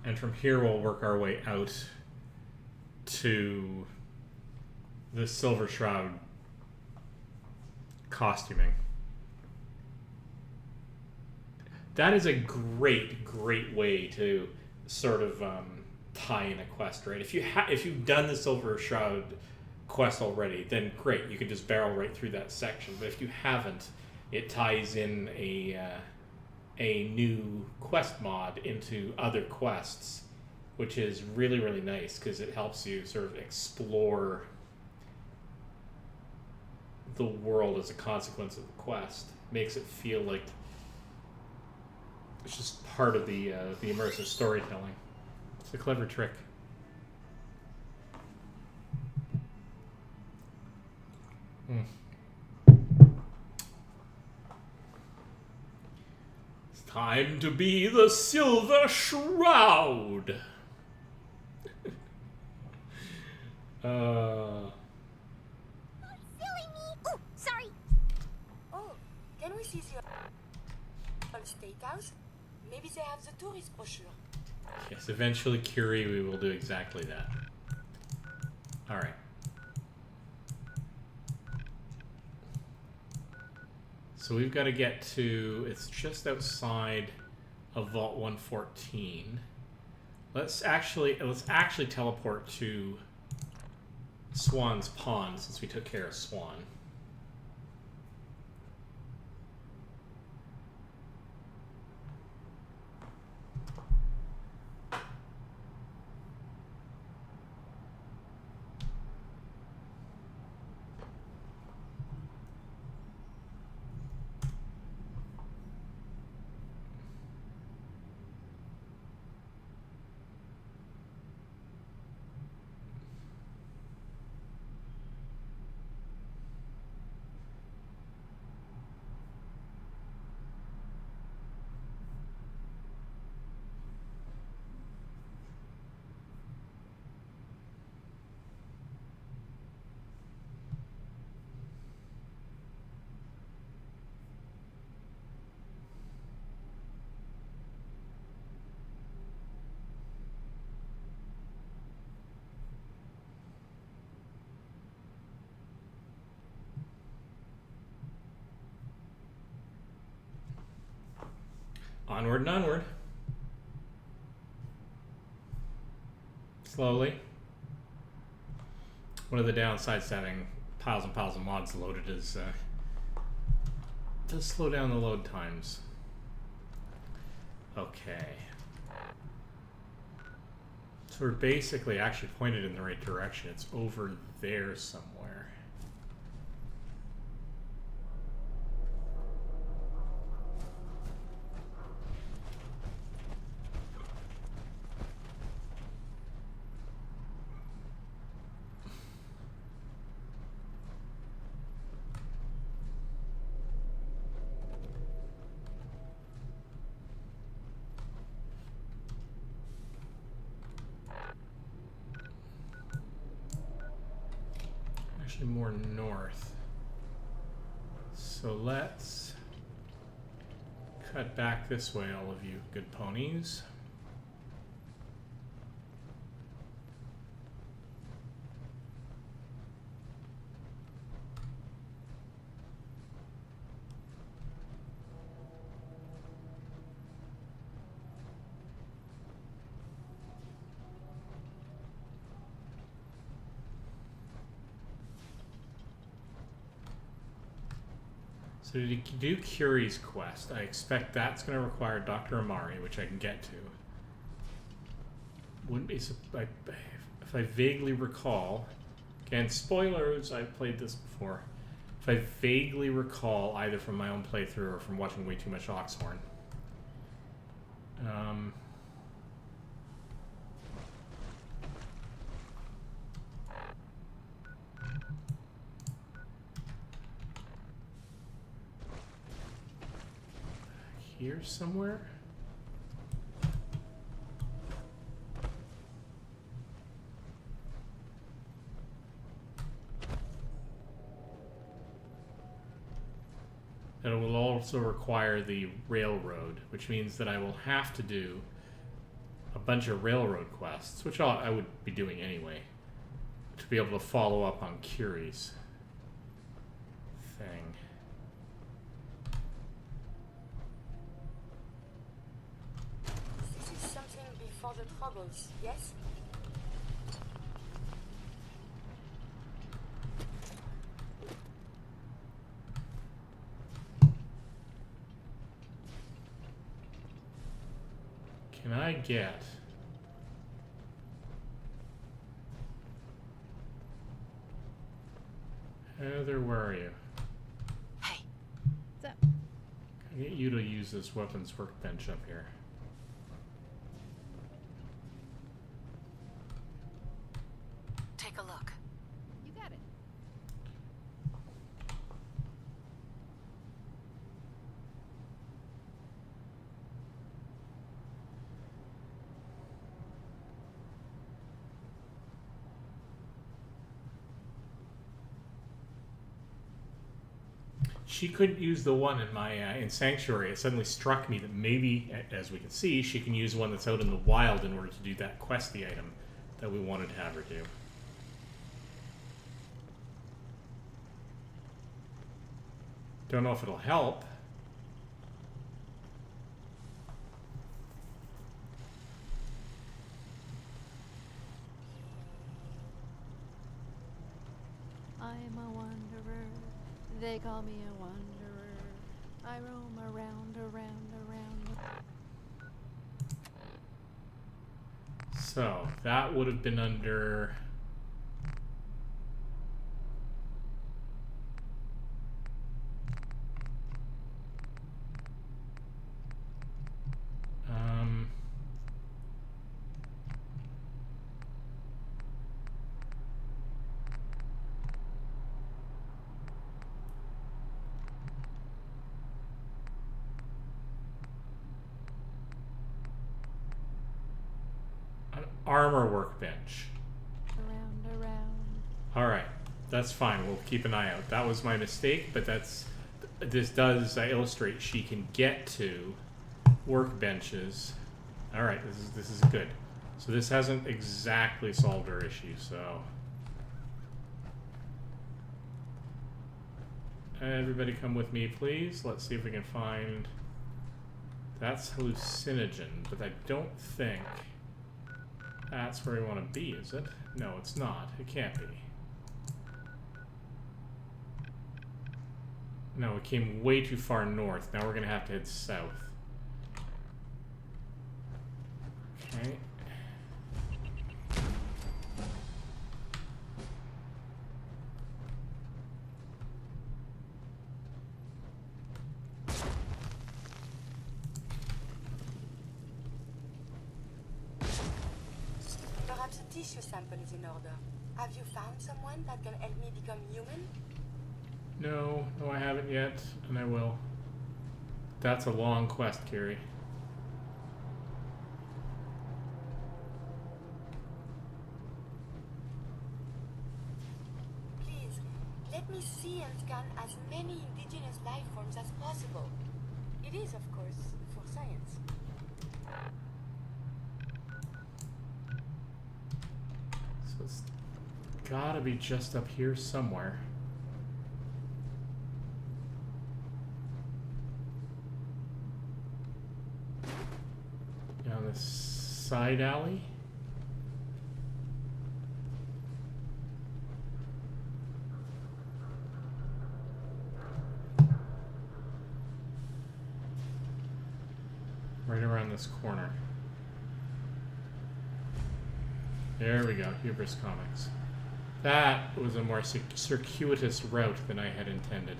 Speaker 1: And from here, we'll work our way out to the Silver Shroud costuming. That is a great, great way to sort of tie in a quest, right? If you've done the Silver Shroud quest already, then great, you can just barrel right through that section. But if you haven't, it ties in a new quest mod into other quests, which is really, really nice because it helps you sort of explore the world as a consequence of the quest. Makes it feel like it's just part of the immersive storytelling. It's a clever trick. It's time to be the Silver Shroud.
Speaker 16: Silly me! Oh, sorry.
Speaker 14: Oh, can we see the steakhouse? Maybe they have the tourist brochure.
Speaker 1: Yes, eventually, Curie, we will do exactly that. Alright. So we've got to get to... It's just outside of Vault 114. Let's actually teleport to Swan's Pond, since we took care of Swan. Onward and onward. Slowly. One of the downsides to having piles and piles of mods loaded is it does slow down the load times. Okay. So we're basically actually pointed in the right direction. It's over there somewhere. More north. So let's cut back this way, all of you good ponies. So to do Curie's quest, I expect that's going to require Dr. Amari, which I can get to. Wouldn't be if I vaguely recall, Again, spoilers, I've played this before. If I vaguely recall, either from my own playthrough or from watching way too much Oxhorn. Here somewhere? And it will also require the railroad, which means that I will have to do a bunch of railroad quests, which I would be doing anyway, to be able to follow up on Curie's thing.
Speaker 14: This is something before the troubles, yes?
Speaker 1: Can I get... Heather, where are you?
Speaker 9: Hey. What's up?
Speaker 1: Can I get you to use this weapons workbench up here?
Speaker 4: Take a look.
Speaker 9: You got it.
Speaker 1: She couldn't use the one in my in Sanctuary. It suddenly struck me that maybe, as we can see, she can use one that's out in the wild in order to do that questy item that we wanted to have her do. Don't know if it'll help.
Speaker 9: I'm a wanderer. They call me a wanderer. I roam around, around, around.
Speaker 1: So, that would have been under... armor workbench.
Speaker 9: Around, around.
Speaker 1: Alright, that's fine. We'll keep an eye out. That was my mistake, but this does illustrate she can get to workbenches. Alright, this is good. So this hasn't exactly solved our issue, so... Everybody come with me, please. Let's see if we can find... That's hallucinogen, but I don't think... That's where we want to be, is it? No, it's not. It can't be. No, it came way too far north. Now we're going to have to head south. Okay.
Speaker 14: Perhaps a tissue sample is in order. Have you found someone that can help me become human?
Speaker 1: No, I haven't yet, and I will. That's a long quest, Carrie.
Speaker 14: Please, let me see and scan as many indigenous life forms as possible. It is, of course, for science.
Speaker 1: So it's gotta be just up here somewhere. Down this side alley. Right around this corner. There we go, Hubris Comics. That was a more circuitous route than I had intended.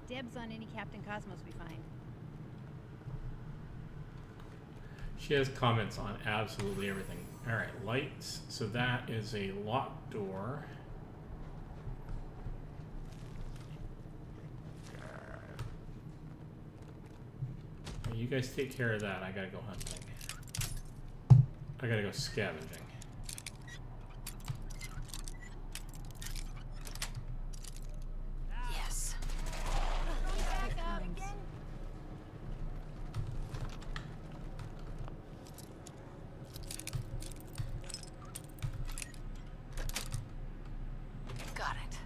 Speaker 20: Dibs on any Captain Cosmos we find.
Speaker 1: She has comments on absolutely everything. Alright, lights. So that is a locked door. You guys take care of that. I gotta go hunting. I gotta go scavenging.
Speaker 4: Yes. Got it.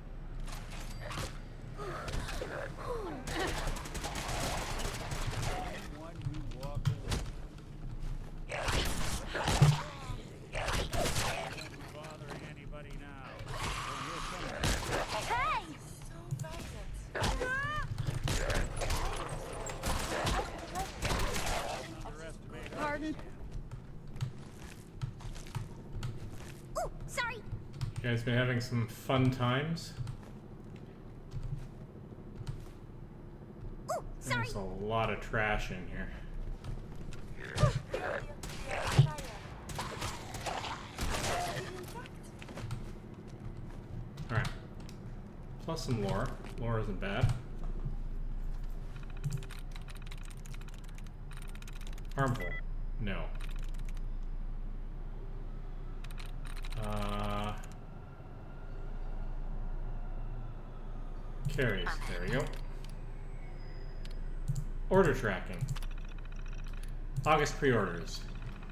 Speaker 20: Pardon?
Speaker 16: Ooh, sorry.
Speaker 1: You guys been having some fun times?
Speaker 16: Ooh, sorry.
Speaker 1: There's a lot of trash in here. Alright. Plus some lore. Lore isn't bad. Harmful? No. Carries. There we go. Order tracking. August pre-orders.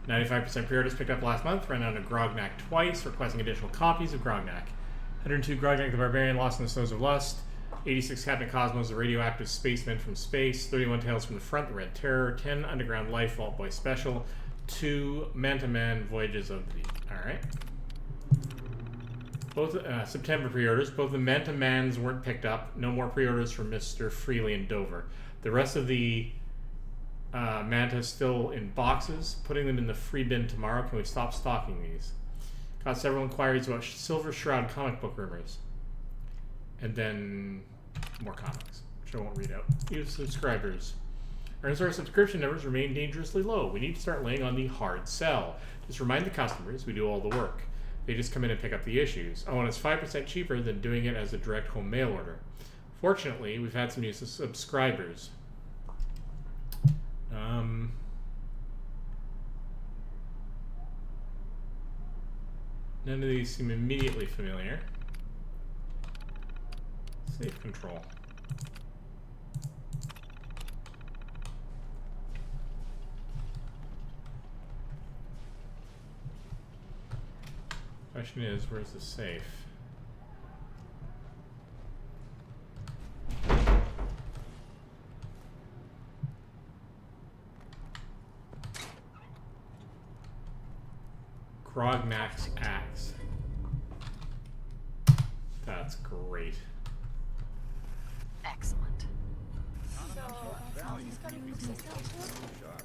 Speaker 1: 95% pre-orders picked up last month. Ran out of Grognak twice, requesting additional copies of Grognak. 102 Grognak the Barbarian, Lost in the Snows of Lust. 86 Captain Cosmos, the radioactive spaceman from space. 31 Tales from the Front, the Red Terror. 10 Underground Life, Vault Boy Special. 2 Manta Man, Voyages of the Deep. Alright. Both September pre-orders. Both the Manta Mans weren't picked up. No more pre-orders from Mr. Freely and Dover. The rest of the Mantas still in boxes. Putting them in the free bin tomorrow. Can we stop stocking these? Got several inquiries about Silver Shroud comic book rumors. And then more comics, which I won't read out. You subscribers. Our subscription numbers remain dangerously low. We need to start laying on the hard sell. Just remind the customers we do all the work. They just come in and pick up the issues. Oh, and it's 5% cheaper than doing it as a direct home mail order. Fortunately, we've had some new subscribers. None of these seem immediately familiar. Safe control. Question is, where's the safe? Grognak's axe. That's great.
Speaker 4: Excellent.
Speaker 14: So,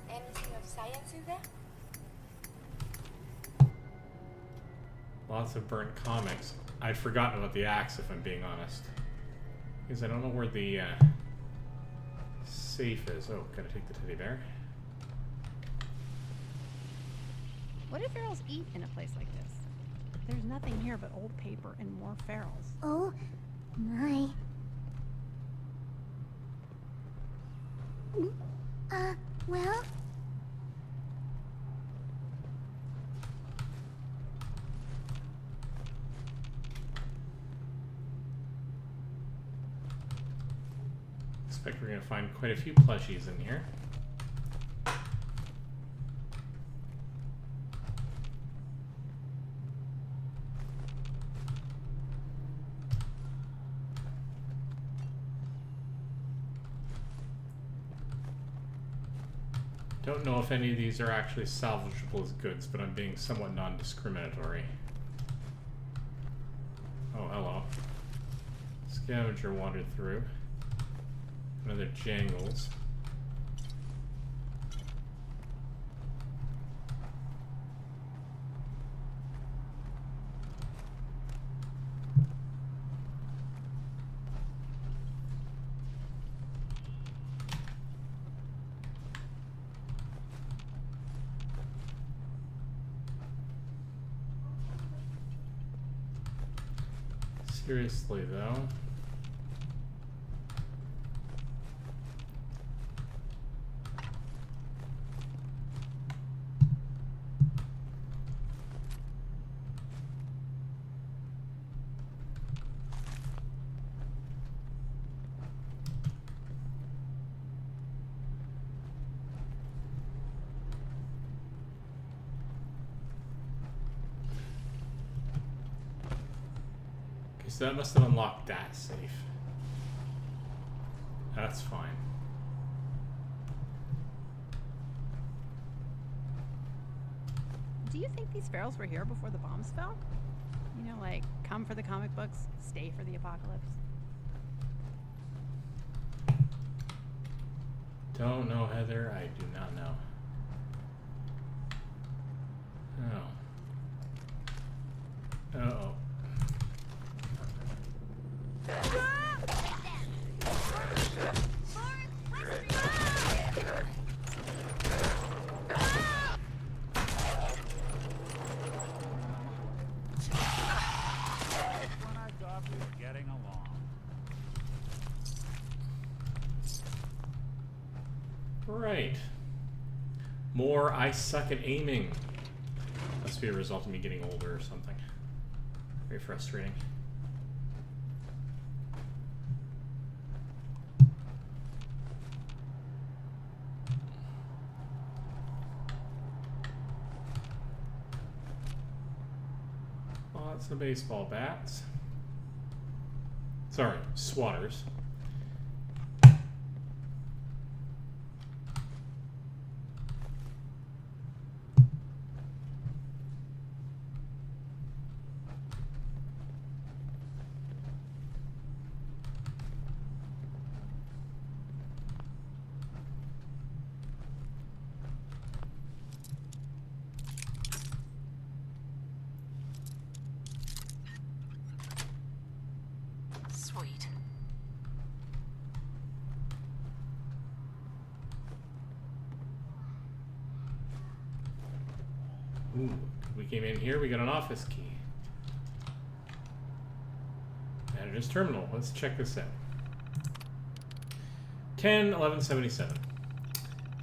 Speaker 14: anything of science in there?
Speaker 1: Lots of burnt comics. I'd forgotten about the axe, if I'm being honest. Because I don't know where the safe is. Oh, gotta take the teddy bear.
Speaker 20: What do ferals eat in a place like this? There's nothing here but old paper and more ferals.
Speaker 16: Oh, my. Well?
Speaker 1: Expect we're gonna find quite a few plushies in here. Don't know if any of these are actually salvageable as goods, but I'm being somewhat non-discriminatory. Oh, hello. Scavenger wandered through. Another jangles. Seriously, though. So that must have unlocked that safe. That's fine.
Speaker 9: Do you think these ferals were here before the bombs fell? You know, like, come for the comic books, stay for the apocalypse?
Speaker 1: Don't know, Heather. I do not know. Oh. Uh-oh.
Speaker 22: Getting along.
Speaker 1: Right. More I suck at aiming. Must be a result of me getting older or something. Very frustrating. Lots of baseball bats. Sorry, swatters.
Speaker 4: Sweet.
Speaker 1: Ooh, we came in here, we got an office key. Manager's terminal. Let's check this out. 10/11/77.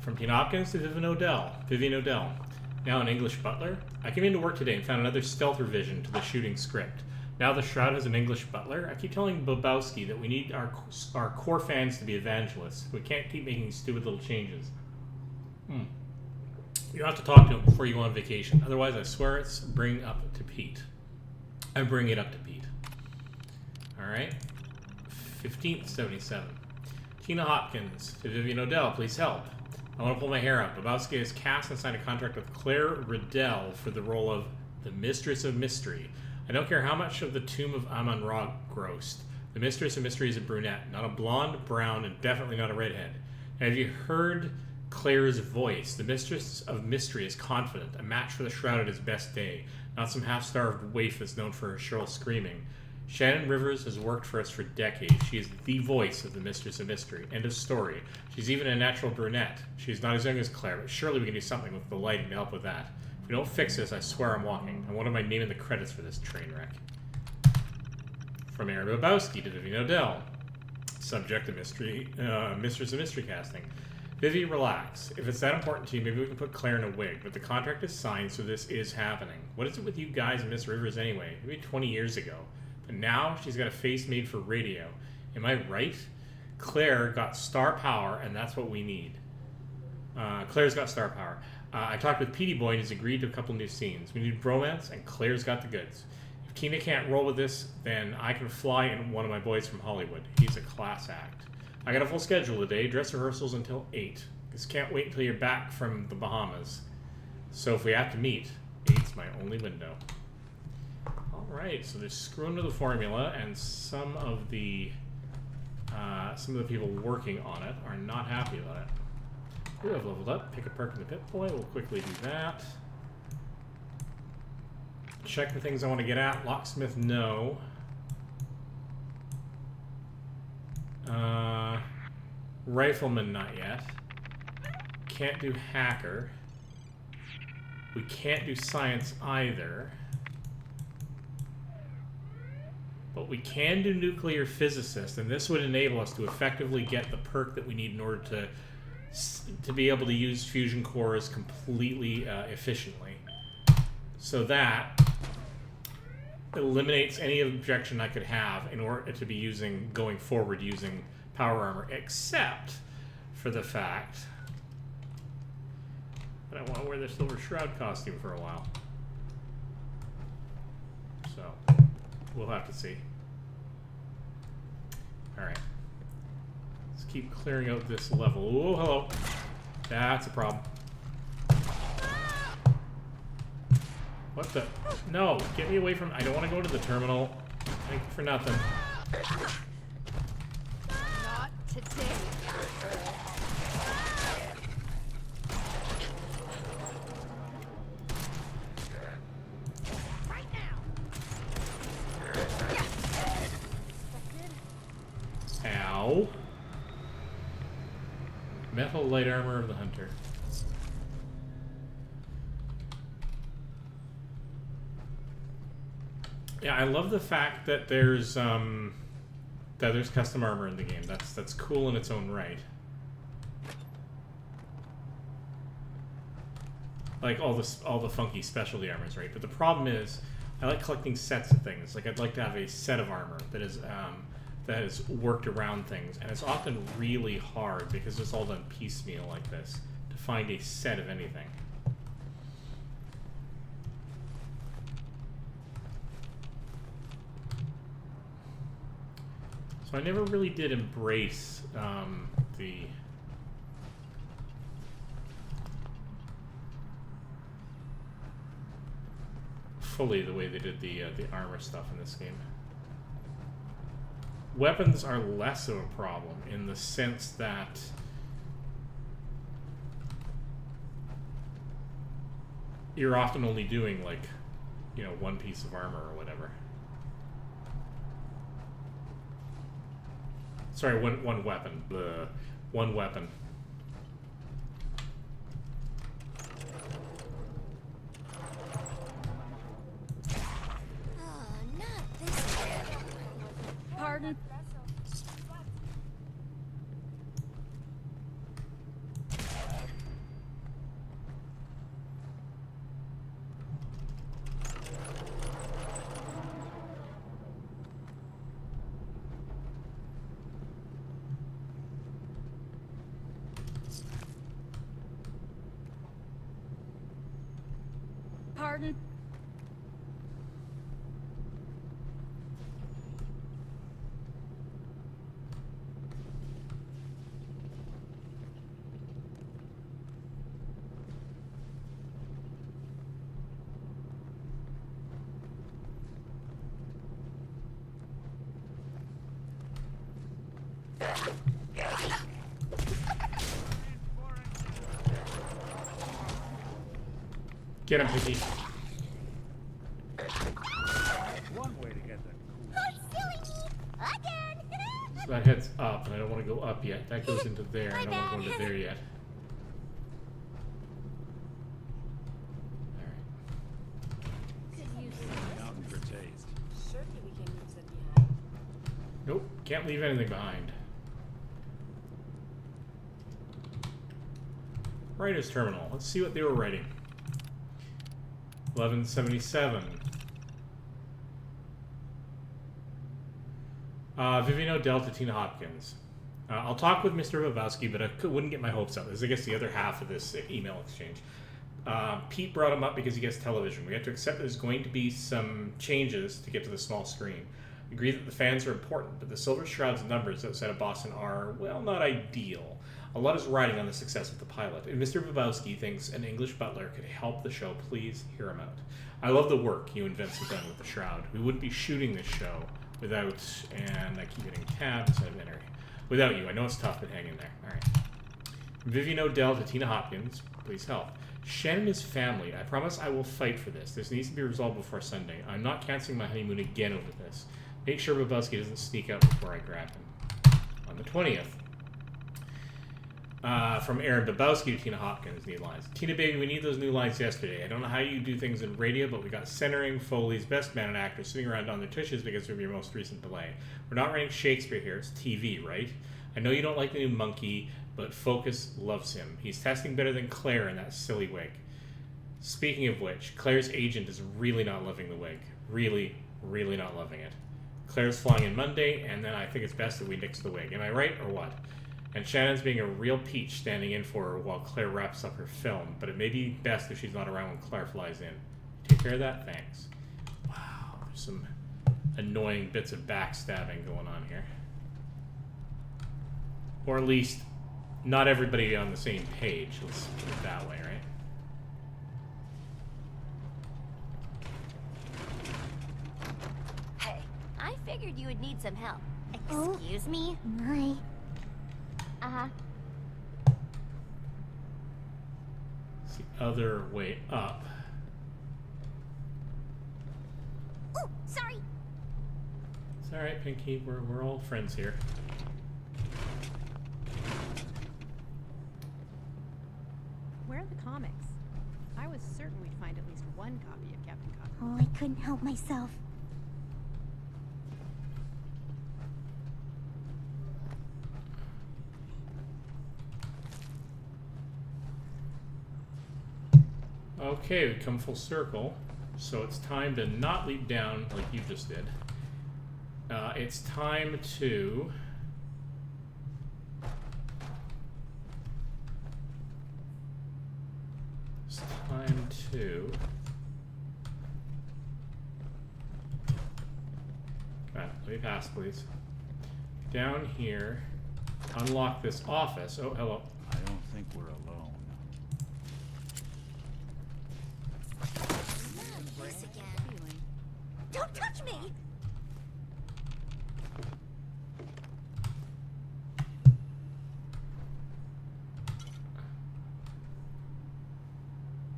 Speaker 1: From Tina Hopkins to Vivian Odell. Now an English butler. I came into work today and found another stealth revision to the shooting script. Now the Shroud has an English butler. I keep telling Bobowski that we need our core fans to be evangelists. We can't keep making these stupid little changes. You have to talk to him before you go on vacation. Otherwise, I swear it's bring up to Pete. I bring it up to Pete. Alright. 15/77. Tina Hopkins to Vivian Odell, please help. I want to pull my hair out. Bobowski has cast and signed a contract with Claire Riddell for the role of the Mistress of Mystery. I don't care how much of the Tomb of Amun-Ra grossed. The Mistress of Mystery is a brunette, not a blonde, brown, and definitely not a redhead. And have you heard Claire's voice? The Mistress of Mystery is confident, a match for the Shroud at his best day, not some half-starved waif that's known for her shrill screaming. Shannon Rivers has worked for us for decades. She is the voice of the Mistress of Mystery. End of story. She's even a natural brunette. She's not as young as Claire, but surely we can do something with the lighting to help with that. If we don't fix this, I swear I'm walking. And what am I naming the credits for this train wreck? From Aaron Bobowski to Vivian Odell. Subject of Mystery, Mistress of Mystery casting. Vivi, relax. If it's that important to you, maybe we can put Claire in a wig, but the contract is signed, so this is happening. What is it with you guys and Miss Rivers anyway? Maybe 20 years ago. But now she's got a face made for radio. Am I right? Claire got star power, and that's what we need. Claire's got star power. I talked with Petey Boy, and he's agreed to a couple new scenes. We need bromance, and Claire's got the goods. If Tina can't roll with this, then I can fly in one of my boys from Hollywood. He's a class act. I got a full schedule today. Dress rehearsals until 8. Because can't wait until you're back from the Bahamas. So if we have to meet, 8's my only window. Alright, so they're screwing with the formula, and some of the people working on it are not happy about it. Ooh, I've leveled up. Pick a perk in the pit boy. We'll quickly do that. Check the things I want to get at. Locksmith, no. Rifleman, not yet. Can't do hacker. We can't do science either. But we can do nuclear physicist, and this would enable us to effectively get the perk that we need in order to be able to use fusion cores completely efficiently. So that eliminates any objection I could have in order to be going forward using power armor, except for the fact that I want to wear the Silver Shroud costume for a while. So we'll have to see. Alright. Let's keep clearing out this level. Oh, hello. That's a problem. What the? No, get me away from... I don't want to go to the terminal. Thank you for nothing.
Speaker 9: Not today. Right now.
Speaker 1: Ow. Metal light armor of the hunter. Yeah, I love the fact that there's custom armor in the game. That's cool in its own right. Like all the funky specialty armors, right? But the problem is, I like collecting sets of things. Like I'd like to have a set of armor that is worked around things, and it's often really hard because it's all done piecemeal like this to find a set of anything. So I never really did embrace fully the way they did the armor stuff in this game. Weapons are less of a problem in the sense that you're often only doing like, you know, one piece of armor or whatever. Sorry, one weapon. One weapon.
Speaker 3: Pardon? Pardon?
Speaker 1: Get him, Piggy.
Speaker 22: One way to get the
Speaker 1: So that heads up, and I don't want to go up yet. That goes into there. I don't want to go into there yet.
Speaker 8: Mountain for taste.
Speaker 14: Surely we can leave that behind.
Speaker 1: Nope, can't leave anything behind. Writer's Terminal. Let's see what they were writing. 1177. Vivino Delta Tina Hopkins. I'll talk with Mr. Vavowski, but I wouldn't get my hopes up. This is, I guess, the other half of this email exchange. Pete brought him up because he gets television. We have to accept there's going to be some changes to get to the small screen. Agree that the fans are important, but the Silver Shroud's numbers outside of Boston are, well, not ideal. A lot is riding on the success of the pilot. If Mr. Bobowski thinks an English butler could help the show, please hear him out. I love the work you and Vince have done with the Shroud. We wouldn't be shooting this show without, and I keep hitting tab instead of enter. Without you. I know it's tough, but hang in there. Alright. From Vivian O'Dell to Tina Hopkins, please help. Shannon is family. I promise I will fight for this. This needs to be resolved before Sunday. I'm not canceling my honeymoon again over this. Make sure Bobowski doesn't sneak out before I grab him. On the 20th. From Aaron Bobowski to Tina Hopkins, need lines. Tina, baby, we need those new lines yesterday. I don't know how you do things in radio, but we got centering, Foley's, best man and actor sitting around on their tushes because of your most recent delay. We're not writing Shakespeare here. It's TV, right? I know you don't like the new monkey, but Focus loves him. He's testing better than Claire in that silly wig. Speaking of which, Claire's agent is really not loving the wig. Really, really not loving it. Claire's flying in Monday, and then I think it's best that we nix the wig. Am I right, or what? And Shannon's being a real peach standing in for her while Claire wraps up her film, but it may be best if she's not around when Claire flies in. Take care of that? Thanks. Wow, there's some annoying bits of backstabbing going on here. Or at least, not everybody on the same page. Let's put it that way, right?
Speaker 16: Hey, I figured you would need some help. Excuse me? My... Uh-huh.
Speaker 1: It's the other way up.
Speaker 16: Oh, sorry.
Speaker 1: It's alright, Pinky. We're all friends here.
Speaker 20: Where are the comics? I was certain we'd find at least one copy of Captain Cotter.
Speaker 16: Oh, I couldn't help myself.
Speaker 1: Okay, we come full circle. So it's time to not leap down like you just did. It's time to... It's time to... Come on, let me pass, please. Down here, unlock this office. Oh, hello.
Speaker 8: I don't think we're alone.
Speaker 16: Don't touch me!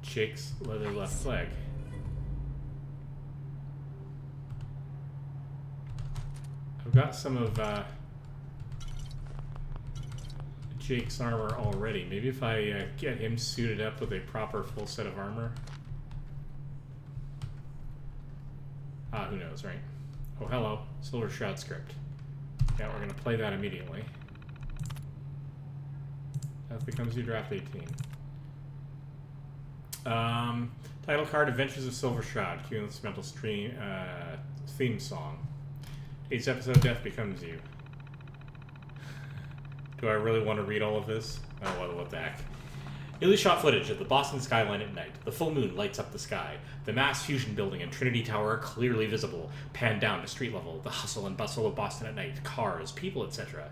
Speaker 1: Jake's leather left leg. I've got some of Jake's armor already. Maybe if I get him suited up with a proper full set of armor. Who knows, right? Oh, hello. Silver Shroud script. Yeah, we're going to play that immediately. That becomes your draft 18. Title card, Adventures of Silver Shroud. Cue the instrumental stream, theme song. 8th episode, Death Becomes You. Do I really want to read all of this? Oh, what the heck. Newly shot footage of the Boston skyline at night. The full moon lights up the sky. The Mass Fusion Building and Trinity Tower are clearly visible. Pan down to street level. The hustle and bustle of Boston at night. Cars, people, etc.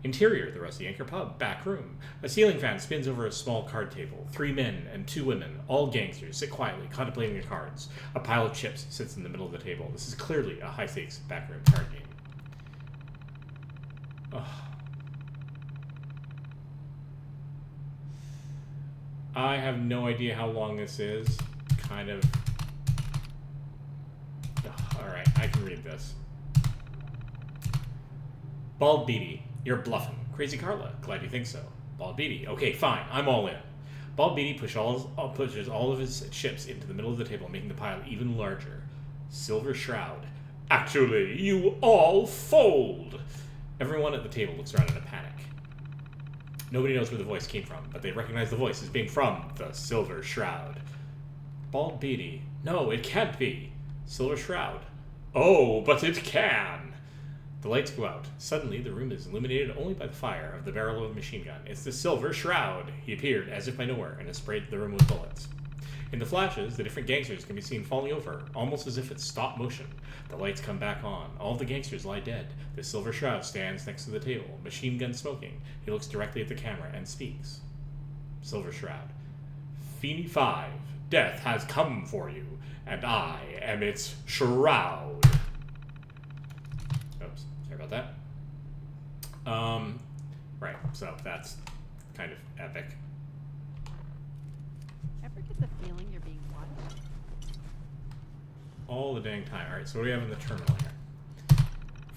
Speaker 1: Interior, the Rusty Anchor Pub. Back room. A ceiling fan spins over a small card table. 3 men and 2 women, all gangsters, sit quietly, contemplating their cards. A pile of chips sits in the middle of the table. This is clearly a high-stakes backroom card game. Ugh. I have no idea how long this is. Kind of... Alright, I can read this. Bald Beatty, you're bluffing. Crazy Carla, glad you think so. Bald Beatty, okay, fine, I'm all in. Bald Beatty pushes all of his chips into the middle of the table, making the pile even larger. Silver Shroud. Actually, you all fold! Everyone at the table looks around in a panic. Nobody knows where the voice came from, but they recognize the voice as being from the Silver Shroud. Bald Beatty. No, it can't be. Silver Shroud. Oh, but it can! The lights go out. Suddenly, the room is illuminated only by the fire of the barrel of a machine gun. It's the Silver Shroud! He appeared, as if by nowhere, and has sprayed the room with bullets. In the flashes, the different gangsters can be seen falling over, almost as if it's stop motion. The lights come back on. All of the gangsters lie dead. The Silver Shroud stands next to the table, machine gun smoking. He looks directly at the camera and speaks. Silver Shroud. Feeney 5, death has come for you, and I am its shroud. Oops, sorry about that. Right, so that's kind of epic.
Speaker 9: Ever get the feeling you're being watched?
Speaker 1: All the dang time. Alright, so what do we have in the terminal here?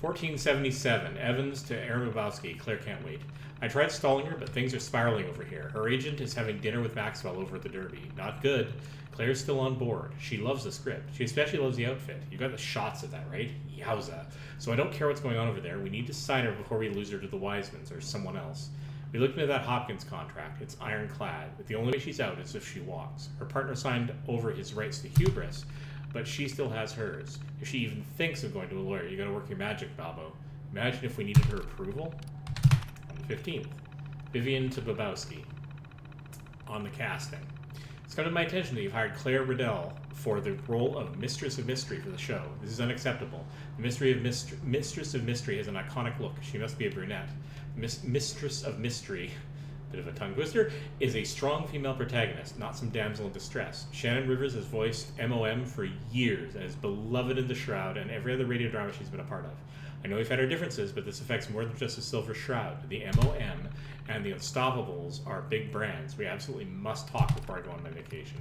Speaker 1: 1477, Evans to Arabowski. Claire can't wait. I tried stalling her, but things are spiraling over here. Her agent is having dinner with Maxwell over at the Derby. Not good. Claire's still on board. She loves the script. She especially loves the outfit. You got the shots of that, right? Yowza. So I don't care what's going on over there. We need to sign her before we lose her to the Wisemans or someone else. We looked into that Hopkins contract. It's ironclad. But the only way she's out is if she walks. Her partner signed over his rights to hubris, but she still has hers. If she even thinks of going to a lawyer, you gotta work your magic, Babbo. Imagine if we needed her approval. On the 15th, Vivian to Bobowski. On the casting. It's come to my attention that you've hired Claire Riddell for the role of Mistress of Mystery for the show. This is unacceptable. The Mistress of Mystery has an iconic look. She must be a brunette. Mistress of Mystery, bit of a tongue twister, is a strong female protagonist, not some damsel in distress. Shannon Rivers has voiced MOM for years and is beloved in The Shroud and every other radio drama she's been a part of. I know we've had our differences, but this affects more than just the Silver Shroud. The MOM and the Unstoppables are big brands. We absolutely must talk before I go on my vacation.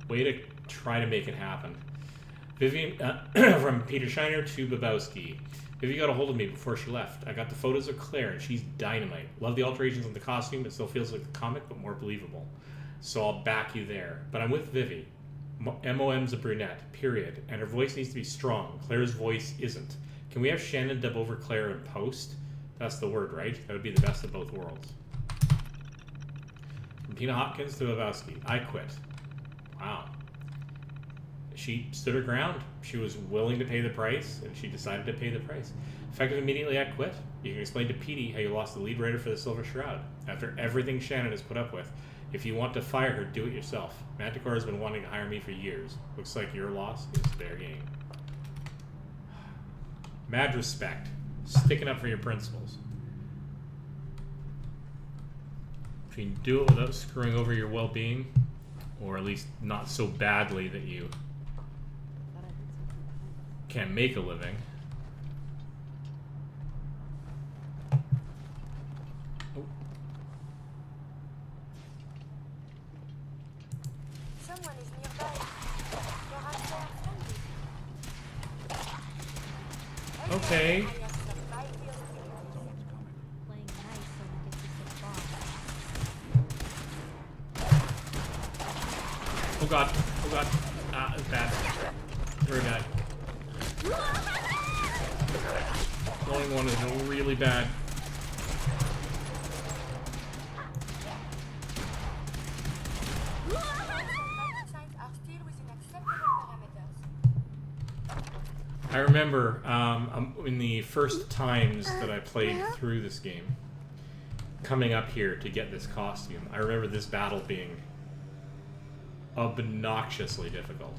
Speaker 1: Way to try to make it happen. Vivian, from Peter Shiner to Bobowski. Vivi got a hold of me before she left. I got the photos of Claire, and she's dynamite. Love the alterations on the costume. It still feels like the comic, but more believable. So I'll back you there. But I'm with Vivi. MOM's a brunette, period. And her voice needs to be strong. Claire's voice isn't. Can we have Shannon dub over Claire in post? That's the word, right? That would be the best of both worlds. From Tina Hopkins to Bobowski. I quit. Wow. She stood her ground. She was willing to pay the price, and she decided to pay the price. Effective immediately, I quit. You can explain to Petey how you lost the lead writer for the Silver Shroud. After everything Shannon has put up with, if you want to fire her, do it yourself. Manticore has been wanting to hire me for years. Looks like your loss is fair game. Mad respect. Sticking up for your principles. If you can do it without screwing over your well-being, or at least not so badly that you can't make a living. Oh.
Speaker 14: Someone is nearby.
Speaker 1: Okay. Oh god. Oh god. Ah, it's bad. Very bad. Glowing one is really bad. I remember in the first times that I played through this game, coming up here to get this costume, I remember this battle being obnoxiously difficult.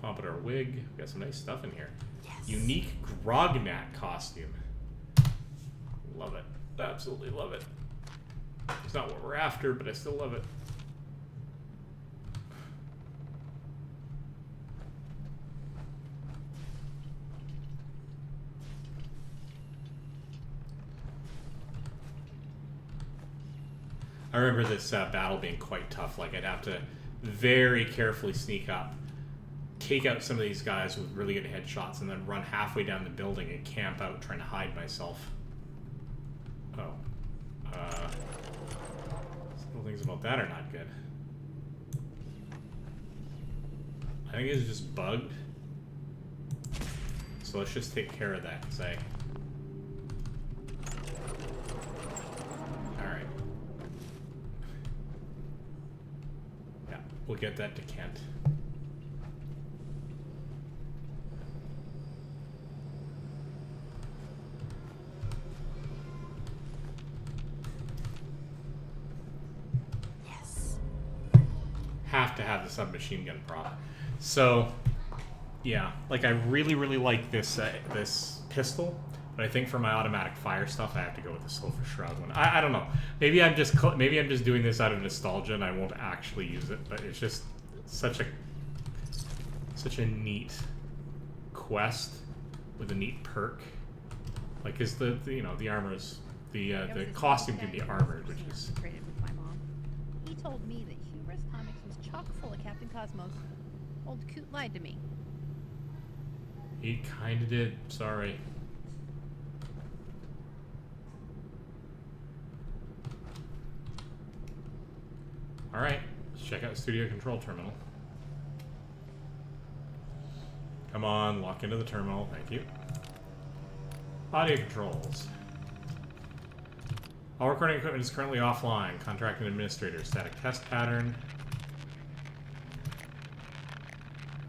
Speaker 1: Pompadour wig. We got some nice stuff in here. Yes. Unique Grognat costume. Love it. Absolutely love it. It's not what we're after, but I still love it. I remember this battle being quite tough. Like, I'd have to very carefully sneak up, take out some of these guys with really good headshots, and then run halfway down the building and camp out trying to hide myself. Oh. Some things about that are not good. I think it's just bugged. So let's just take care of that and say... Alright. Yeah, we'll get that to Kent. have to have the submachine gun prop. So, yeah, like I really, really like this this pistol, but I think for my automatic fire stuff, I have to go with the Silver Shroud one. I don't know. Maybe I'm just doing this out of nostalgia, and I won't actually use it. But it's just such a neat quest with a neat perk. Like, is the you know, the armor's the costume can be armored, which is.
Speaker 20: Traded with my mom. He told me that Hubris Comics was chock full of Captain Cosmos. Old Coot lied to me.
Speaker 1: He kinda did. Sorry. Alright, let's check out Studio Control Terminal. Come on, lock into the terminal. Thank you. Audio controls. All recording equipment is currently offline. Contracting administrator. Static test pattern.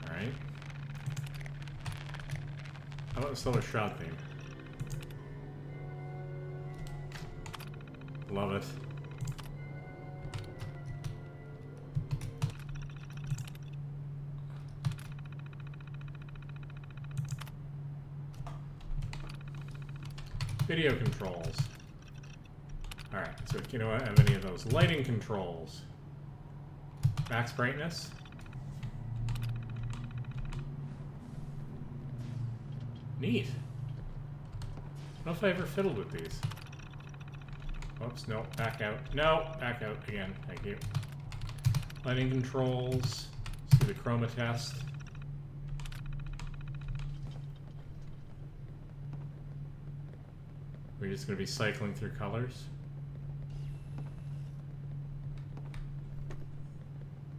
Speaker 1: Alright. How about the Silver Shroud theme? Love it. Video controls. Alright, so you know what? Have any of those lighting controls? Max brightness. Neat. I don't know if I ever fiddled with these. Oops, no, back out. No, back out again. Thank you. Lighting controls. Let's do the chroma test. We're just going to be cycling through colors.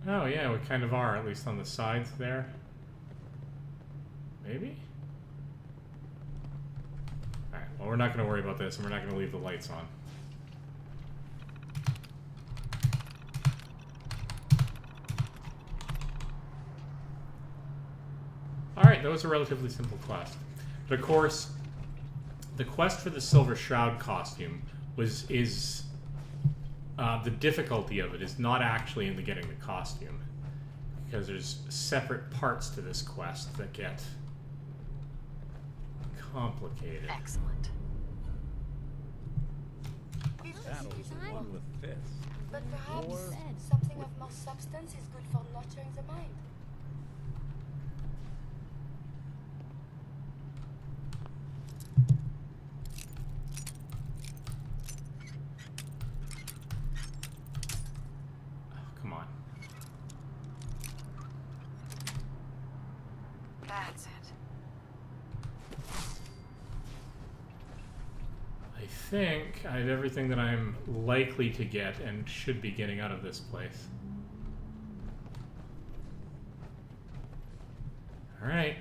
Speaker 1: Oh yeah, we kind of are, at least on the sides there. Maybe? Alright, well we're not going to worry about this, and we're not going to leave the lights on. Alright, that was a relatively simple quest. But of course, the quest for the Silver Shroud costume is the difficulty of it is not actually in the getting the costume, because there's separate parts to this quest that get complicated.
Speaker 4: Excellent.
Speaker 8: Battles are won with fists.
Speaker 14: But perhaps
Speaker 8: War
Speaker 14: something of more substance is good for nurturing the mind.
Speaker 1: Come on.
Speaker 4: That's it.
Speaker 1: I think I have everything that I'm likely to get and should be getting out of this place. Alright.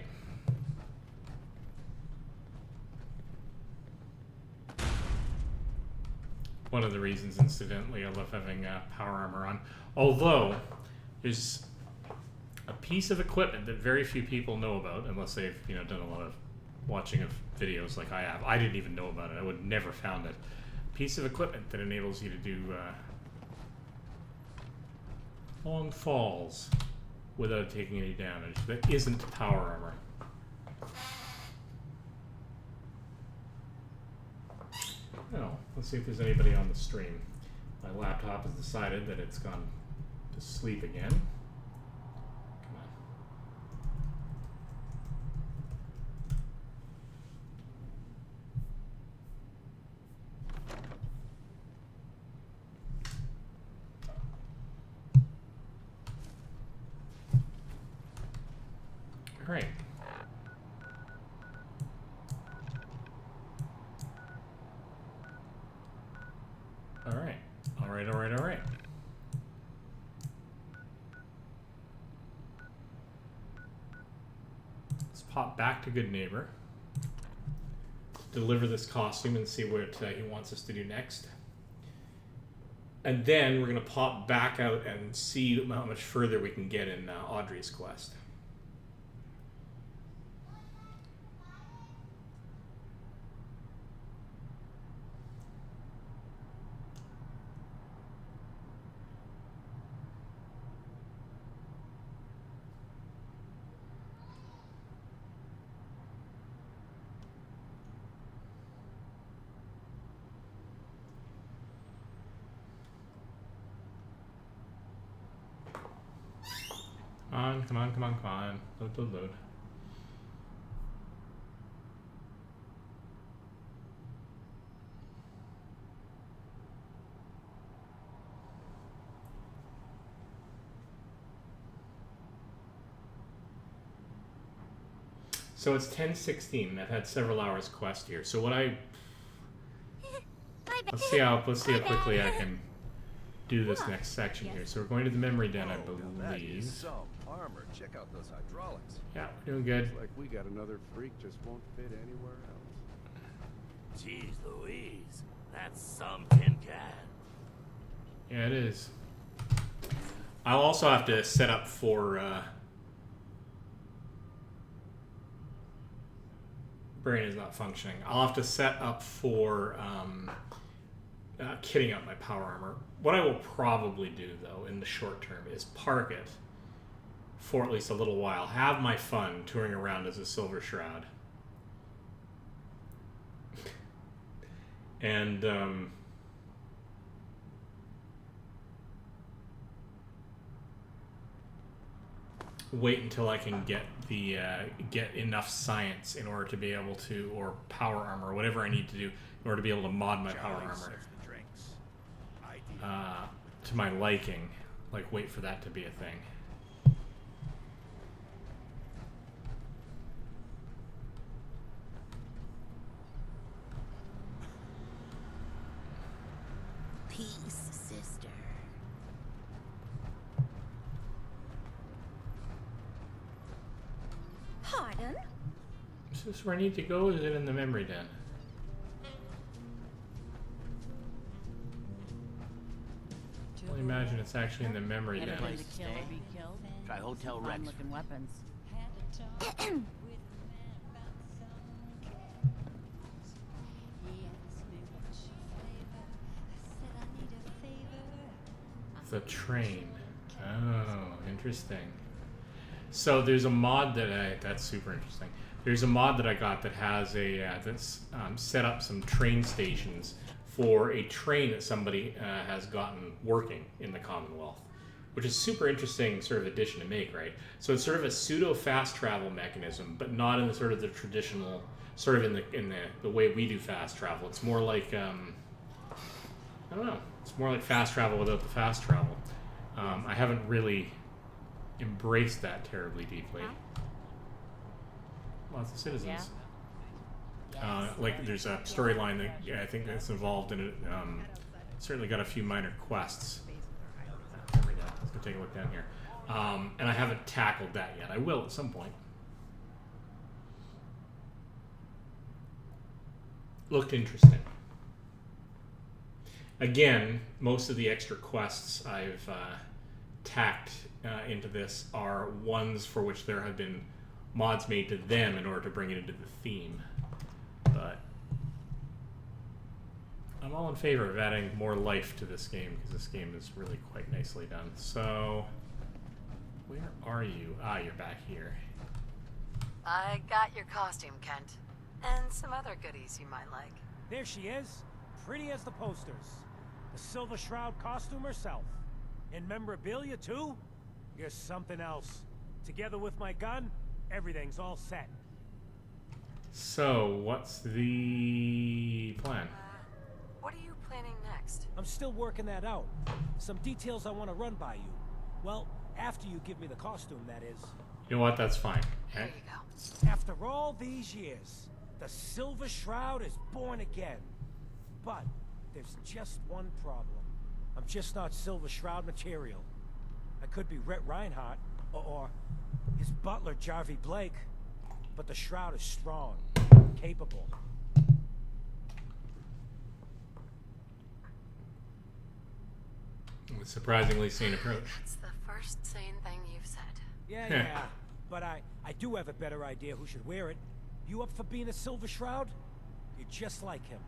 Speaker 1: One of the reasons, incidentally, I love having power armor on. Although, there's a piece of equipment that very few people know about, unless they've done a lot of watching of videos like I have. I didn't even know about it. I would never found it. A piece of equipment that enables you to do long falls without taking any damage. That isn't power armor. Well, let's see if there's anybody on the stream. My laptop has decided that it's gone to sleep again. Come on. All right. Alright. Alright, alright, alright. Let's pop back to Good Neighbor. Deliver this costume and see what he wants us to do next. And then we're going to pop back out and see how much further we can get in Audrey's quest. on, come on, come on, come on. Load, load, load. So it's 10:16. I've had several hours quest here. So what let's see how quickly I can do this next section here. So we're going to the memory den, I believe.
Speaker 6: Some armor. Check out those hydraulics.
Speaker 1: Yeah, we're doing good.
Speaker 6: Looks like we got another freak just won't fit anywhere else.
Speaker 15: Jeez Louise, that's some tin can.
Speaker 1: Yeah, it is. I'll also have to set up for brain is not functioning. I'll have to set up for kitting out my power armor. What I will probably do, though, in the short term is park it for at least a little while. Have my fun touring around as a Silver Shroud. And wait until I can get the get enough science in order to be able to, or power armor, or whatever I need to do in order to be able to mod my power armor to my liking. Like, wait for that to be a thing.
Speaker 16: Peace, sister. Pardon?
Speaker 1: Is this where I need to go, or is it in the memory den? I imagine it's actually in the memory den.
Speaker 13: Place to stay? Try Hotel Rex.
Speaker 2: Looking weapons.
Speaker 1: The train. Oh, interesting. So there's a mod that that's super interesting. There's a mod that I got that has a that's set up some train stations for a train that somebody has gotten working in the Commonwealth, which is super interesting sort of addition to make, right? So it's sort of a pseudo fast travel mechanism, but not in the sort of the traditional sort of in the way we do fast travel. It's more like I don't know. It's more like fast travel without the fast travel. I haven't really embraced that terribly deeply. Lots of citizens. Like there's a storyline that I think that's involved in it. Certainly got a few minor quests. There we go. Let's go take a look down here. And I haven't tackled that yet. I will at some point. Looked interesting. Again, most of the extra quests I've tacked into this are ones for which there have been mods made to them in order to bring it into the theme. But I'm all in favor of adding more life to this game, because this game is really quite nicely done. So, where are you? Ah, you're back here.
Speaker 4: I got your costume, Kent. And some other goodies you might like.
Speaker 7: There she is, pretty as the posters. The Silver Shroud costume herself. And memorabilia, too? You're something else. Together with my gun, everything's all set.
Speaker 1: So, what's the plan?
Speaker 4: What are you planning next?
Speaker 7: I'm still working that out. Some details I want to run by you. Well, after you give me the costume, that is.
Speaker 1: You know what? That's fine.
Speaker 4: There you go.
Speaker 7: After all these years, the Silver Shroud is born again. But there's just one problem. I'm just not Silver Shroud material. I could be Rhett Reinhardt, or his butler, Jarvie Blake. But the Shroud is strong, capable.
Speaker 1: A surprisingly sane approach.
Speaker 4: That's the first sane thing you've said.
Speaker 7: Yeah. But I do have a better idea who should wear it. You up for being a Silver Shroud? You're just like him.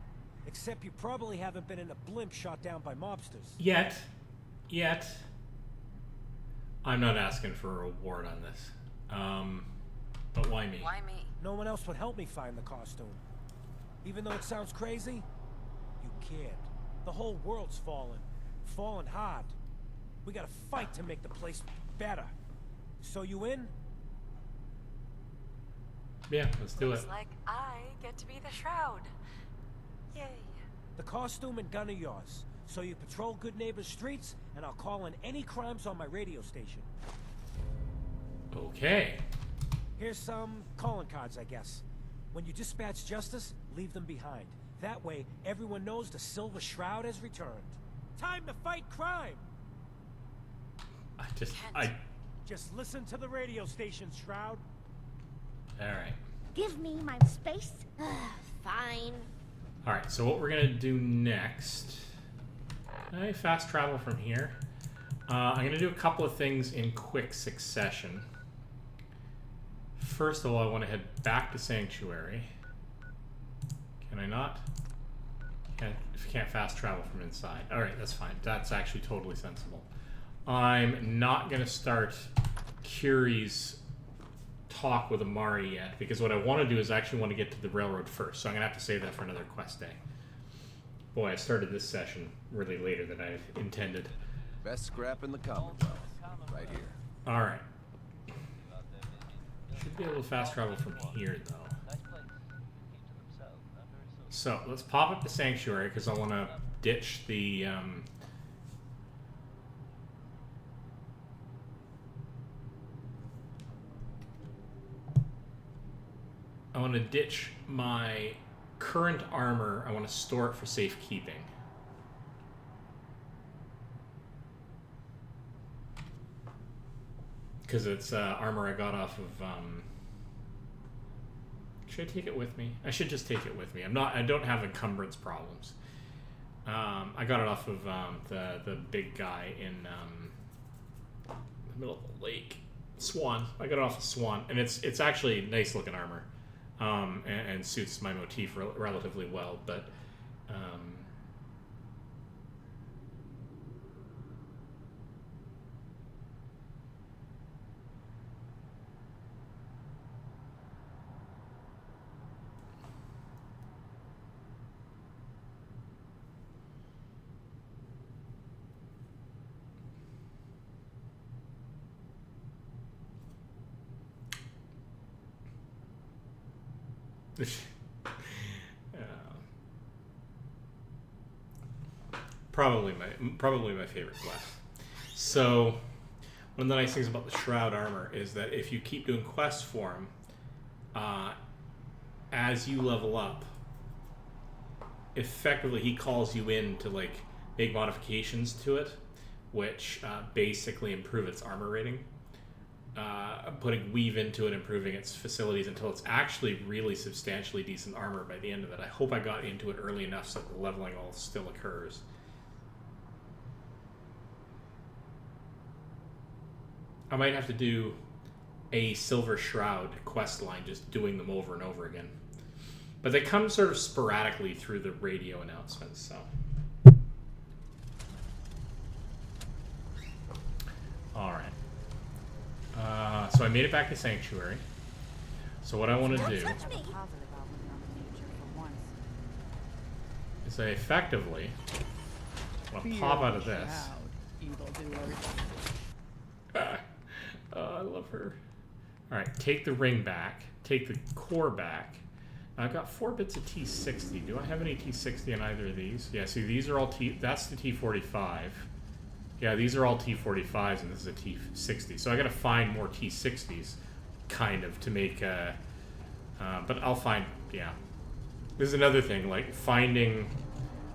Speaker 7: Except you probably haven't been in a blimp shot down by mobsters.
Speaker 1: Yet. I'm not asking for a reward on this. But why me?
Speaker 4: Why me?
Speaker 7: No one else would help me find the costume. Even though it sounds crazy, you can't. The whole world's fallen. Fallen hard. We gotta fight to make the place better. So you in?
Speaker 1: Yeah, let's do it.
Speaker 4: Looks like I get to be the Shroud. Yay.
Speaker 7: The costume and gun are yours. So you patrol Good Neighbors streets, and I'll call in any crimes on my radio station.
Speaker 1: Okay.
Speaker 7: Here's some calling cards, I guess. When you dispatch justice, leave them behind. That way, everyone knows the Silver Shroud has returned. Time to fight crime! Just listen to the radio station, Shroud.
Speaker 1: Alright.
Speaker 16: Give me my space. Fine.
Speaker 1: Alright, so what we're gonna do next... I fast travel from here. I'm gonna do a couple of things in quick succession. First of all, I want to head back to Sanctuary. Can I not? Can't fast travel from inside. Alright, that's fine. That's actually totally sensible. I'm not going to start Curie's talk with Amari yet, because what I want to do is actually want to get to the railroad first, so I'm going to have to save that for another quest day. Boy, I started this session really later than I intended.
Speaker 6: Best scrap in the Commonwealth. Right here.
Speaker 1: Alright. Should be able to fast travel from here, though. So, let's pop up the Sanctuary, because I want to ditch the... I want to ditch my current armor. I want to store it for safekeeping. Because it's armor I got off of... Should I take it with me? I should just take it with me. I don't have encumbrance problems. I got it off of the big guy in the middle of the lake. Swan. I got it off of Swan. And it's actually nice looking armor. And suits my motif relatively well, but probably my favorite class. So one of the nice things about the Shroud armor is that if you keep doing quests for him, as you level up, effectively he calls you in to like make modifications to it, which basically improve its armor rating. Putting weave into it, improving its facilities until it's actually really substantially decent armor by the end of it. I hope I got into it early enough so that the leveling all still occurs. I might have to do a Silver Shroud quest line, just doing them over and over again. But they come sort of sporadically through the radio announcements, so... Alright. So I made it back to Sanctuary. So what I want to do is I effectively want to pop out of this. I love her. Alright, take the ring back. Take the core back. I've got 4 bits of T60. Do I have any T60 in either of these? Yeah, see, these are all that's the T45. Yeah, these are all T45s, and this is a T60. So I gotta find more T60s, kind of, to make but I'll find, yeah. This is another thing, like finding,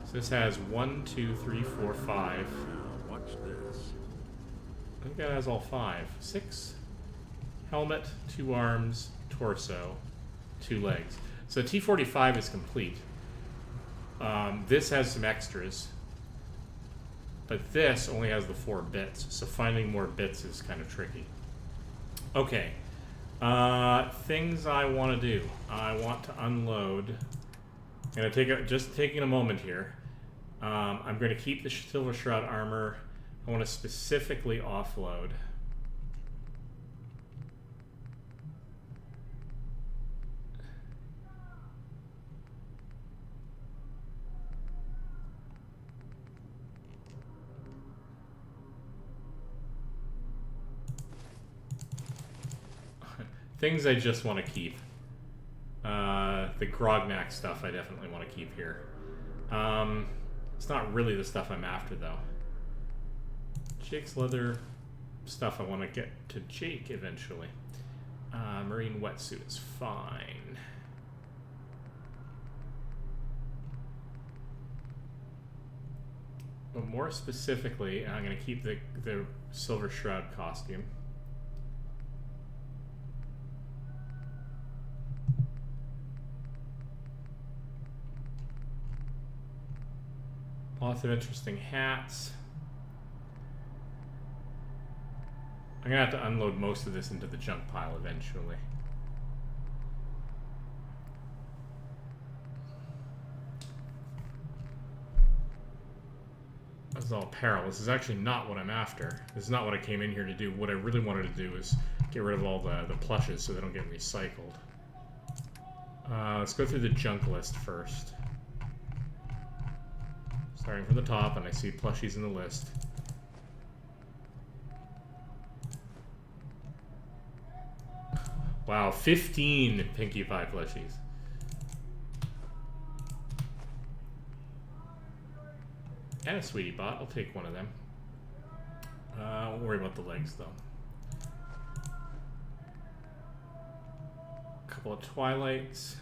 Speaker 1: so this has 1, 2, 3, 4, 5.
Speaker 6: Watch this.
Speaker 1: I think that has all 5. 6, helmet, 2 arms, torso, 2 legs. So T45 is complete. This has some extras. But this only has the 4 bits, so finding more bits is kind of tricky. Okay. Things I want to do. I want to unload. I'm going to just taking a moment here. I'm going to keep the Silver Shroud armor. I want to specifically offload. Things I just want to keep. The Grognak stuff I definitely want to keep here. It's not really the stuff I'm after, though. Jake's leather stuff I want to get to Jake eventually. Marine wetsuit is fine. But more specifically, I'm going to keep the Silver Shroud costume. Lots of interesting hats. I'm gonna have to unload most of this into the junk pile eventually. This is all apparel. This is actually not what I'm after. This is not what I came in here to do. What I really wanted to do is get rid of all the plushes so they don't get recycled. Let's go through the junk list first. Starting from the top, and I see plushies in the list. Wow, 15 Pinkie Pie plushies. And a Sweetie Bot. I'll take one of them. Won't worry about the legs, though. A couple of Twilights.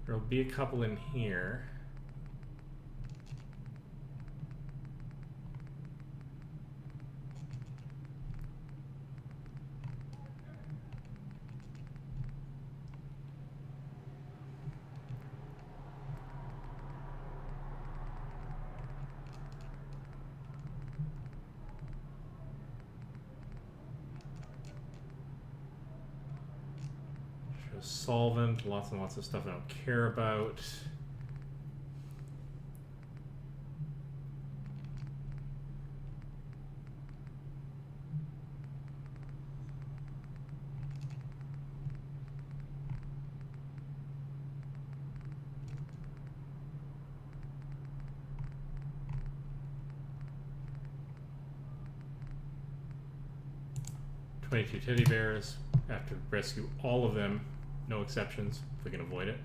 Speaker 1: There'll be a couple in here. Solvent, lots and lots of stuff I don't care about. "22 teddy bears. I have to rescue all of them. No exceptions, if we can avoid it."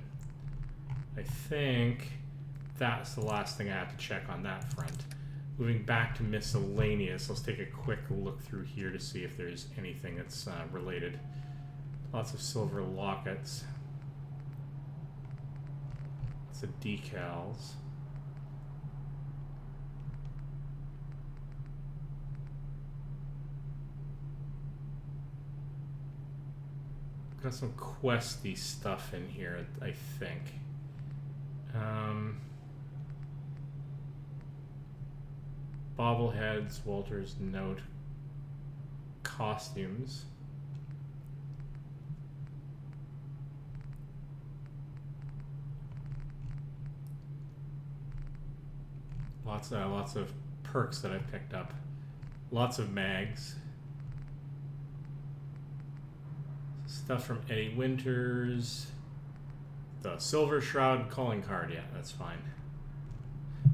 Speaker 1: I think that's the last thing I have to check on that front. Moving back to miscellaneous, let's take a quick look through here to see if there's anything that's related. Lots of silver lockets. Lots of decals. Got some questy stuff in here, I think. Bobbleheads, Walter's note, costumes. Lots of perks that I picked up. Lots of mags. Stuff from Eddie Winters. The Silver Shroud calling card. Yeah, that's fine.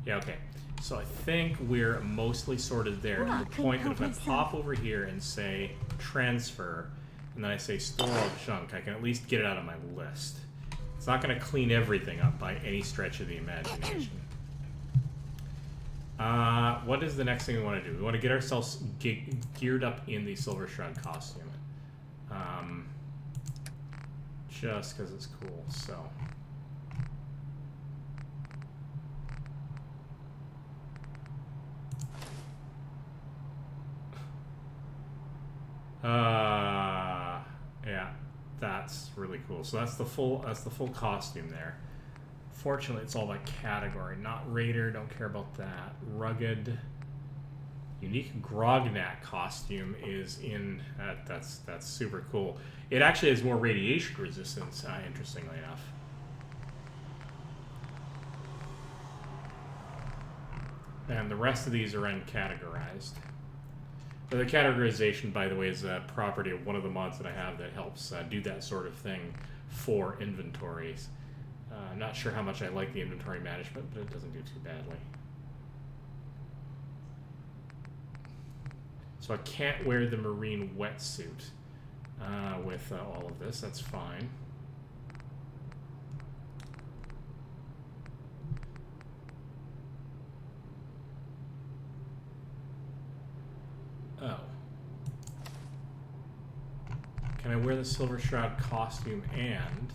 Speaker 1: Yeah, okay. So I think we're mostly sorted there to the point that if I pop over here and say transfer, and then I say store all junk, I can at least get it out of my list. It's not going to clean everything up by any stretch of the imagination. What is the next thing we want to do? We want to get ourselves geared up in the Silver Shroud costume. Just because it's cool, so. Yeah, that's really cool. So that's the full costume there. Fortunately, it's all by category. Not Raider, don't care about that. Rugged. Unique Grognak costume is in. That's super cool. It actually has more radiation resistance, interestingly enough. And the rest of these are uncategorized. The categorization, by the way, is a property of one of the mods that I have that helps do that sort of thing for inventories. I'm not sure how much I like the inventory management, but it doesn't do too badly. So I can't wear the marine wetsuit with all of this. That's fine. Oh. Can I wear the Silver Shroud costume and...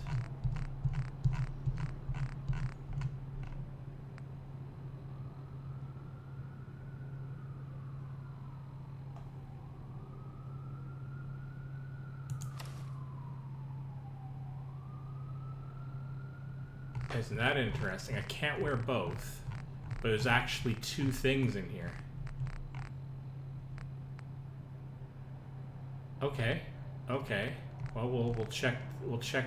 Speaker 1: Isn't that interesting? I can't wear both, but there's actually two things in here. Okay, okay. Well, we'll check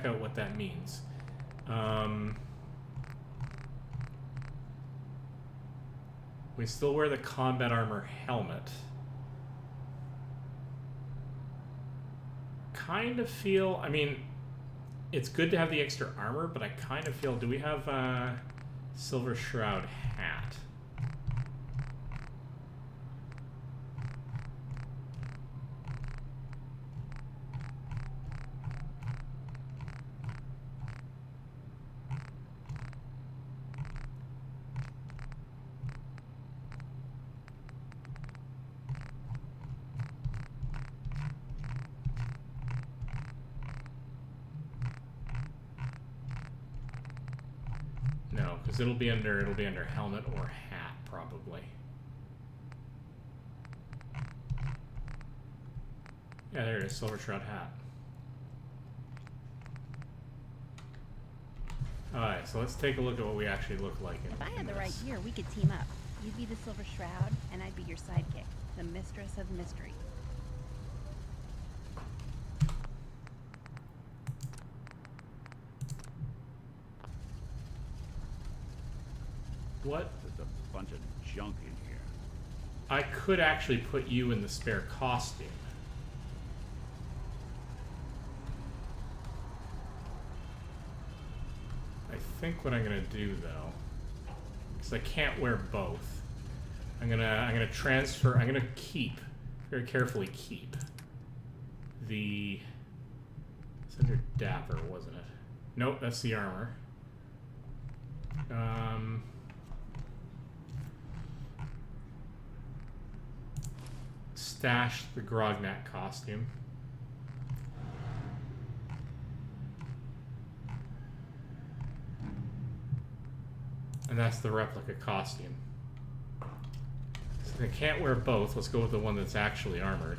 Speaker 1: out what that means. We still wear the combat armor helmet. Kind of feel, I mean, it's good to have the extra armor, but I kind of feel, do we have a Silver Shroud hat? No, because it'll be under helmet or hat probably. Yeah, there it is, Silver Shroud hat. Alright, so let's take a look at what we actually look like in
Speaker 20: If I had the
Speaker 1: this.
Speaker 20: right gear, we could team up. You'd be the Silver Shroud, and I'd be your sidekick, the Mistress of Mystery.
Speaker 1: What?
Speaker 8: There's a bunch of junk in here.
Speaker 1: I could actually put you in the spare costume. I think what I'm gonna do though, because I can't wear both, I'm gonna transfer. I'm gonna keep, very carefully keep the. It's under Dapper, wasn't it? Nope, that's the armor. Stash the Grognak costume. And that's the replica costume. So I can't wear both. Let's go with the one that's actually armored.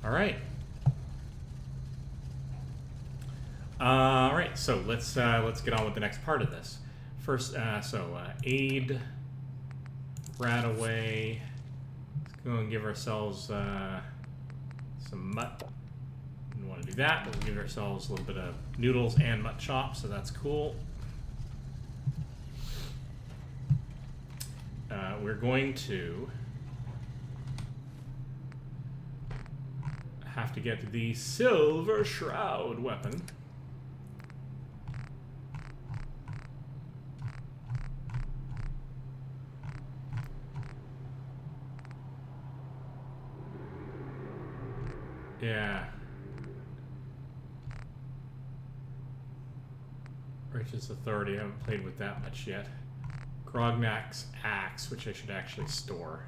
Speaker 1: Alright. Alright, so let's get on with the next part of this. First, aid, rat away. Let's go and give ourselves some mutt. We don't want to do that, but we'll give ourselves a little bit of noodles and mutt chop, so that's cool. We're going to have to get the Silver Shroud weapon. Yeah. Righteous Authority, I haven't played with that much yet. Grognak's axe, which I should actually store.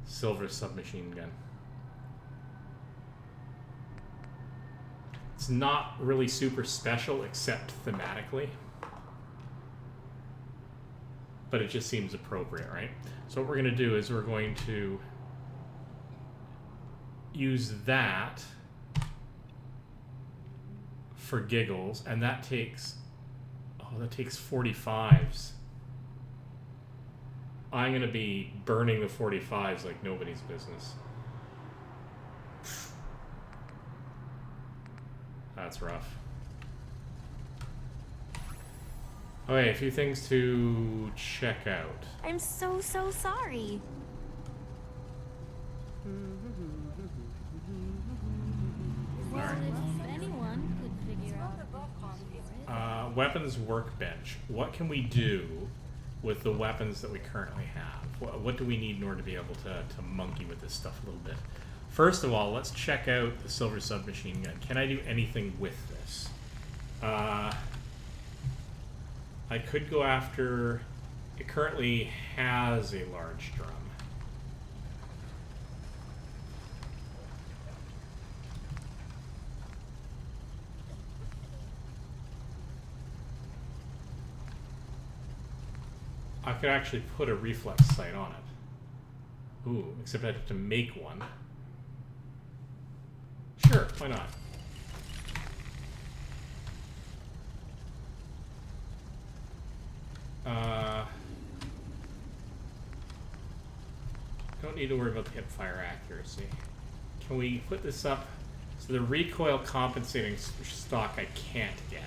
Speaker 1: Silver submachine gun. It's not really super special except thematically, but it just seems appropriate, right? So what we're going to do is we're going to use that for giggles, and that takes 45s. I'm going to be burning the 45s like nobody's business. That's rough. Okay, a few things to check out.
Speaker 16: I'm so sorry.
Speaker 3: Anyone could figure out.
Speaker 1: Weapons workbench. What can we do with the weapons that we currently have? What do we need in order to be able to monkey with this stuff a little bit? First of all, let's check out the silver submachine gun. Can I do anything with this? I could go after... It currently has a large drum. I could actually put a reflex sight on it. Ooh, except I'd have to make one. Sure, why not? Don't need to worry about the hip fire accuracy. Can we put this up? So the recoil compensating stock I can't get.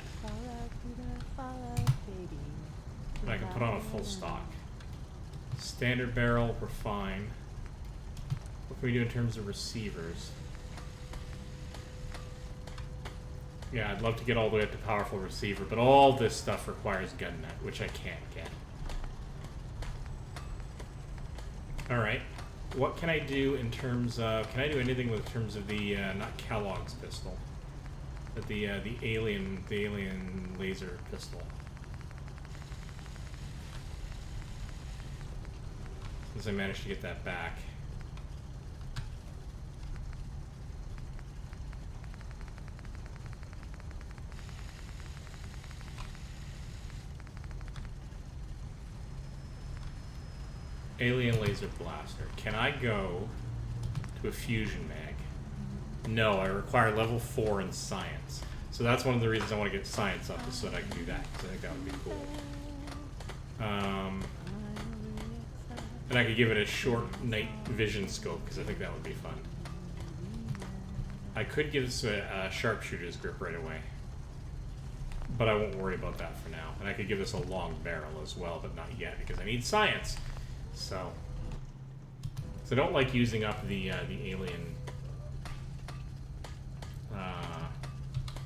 Speaker 1: But I can put on a full stock. Standard barrel, we're fine. What can we do in terms of receivers? Yeah, I'd love to get all the way up to powerful receiver, but all this stuff requires gun nut, which I can't get. Alright. What can I do in terms of... Can I do anything with terms of the, not Kellogg's pistol, but the alien laser pistol? Since I managed to get that back. Alien laser blaster. Can I go to a fusion mag? No, I require level 4 in science. So that's one of the reasons I want to get science up, is so that I can do that, because I think that would be cool. And I could give it a short night vision scope, because I think that would be fun. I could give this a sharpshooter's grip right away. But I won't worry about that for now. And I could give this a long barrel as well, but not yet, because I need science. So I don't like using up the alien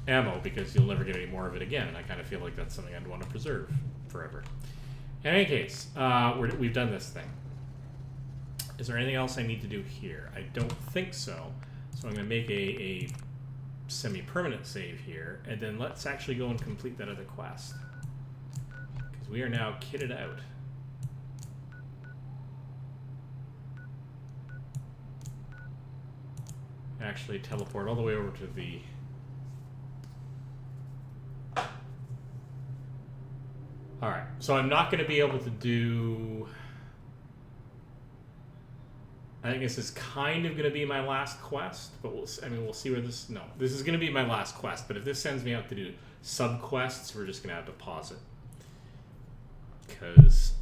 Speaker 1: ammo, because you'll never get any more of it again, and I kind of feel like that's something I'd want to preserve forever. In any case, we've done this thing. Is there anything else I need to do here? I don't think so. So I'm going to make a semi-permanent save here, and then let's actually go and complete that other quest. Because we are now kitted out. Actually teleport all the way over to the... Alright, so I'm not going to be able to do... I think this is kind of going to be my last quest, but we'll see where this... No, this is going to be my last quest, but if this sends me out to do sub-quests, we're just going to have to pause it. Because...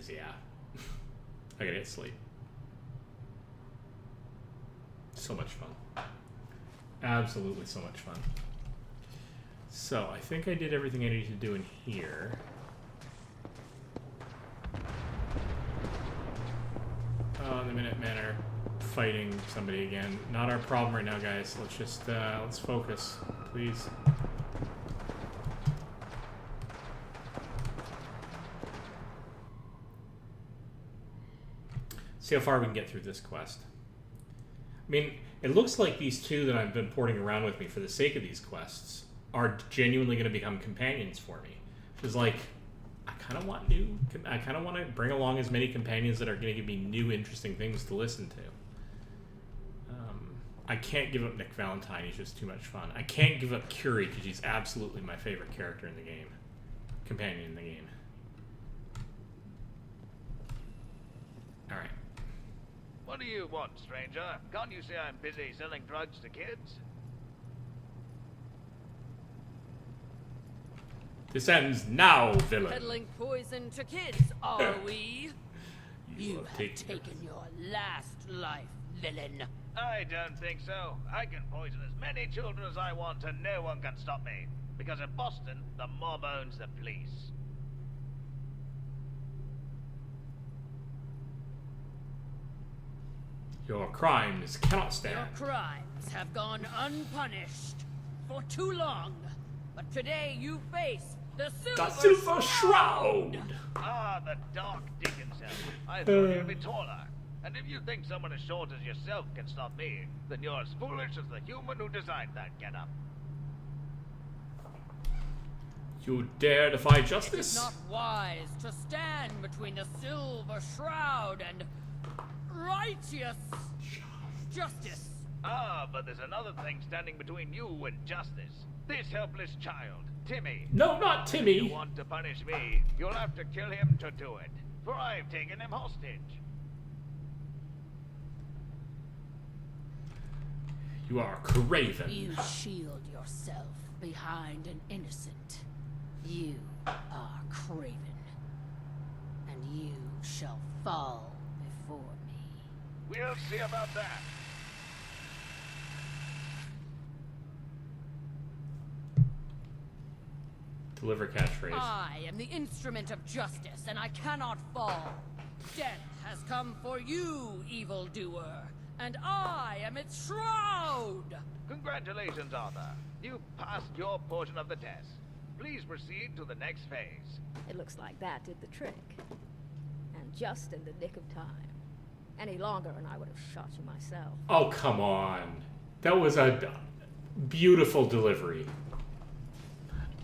Speaker 1: yeah. I gotta get sleep. So much fun. Absolutely so much fun. So, I think I did everything I needed to do in here. Oh, the Minutemen are fighting somebody again. Not our problem right now, guys. Let's just, let's focus, please. See how far we can get through this quest. I mean, it looks like these two that I've been porting around with me for the sake of these quests are genuinely going to become companions for me. Because, like, I kind of want to bring along as many companions that are going to give me new, interesting things to listen to. I can't give up Nick Valentine. He's just too much fun. I can't give up Curie because she's absolutely my favorite character in the game. Companion in the game. Alright.
Speaker 22: What do you want, stranger? Can't you see I'm busy selling drugs to kids?
Speaker 1: This ends now, villain.
Speaker 5: Peddling poison to kids, are we? You have taken your last life, villain.
Speaker 22: I don't think so. I can poison as many children as I want and no one can stop me. Because in Boston, the mob owns the police.
Speaker 1: Your crimes cannot
Speaker 5: Your
Speaker 1: stand.
Speaker 5: crimes have gone unpunished for too long. But today you face the Silver
Speaker 1: Shroud!
Speaker 22: Ah, the dark Dickens hell. I thought you'd be taller. And if you think someone as short as yourself can stop me, then you're as foolish as the human who designed that getup.
Speaker 1: You dare defy
Speaker 5: It is
Speaker 1: justice?
Speaker 5: not wise to stand between the Silver Shroud and righteous justice.
Speaker 22: Ah, but there's another thing standing between you and justice. This helpless child, Timmy.
Speaker 1: No, not Timmy.
Speaker 22: If you want to punish me, you'll have to kill him to do it. For I've taken him hostage.
Speaker 1: You are craven.
Speaker 5: You shield yourself behind an innocent. You are craven. And you shall fall before me.
Speaker 22: We'll see about that.
Speaker 1: Deliver catchphrase.
Speaker 5: I am the instrument of justice, and I cannot fall. Death has come for you, evildoer, and I am its shroud!
Speaker 22: Congratulations, Arthur. You passed your portion of the test. Please proceed to the next phase.
Speaker 21: It looks like that did the trick. And just in the nick of time. Any longer and I would have shot you myself.
Speaker 1: Oh, come on. That was a beautiful delivery.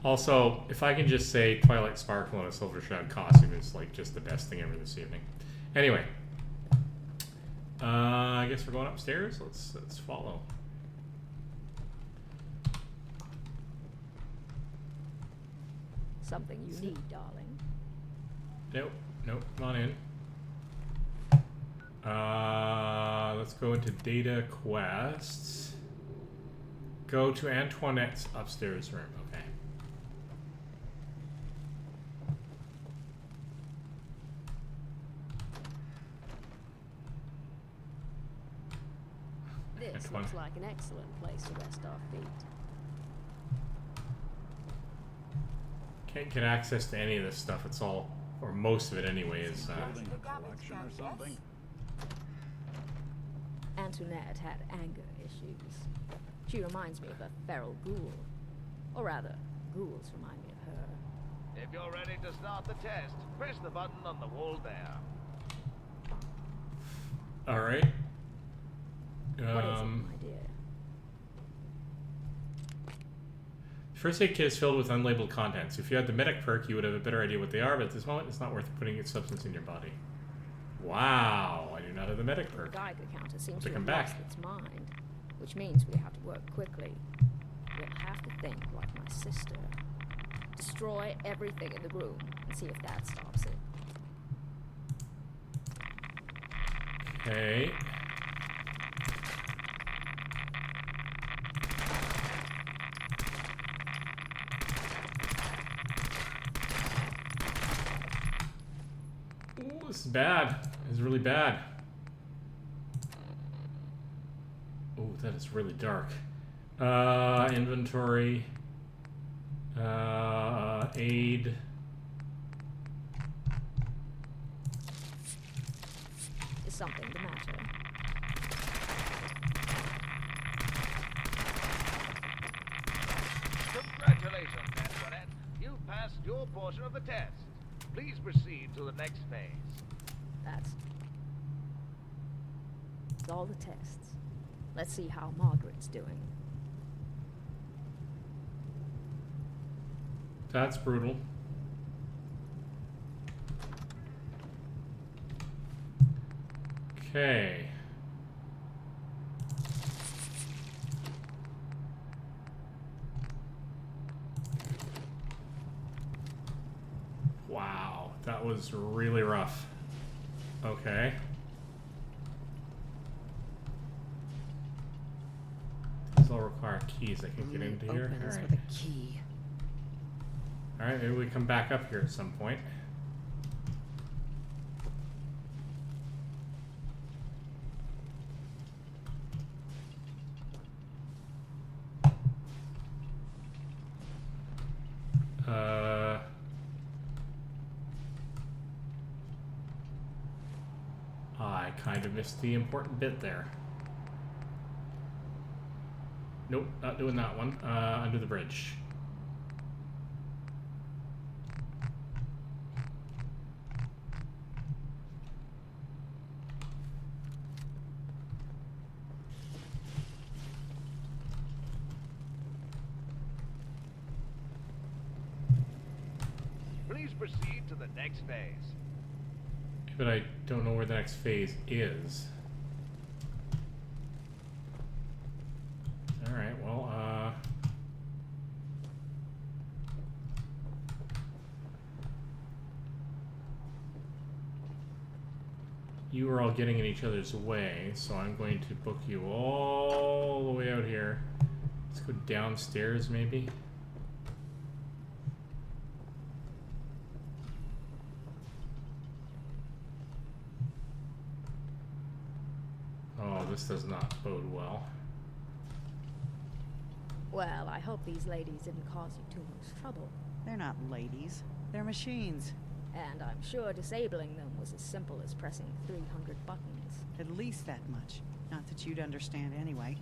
Speaker 1: Also, if I can just say Twilight Sparkle in a Silver Shroud costume is like just the best thing ever this evening. Anyway. I guess we're going upstairs. Let's follow.
Speaker 21: Something you need, darling.
Speaker 1: Nope, not in. Let's go into data quests. Go to Antoinette's upstairs room. Okay.
Speaker 21: This looks like an excellent place to rest our feet.
Speaker 1: Can't get access to any of this stuff. It's all, or most of it anyway, is
Speaker 8: Collection or something?
Speaker 21: Antoinette had anger issues. She reminds me of a feral ghoul. Or rather, ghouls remind me of her.
Speaker 22: If you're ready to start the test, press the button on the wall there.
Speaker 1: Alright.
Speaker 21: What is it, my dear?
Speaker 1: First aid kit is filled with unlabeled contents. If you had the medic perk, you would have a better idea what they are, but at this moment, it's not worth putting its substance in your body. Wow, I do not have the medic perk.
Speaker 21: The Geiger counter seems
Speaker 1: To
Speaker 21: to
Speaker 1: come
Speaker 21: have lost
Speaker 1: back.
Speaker 21: its mind, which means we have to work quickly. We'll have to think like my sister. Destroy everything in the room and see if that stops it.
Speaker 1: Okay. Ooh, this is bad. This is really bad. Oh, that is really dark. Inventory. Aid.
Speaker 21: Is something the matter?
Speaker 22: Congratulations, Antoinette. You passed your portion of the test. Please proceed to the next phase.
Speaker 21: That's all the tests. Let's see how Margaret's doing.
Speaker 1: That's brutal. Okay. Wow, that was really rough. Okay. These all require keys. I can't get into here.
Speaker 5: Opens
Speaker 1: All
Speaker 5: with
Speaker 1: right.
Speaker 5: a key.
Speaker 1: All right, maybe we come back up here at some point. I kind of missed the important bit there. Nope, not doing that one. Under the bridge.
Speaker 22: Please proceed to the next phase.
Speaker 1: But I don't know where the next phase is. Alright, well, you are all getting in each other's way, so I'm going to book you all the way out here. Let's go downstairs, maybe. Oh, this does not bode well.
Speaker 21: Well, I hope these ladies didn't cause you too much trouble.
Speaker 2: They're not ladies. They're machines.
Speaker 21: And I'm sure disabling them was as simple as pressing 300 buttons.
Speaker 2: At least that much. Not that you'd understand anyway.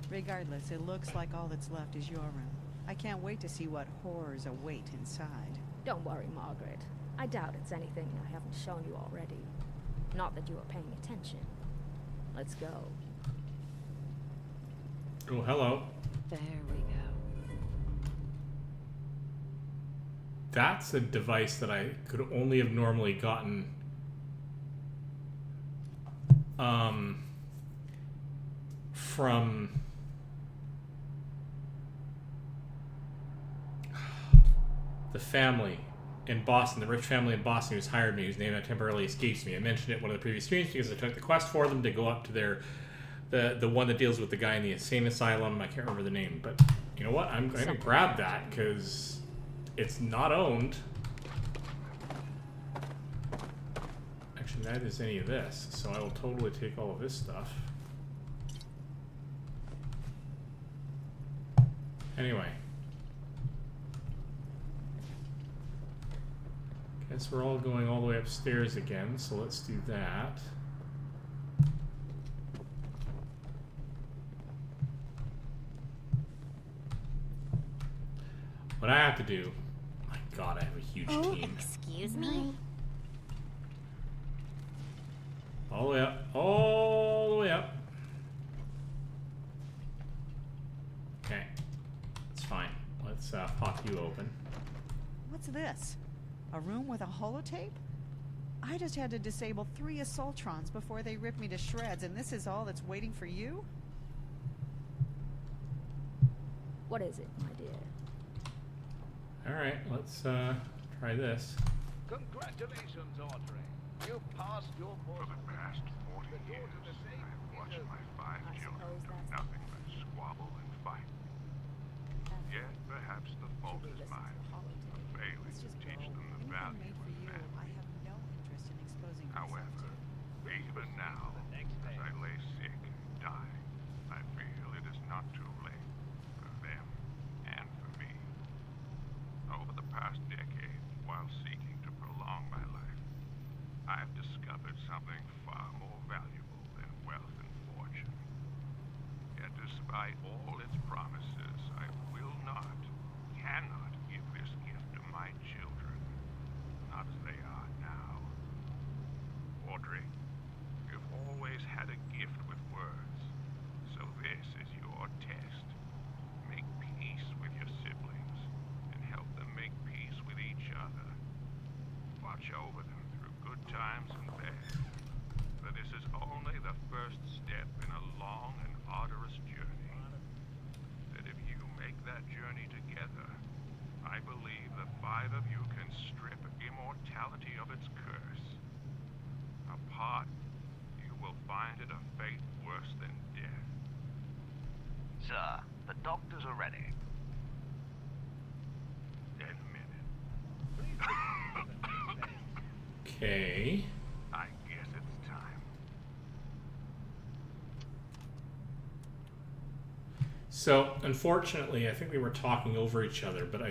Speaker 2: Regardless, it looks like all that's left is your room. I can't wait to see what horrors await inside.
Speaker 21: Don't worry, Margaret. I doubt it's anything I haven't shown you already. Not that you are paying attention. Let's go.
Speaker 1: Oh, hello.
Speaker 4: There we go.
Speaker 1: That's a device that I could only have normally gotten from the family in Boston, the rich family in Boston who's hired me, whose name temporarily escapes me. I mentioned it in one of the previous streams because I took the quest for them to go up to their the one that deals with the guy in the insane asylum. I can't remember the name, but you know what? I'm going to grab that because it's not owned. Actually, neither is any of this, so I will totally take all of this stuff. Anyway. Guess we're all going all the way upstairs again, so let's do that. What I have to do... My god, I have a huge team.
Speaker 16: Excuse me?
Speaker 1: All the way up. All the way up. Okay. That's fine. Let's pop you open.
Speaker 2: What's this? A room with a holotape? I just had to disable 3 assaultrons before they ripped me to shreds, and this is all that's waiting for you?
Speaker 21: What is it, my dear?
Speaker 1: Alright, let's try this.
Speaker 22: Congratulations, Audrey. You passed your
Speaker 18: For the past 40 years, I've watched my 5 children do nothing but squabble and fight. Yet, perhaps the fault is mine for failing to teach them the value of family.
Speaker 2: I have no interest in exposing myself
Speaker 18: However, even now, as I lay sick and dying, I feel it is not too late for them and for me. Over the past decade, while seeking to prolong my life, I've discovered something far more valuable than wealth and fortune. Yet despite all its promises, I will not, cannot give this gift to my children, not as they are now. Audrey, you've always had a gift with words, so this is your test. Make peace with your siblings, and help them make peace with each other. Watch over them through good times and bad, for this is only the first step in a long and arduous journey. That if you make that journey together, I believe the 5 of you can strip immortality of its curse. Apart, you will find it a fate worse than death.
Speaker 22: Sir, the doctors are ready.
Speaker 18: In a minute.
Speaker 1: Okay.
Speaker 18: I guess it's time.
Speaker 1: So, unfortunately, I think we were talking over each other, but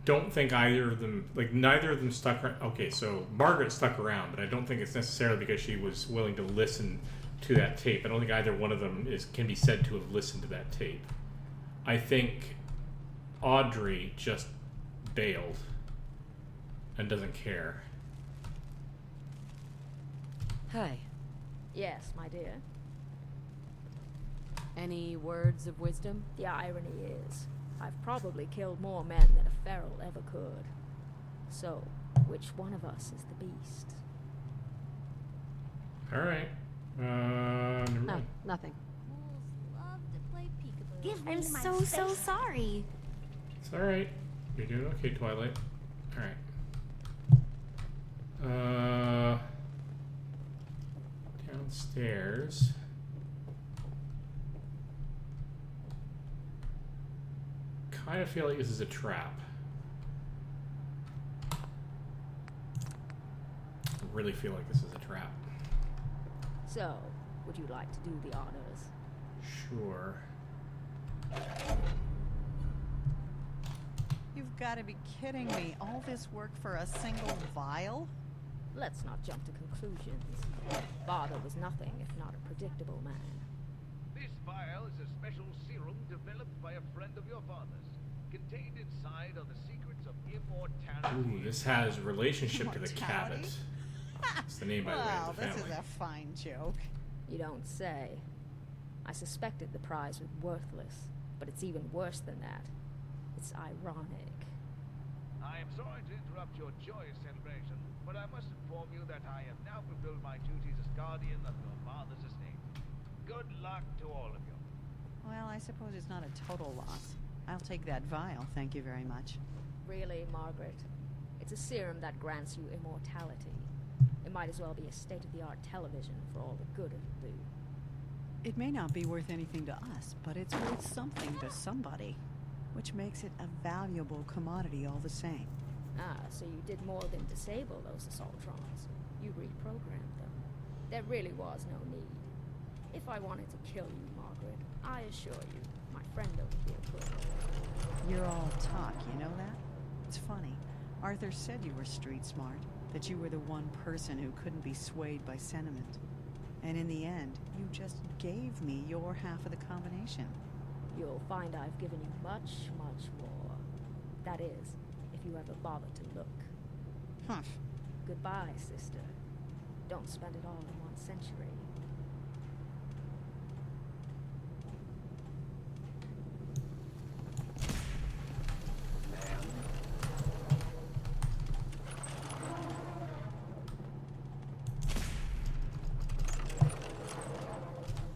Speaker 1: don't think either of them, like neither of them stuck around. Okay, so Margaret stuck around, but I don't think it's necessarily because she was willing to listen to that tape. I don't think either one of them can be said to have listened to that tape. I think Audrey just bailed and doesn't care.
Speaker 10: Hi.
Speaker 21: Yes, my dear.
Speaker 10: Any words of wisdom?
Speaker 21: The irony is, I've probably killed more men than a feral ever could. So, which one of us is the beast?
Speaker 1: Alright. Never mind.
Speaker 10: Nothing.
Speaker 16: Give me I'm so sorry.
Speaker 1: It's alright. You're doing okay, Twilight. Alright. Downstairs. Kind of feel like this is a trap. I really feel like this is a trap.
Speaker 21: So, would you like to do the honors?
Speaker 1: Sure.
Speaker 2: You've got to be kidding me. All this work for a single vial?
Speaker 21: Let's not jump to conclusions. Father was nothing if not a predictable man.
Speaker 22: This vial is a special serum developed by a friend of your father's. Contained inside are the secrets of immortality.
Speaker 1: Ooh, this has relationship to the Cabot. It's the name, by the way,
Speaker 2: Wow,
Speaker 1: of the
Speaker 2: this
Speaker 1: family.
Speaker 2: is a fine joke.
Speaker 21: You don't say. I suspected the prize was worthless, but it's even worse than that. It's ironic.
Speaker 22: I am sorry to interrupt your joyous celebration, but I must inform you that I have now fulfilled my duties as guardian of your father's estate. Good luck to all of you.
Speaker 2: Well, I suppose it's not a total loss. I'll take that vial, thank you very much.
Speaker 21: Really, Margaret? It's a serum that grants you immortality. It might as well be a state-of-the-art television for all the good it'll do.
Speaker 2: It may not be worth anything to us, but it's worth something to somebody, which makes it a valuable commodity all the same.
Speaker 21: Ah, so you did more than disable those assaultrons. You reprogrammed them. There really was no need. If I wanted to kill you, Margaret, I assure you, my friend over here could.
Speaker 2: You're all talk, you know that? It's funny. Arthur said you were street smart, that you were the one person who couldn't be swayed by sentiment. And in the end, you just gave me your half of the combination.
Speaker 21: You'll find I've given you much, much more. That is, if you ever bother to look.
Speaker 2: Humph.
Speaker 21: Goodbye, sister. Don't spend it all in 1 century.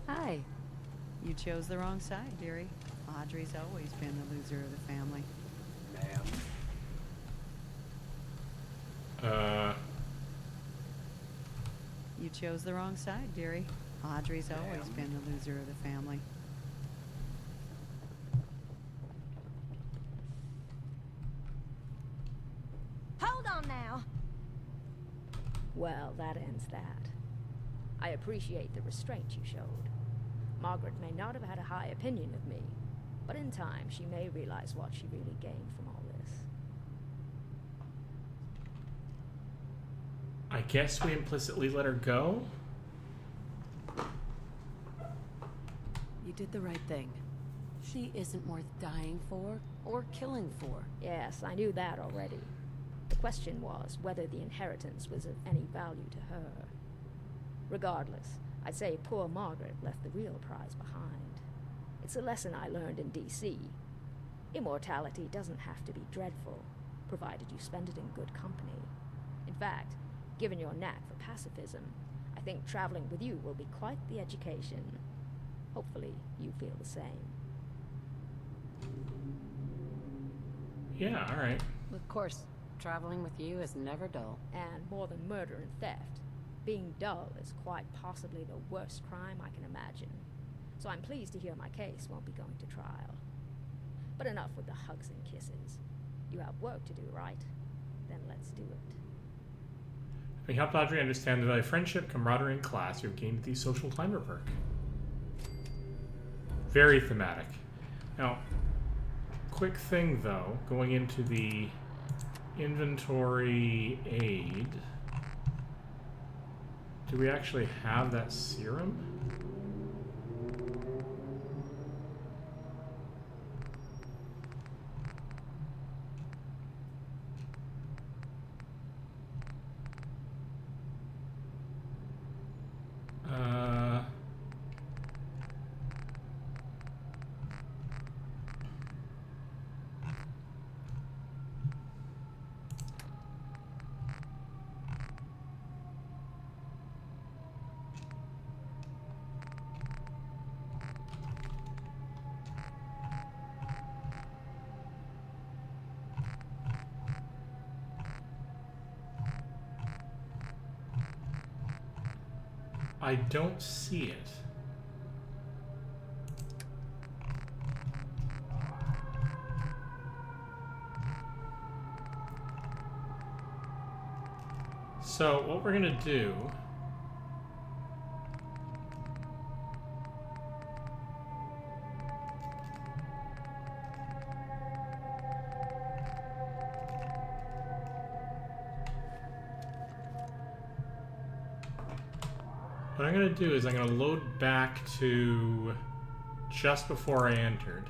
Speaker 10: Hi.
Speaker 2: You chose the wrong side, dearie. Audrey's always been the loser of the family. You chose the wrong side, dearie. Audrey's always been the loser of the family.
Speaker 16: Hold on now.
Speaker 21: Well, that ends that. I appreciate the restraint you showed. Margaret may not have had a high opinion of me, but in time she may realize what she really gained from all this.
Speaker 1: I guess we implicitly let her go?
Speaker 10: You did the right thing. She isn't worth dying for or killing for.
Speaker 21: Yes, I knew that already. The question was whether the inheritance was of any value to her. Regardless, I'd say poor Margaret left the real prize behind. It's a lesson I learned in D.C. Immortality doesn't have to be dreadful, provided you spend it in good company. In fact, given your knack for pacifism, I think traveling with you will be quite the education. Hopefully, you feel the same.
Speaker 1: Yeah, alright.
Speaker 10: Of course, traveling with you is never dull.
Speaker 21: And more than murder and theft, being dull is quite possibly the worst crime I can imagine. So I'm pleased to hear my case won't be going to trial. But enough with the hugs and kisses. You have work to do, right? Then let's do it.
Speaker 1: We helped Audrey understand the value of friendship, camaraderie, and class. You've gained the social climber perk. Very thematic. Now, quick thing though, going into the Inventory aid. Do we actually have that serum? I don't see it. So what we're gonna do what I'm going to do is I'm going to load back to just before I entered.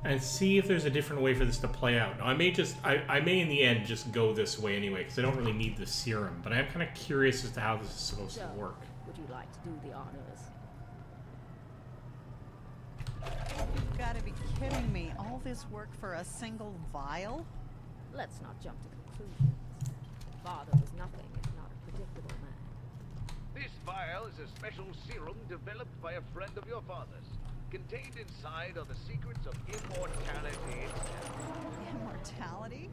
Speaker 1: And see if there's a different way for this to play out. Now, I may in the end just go this way anyway, because I don't really need the serum, but I'm kind of curious as to how this is supposed to work.
Speaker 21: Would you like to do the honors?
Speaker 2: You've got to be kidding me. All this work for a single vial?
Speaker 21: Let's not jump to conclusions. Father was nothing if not a predictable man.
Speaker 22: This vial is a special serum developed by a friend of your father's. Contained inside are the secrets of immortality itself.
Speaker 2: Immortality?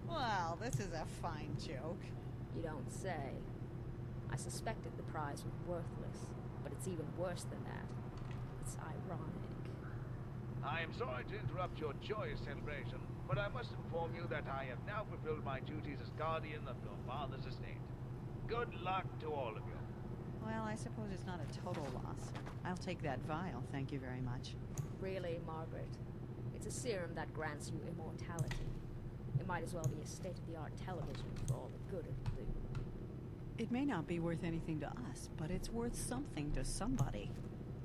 Speaker 2: Well, this is a fine joke.
Speaker 21: You don't say. I suspected the prize was worthless, but it's even worse than that. It's ironic.
Speaker 22: I am sorry to interrupt your joyous celebration, but I must inform you that I have now fulfilled my duties as guardian of your father's estate. Good luck to all of you.
Speaker 2: Well, I suppose it's not a total loss. I'll take that vial, thank you very much.
Speaker 21: Really, Margaret? It's a serum that grants you immortality. It might as well be a state-of-the-art television for all the good it will do.
Speaker 2: It may not be worth anything to us, but it's worth something to somebody,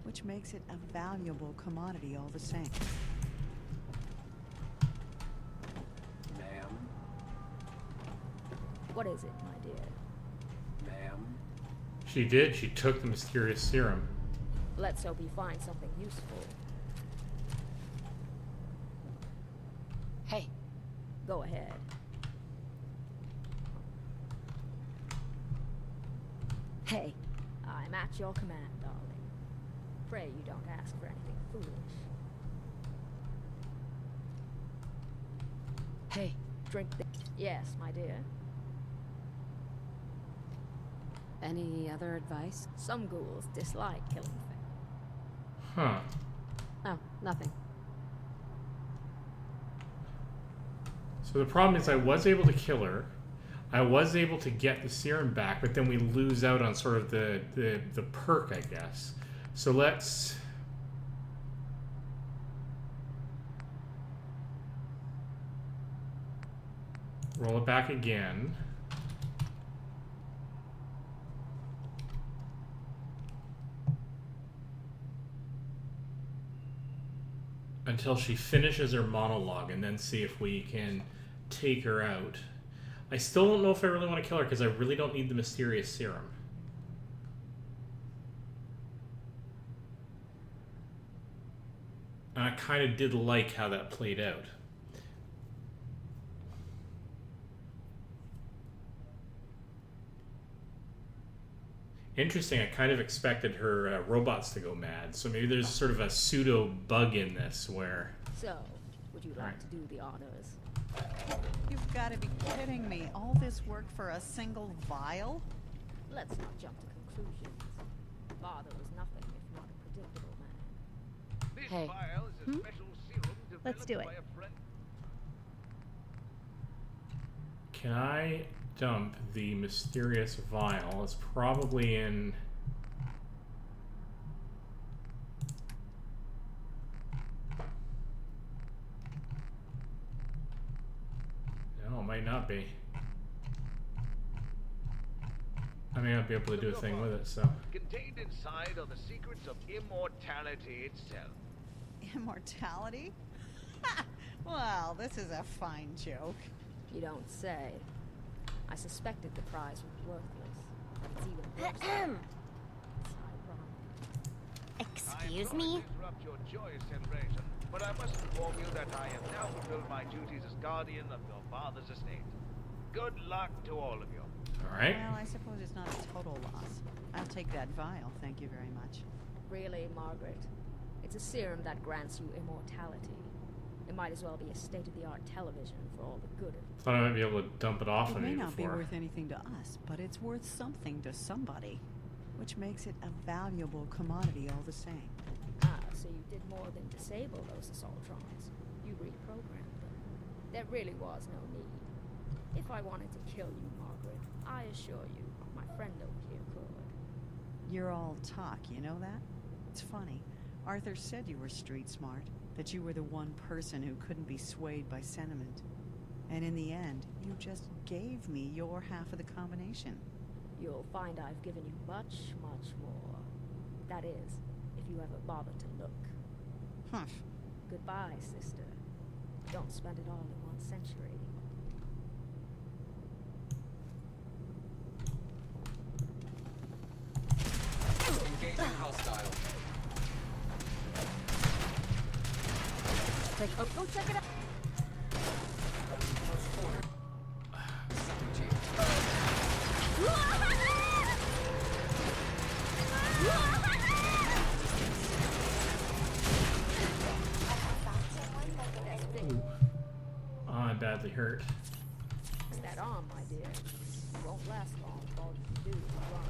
Speaker 2: which makes it a valuable commodity all the same.
Speaker 6: Ma'am?
Speaker 21: What is it, my dear?
Speaker 6: Ma'am?
Speaker 1: She did. She took the mysterious serum.
Speaker 21: Let's hope you find something useful.
Speaker 4: Hey.
Speaker 21: Go ahead. Hey, I'm at your command, darling. Pray you don't ask for anything foolish.
Speaker 4: Hey.
Speaker 21: Drink this. Yes, my dear.
Speaker 4: Any other advice?
Speaker 21: Some ghouls dislike killing things.
Speaker 1: Huh.
Speaker 4: Oh, nothing.
Speaker 1: So the problem is I was able to kill her. I was able to get the serum back, but then we lose out on sort of the perk, I guess. So let's... roll it back again. Until she finishes her monologue, and then see if we can take her out. I still don't know if I really want to kill her because I really don't need the mysterious serum. And I kind of did like how that played out. Interesting, I kind of expected her robots to go mad, so maybe there's sort of a pseudo bug in this where...
Speaker 21: So, would you like to do the honors?
Speaker 2: You've got to be kidding me. All this work for a single vial?
Speaker 21: Let's not jump to conclusions. Father was nothing if not a predictable man.
Speaker 22: This
Speaker 4: Hey.
Speaker 22: vial is a special serum
Speaker 20: Let's
Speaker 22: developed
Speaker 20: do it.
Speaker 22: by a friend.
Speaker 1: Can I dump the mysterious vial? It's probably in... might not be. I may not be able to do a thing with it, so.
Speaker 22: Contained inside are the secrets of immortality itself.
Speaker 2: Immortality? Well, this is a fine joke.
Speaker 21: You don't say. I suspected the prize was worthless, but it's even worse. It's ironic.
Speaker 16: Excuse me?
Speaker 22: Interrupt your joyous celebration, but I must inform you that I have now fulfilled my duties as guardian of your father's estate. Good luck to all of you.
Speaker 1: All right.
Speaker 2: Well, I suppose it's not a total loss. I'll take that vial, thank you very much.
Speaker 21: Really, Margaret? It's a serum that grants you immortality. It might as well be a state-of-the-art television for all the good it.
Speaker 1: Thought I might be able to dump it off
Speaker 2: It
Speaker 1: on
Speaker 2: may
Speaker 1: you
Speaker 2: not be
Speaker 1: before.
Speaker 2: worth anything to us, but it's worth something to somebody, which makes it a valuable commodity all the same.
Speaker 21: Ah, so you did more than disable those assaultrons. You reprogrammed them. There really was no need. If I wanted to kill you, Margaret, I assure you, my friend over here could.
Speaker 2: You're all talk, you know that? It's funny. Arthur said you were street smart, that you were the one person who couldn't be swayed by sentiment. And in the end, you just gave me your half of the combination.
Speaker 21: You'll find I've given you much, much more. That is, if you ever bother to look.
Speaker 2: Humph.
Speaker 21: Goodbye, sister. Don't spend it all in 1 century.
Speaker 11: Engaging hostile.
Speaker 5: Go check it out.
Speaker 1: Ooh. Oh, I'm badly hurt.
Speaker 21: It's that arm, my dear. It won't last long. All you can do is run.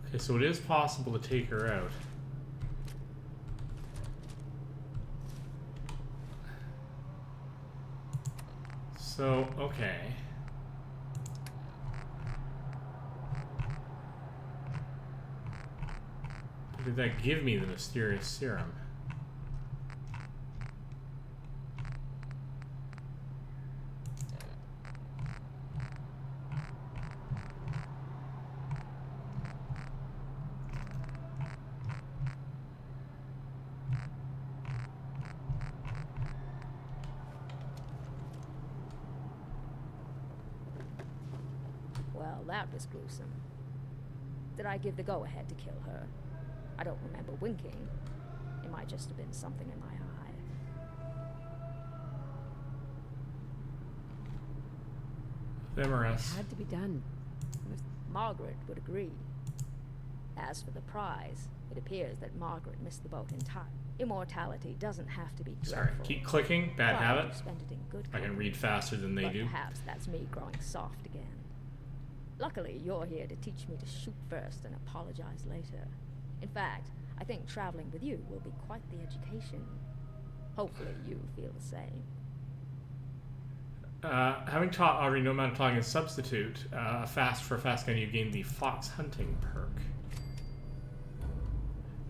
Speaker 1: Okay, so it is possible to take her out. So, okay. But did that give me the mysterious serum?
Speaker 21: Well, that was gruesome. Did I give the go-ahead to kill her? I don't remember winking. It might just have been something in my eye.
Speaker 1: It
Speaker 21: had to be done. Margaret would agree. As for the prize, it appears that Margaret missed the boat entirely. Immortality doesn't have to be
Speaker 1: Sorry,
Speaker 21: dreadful.
Speaker 1: keep clicking. Bad
Speaker 21: Why
Speaker 1: habit.
Speaker 21: don't you spend it in good
Speaker 1: I can
Speaker 21: company?
Speaker 1: read faster than they
Speaker 21: But
Speaker 1: do.
Speaker 21: perhaps that's me growing soft again. Luckily, you're here to teach me to shoot first and apologize later. In fact, I think traveling with you will be quite the education. Hopefully you feel the same.
Speaker 1: Having taught Audrey no amount of talking is substitute, for a fast gun you gain the fox hunting perk.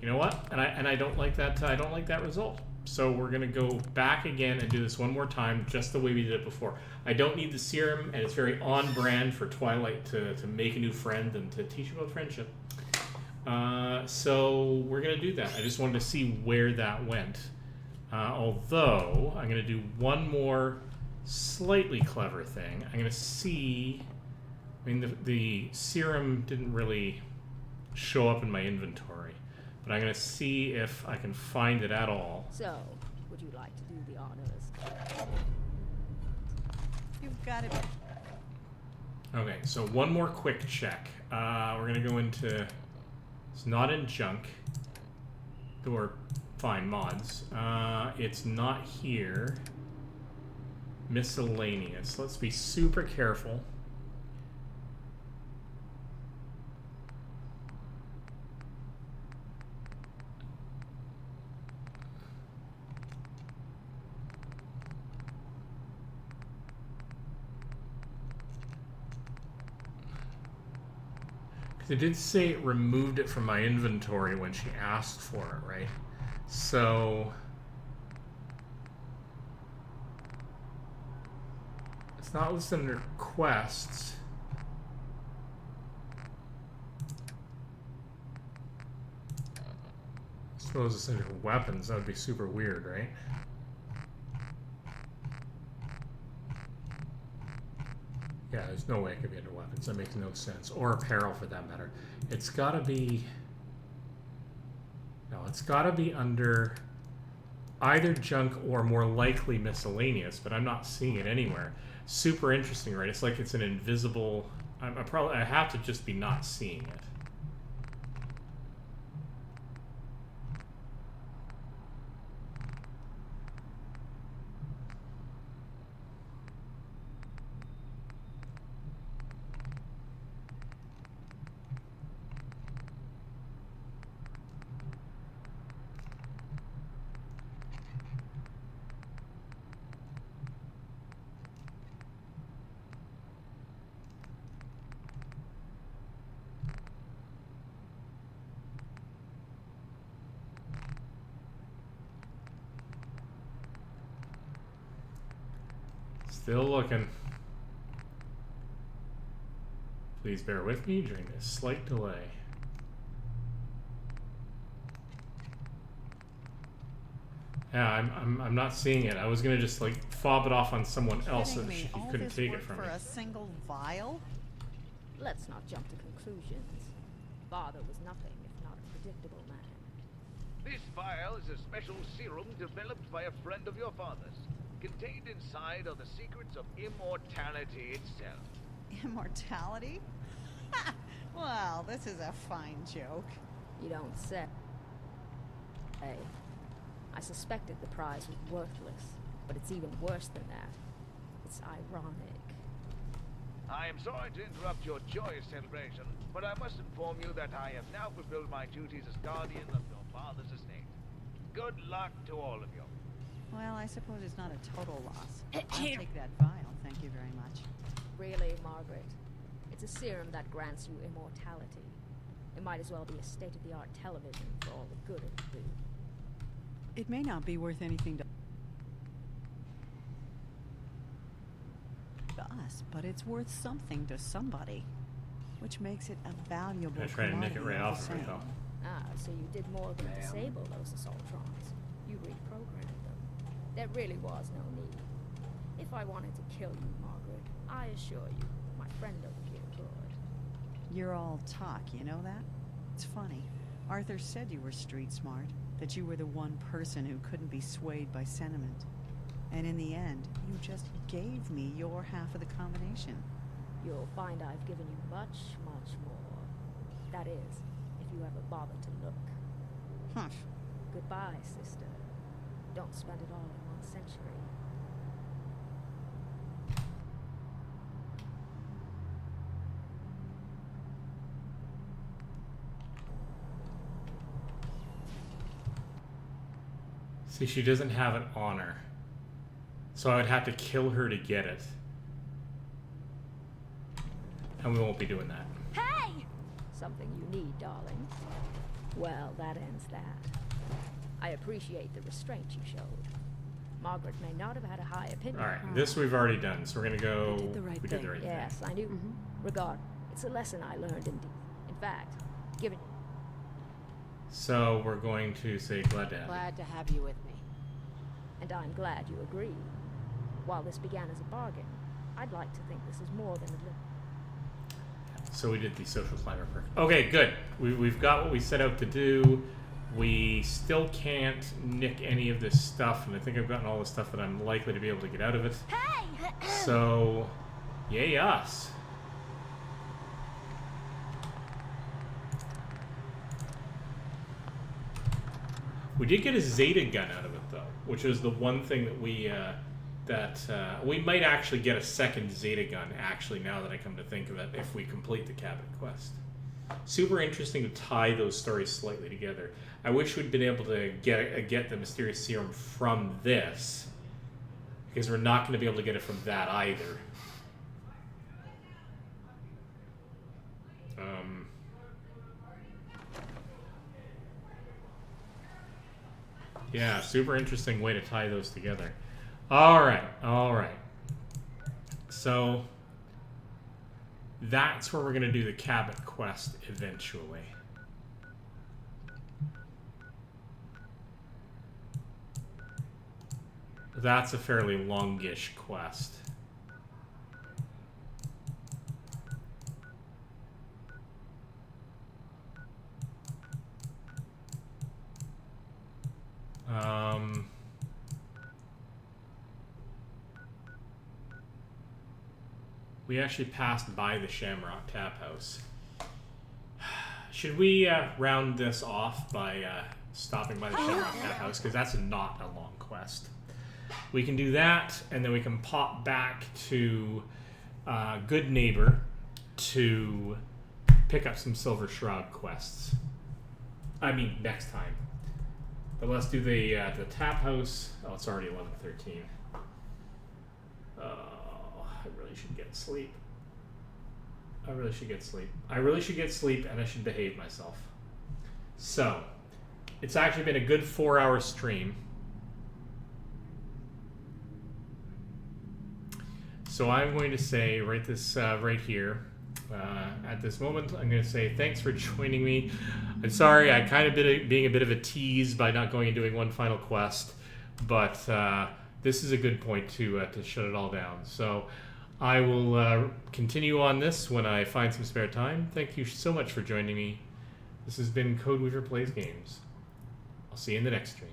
Speaker 1: You know what? And I don't like that. I don't like that result. So we're gonna go back again and do this one more time, just the way we did it before. I don't need the serum, and it's very on brand for Twilight to make a new friend and to teach about friendship. So we're gonna do that. I just wanted to see where that went. Although I'm gonna do one more slightly clever thing. I'm gonna see. I mean, the serum didn't really show up in my inventory, but I'm gonna see if I can find it at all.
Speaker 21: So, would you like to do the honors?
Speaker 2: You've got it.
Speaker 1: Okay, so one more quick check. We're gonna go into. It's not in junk. Or fine mods. It's not here. Miscellaneous. Let's be super careful. They did say it removed it from my inventory when she asked for it, right? So it's not listed under quests. I suppose it's under weapons. That would be super weird, right? Yeah, there's no way it could be under weapons. That makes no sense. Or apparel, for that matter. It's gotta be... No, it's gotta be under either junk or more likely miscellaneous, but I'm not seeing it anywhere. Super interesting, right? It's like it's an invisible... I have to just be not seeing it. Still looking. Please bear with me during this slight delay. Yeah, I'm not seeing it. I was gonna just like fob it off on someone else so he couldn't take it from me.
Speaker 2: For a single vial?
Speaker 21: Let's not jump to conclusions. Father was nothing if not a predictable man.
Speaker 22: This vial is a special serum developed by a friend of your father's. Contained inside are the secrets of immortality itself.
Speaker 2: Immortality? Well, this is a fine joke.
Speaker 21: You don't say. Hey, I suspected the prize was worthless, but it's even worse than that. It's ironic.
Speaker 22: I am sorry to interrupt your joyous celebration, but I must inform you that I have now fulfilled my duties as guardian of your father's estate. Good luck to all of you.
Speaker 2: Well, I suppose it's not a total loss. I'll take that vial, thank you very much.
Speaker 21: Really, Margaret? It's a serum that grants you immortality. It might as well be a state-of-the-art television for all the good it will do.
Speaker 2: It may not be worth anything to us, but it's worth something to somebody, which makes it a valuable
Speaker 1: I try to nick it right off of her, though.
Speaker 21: Ah, so you did more than disable those assaultrons. You reprogrammed them. There really was no need. If I wanted to kill you, Margaret, I assure you, my friend over here could.
Speaker 2: You're all talk, you know that? It's funny. Arthur said you were street smart, that you were the one person who couldn't be swayed by sentiment. And in the end, you just gave me your half of the combination.
Speaker 21: You'll find I've given you much, much more. That is, if you ever bother to look.
Speaker 2: Humph.
Speaker 21: Goodbye, sister. Don't spend it all in one century.
Speaker 1: See, she doesn't have it on her. So I would have to kill her to get it. And we won't be doing that.
Speaker 21: Hey! Something you need, darling. Well, that ends that. I appreciate the restraint you showed. Margaret may not have had a high opinion.
Speaker 1: Alright, this we've already done, so we're gonna go...
Speaker 21: We did the right thing. Yes, I knew. Regard, it's a lesson I learned in fact, given...
Speaker 1: So we're going to say glad to have you.
Speaker 10: Glad to have you with me.
Speaker 21: And I'm glad you agreed. While this began as a bargain, I'd like to think this is more than a...
Speaker 1: So we did the social climber perk. Okay, good. We've got what we set out to do. We still can't nick any of this stuff, and I think I've gotten all the stuff that I'm likely to be able to get out of it.
Speaker 16: Hey!
Speaker 1: So, yay us. We did get a Zeta gun out of it, though, which is the one thing that we might actually get a second Zeta gun, actually, now that I come to think of it, if we complete the cabinet quest. Super interesting to tie those stories slightly together. I wish we'd been able to get the mysterious serum from this, because we're not going to be able to get it from that either. Yeah, super interesting way to tie those together. Alright, alright. So, that's where we're going to do the Cabot quest eventually. That's a fairly longish quest. We actually passed by the Shamrock Tap House. Should we round this off by stopping by the Shamrock Tap House? Because that's not a long quest. We can do that, and then we can pop back to Good Neighbor to pick up some Silver Shroud quests. I mean, next time. But let's do the Tap House. Oh, it's already 11:13. I really should get sleep. I really should get sleep. I really should get sleep, and I should behave myself. So, it's actually been a good 4-hour stream. So I'm going to say right here, at this moment, I'm going to say thanks for joining me. I'm sorry, I kind of being a bit of a tease by not going and doing one final quest, but this is a good point to shut it all down. So I will continue on this when I find some spare time. Thank you so much for joining me. This has been Code Weaver Plays Games. I'll see you in the next stream.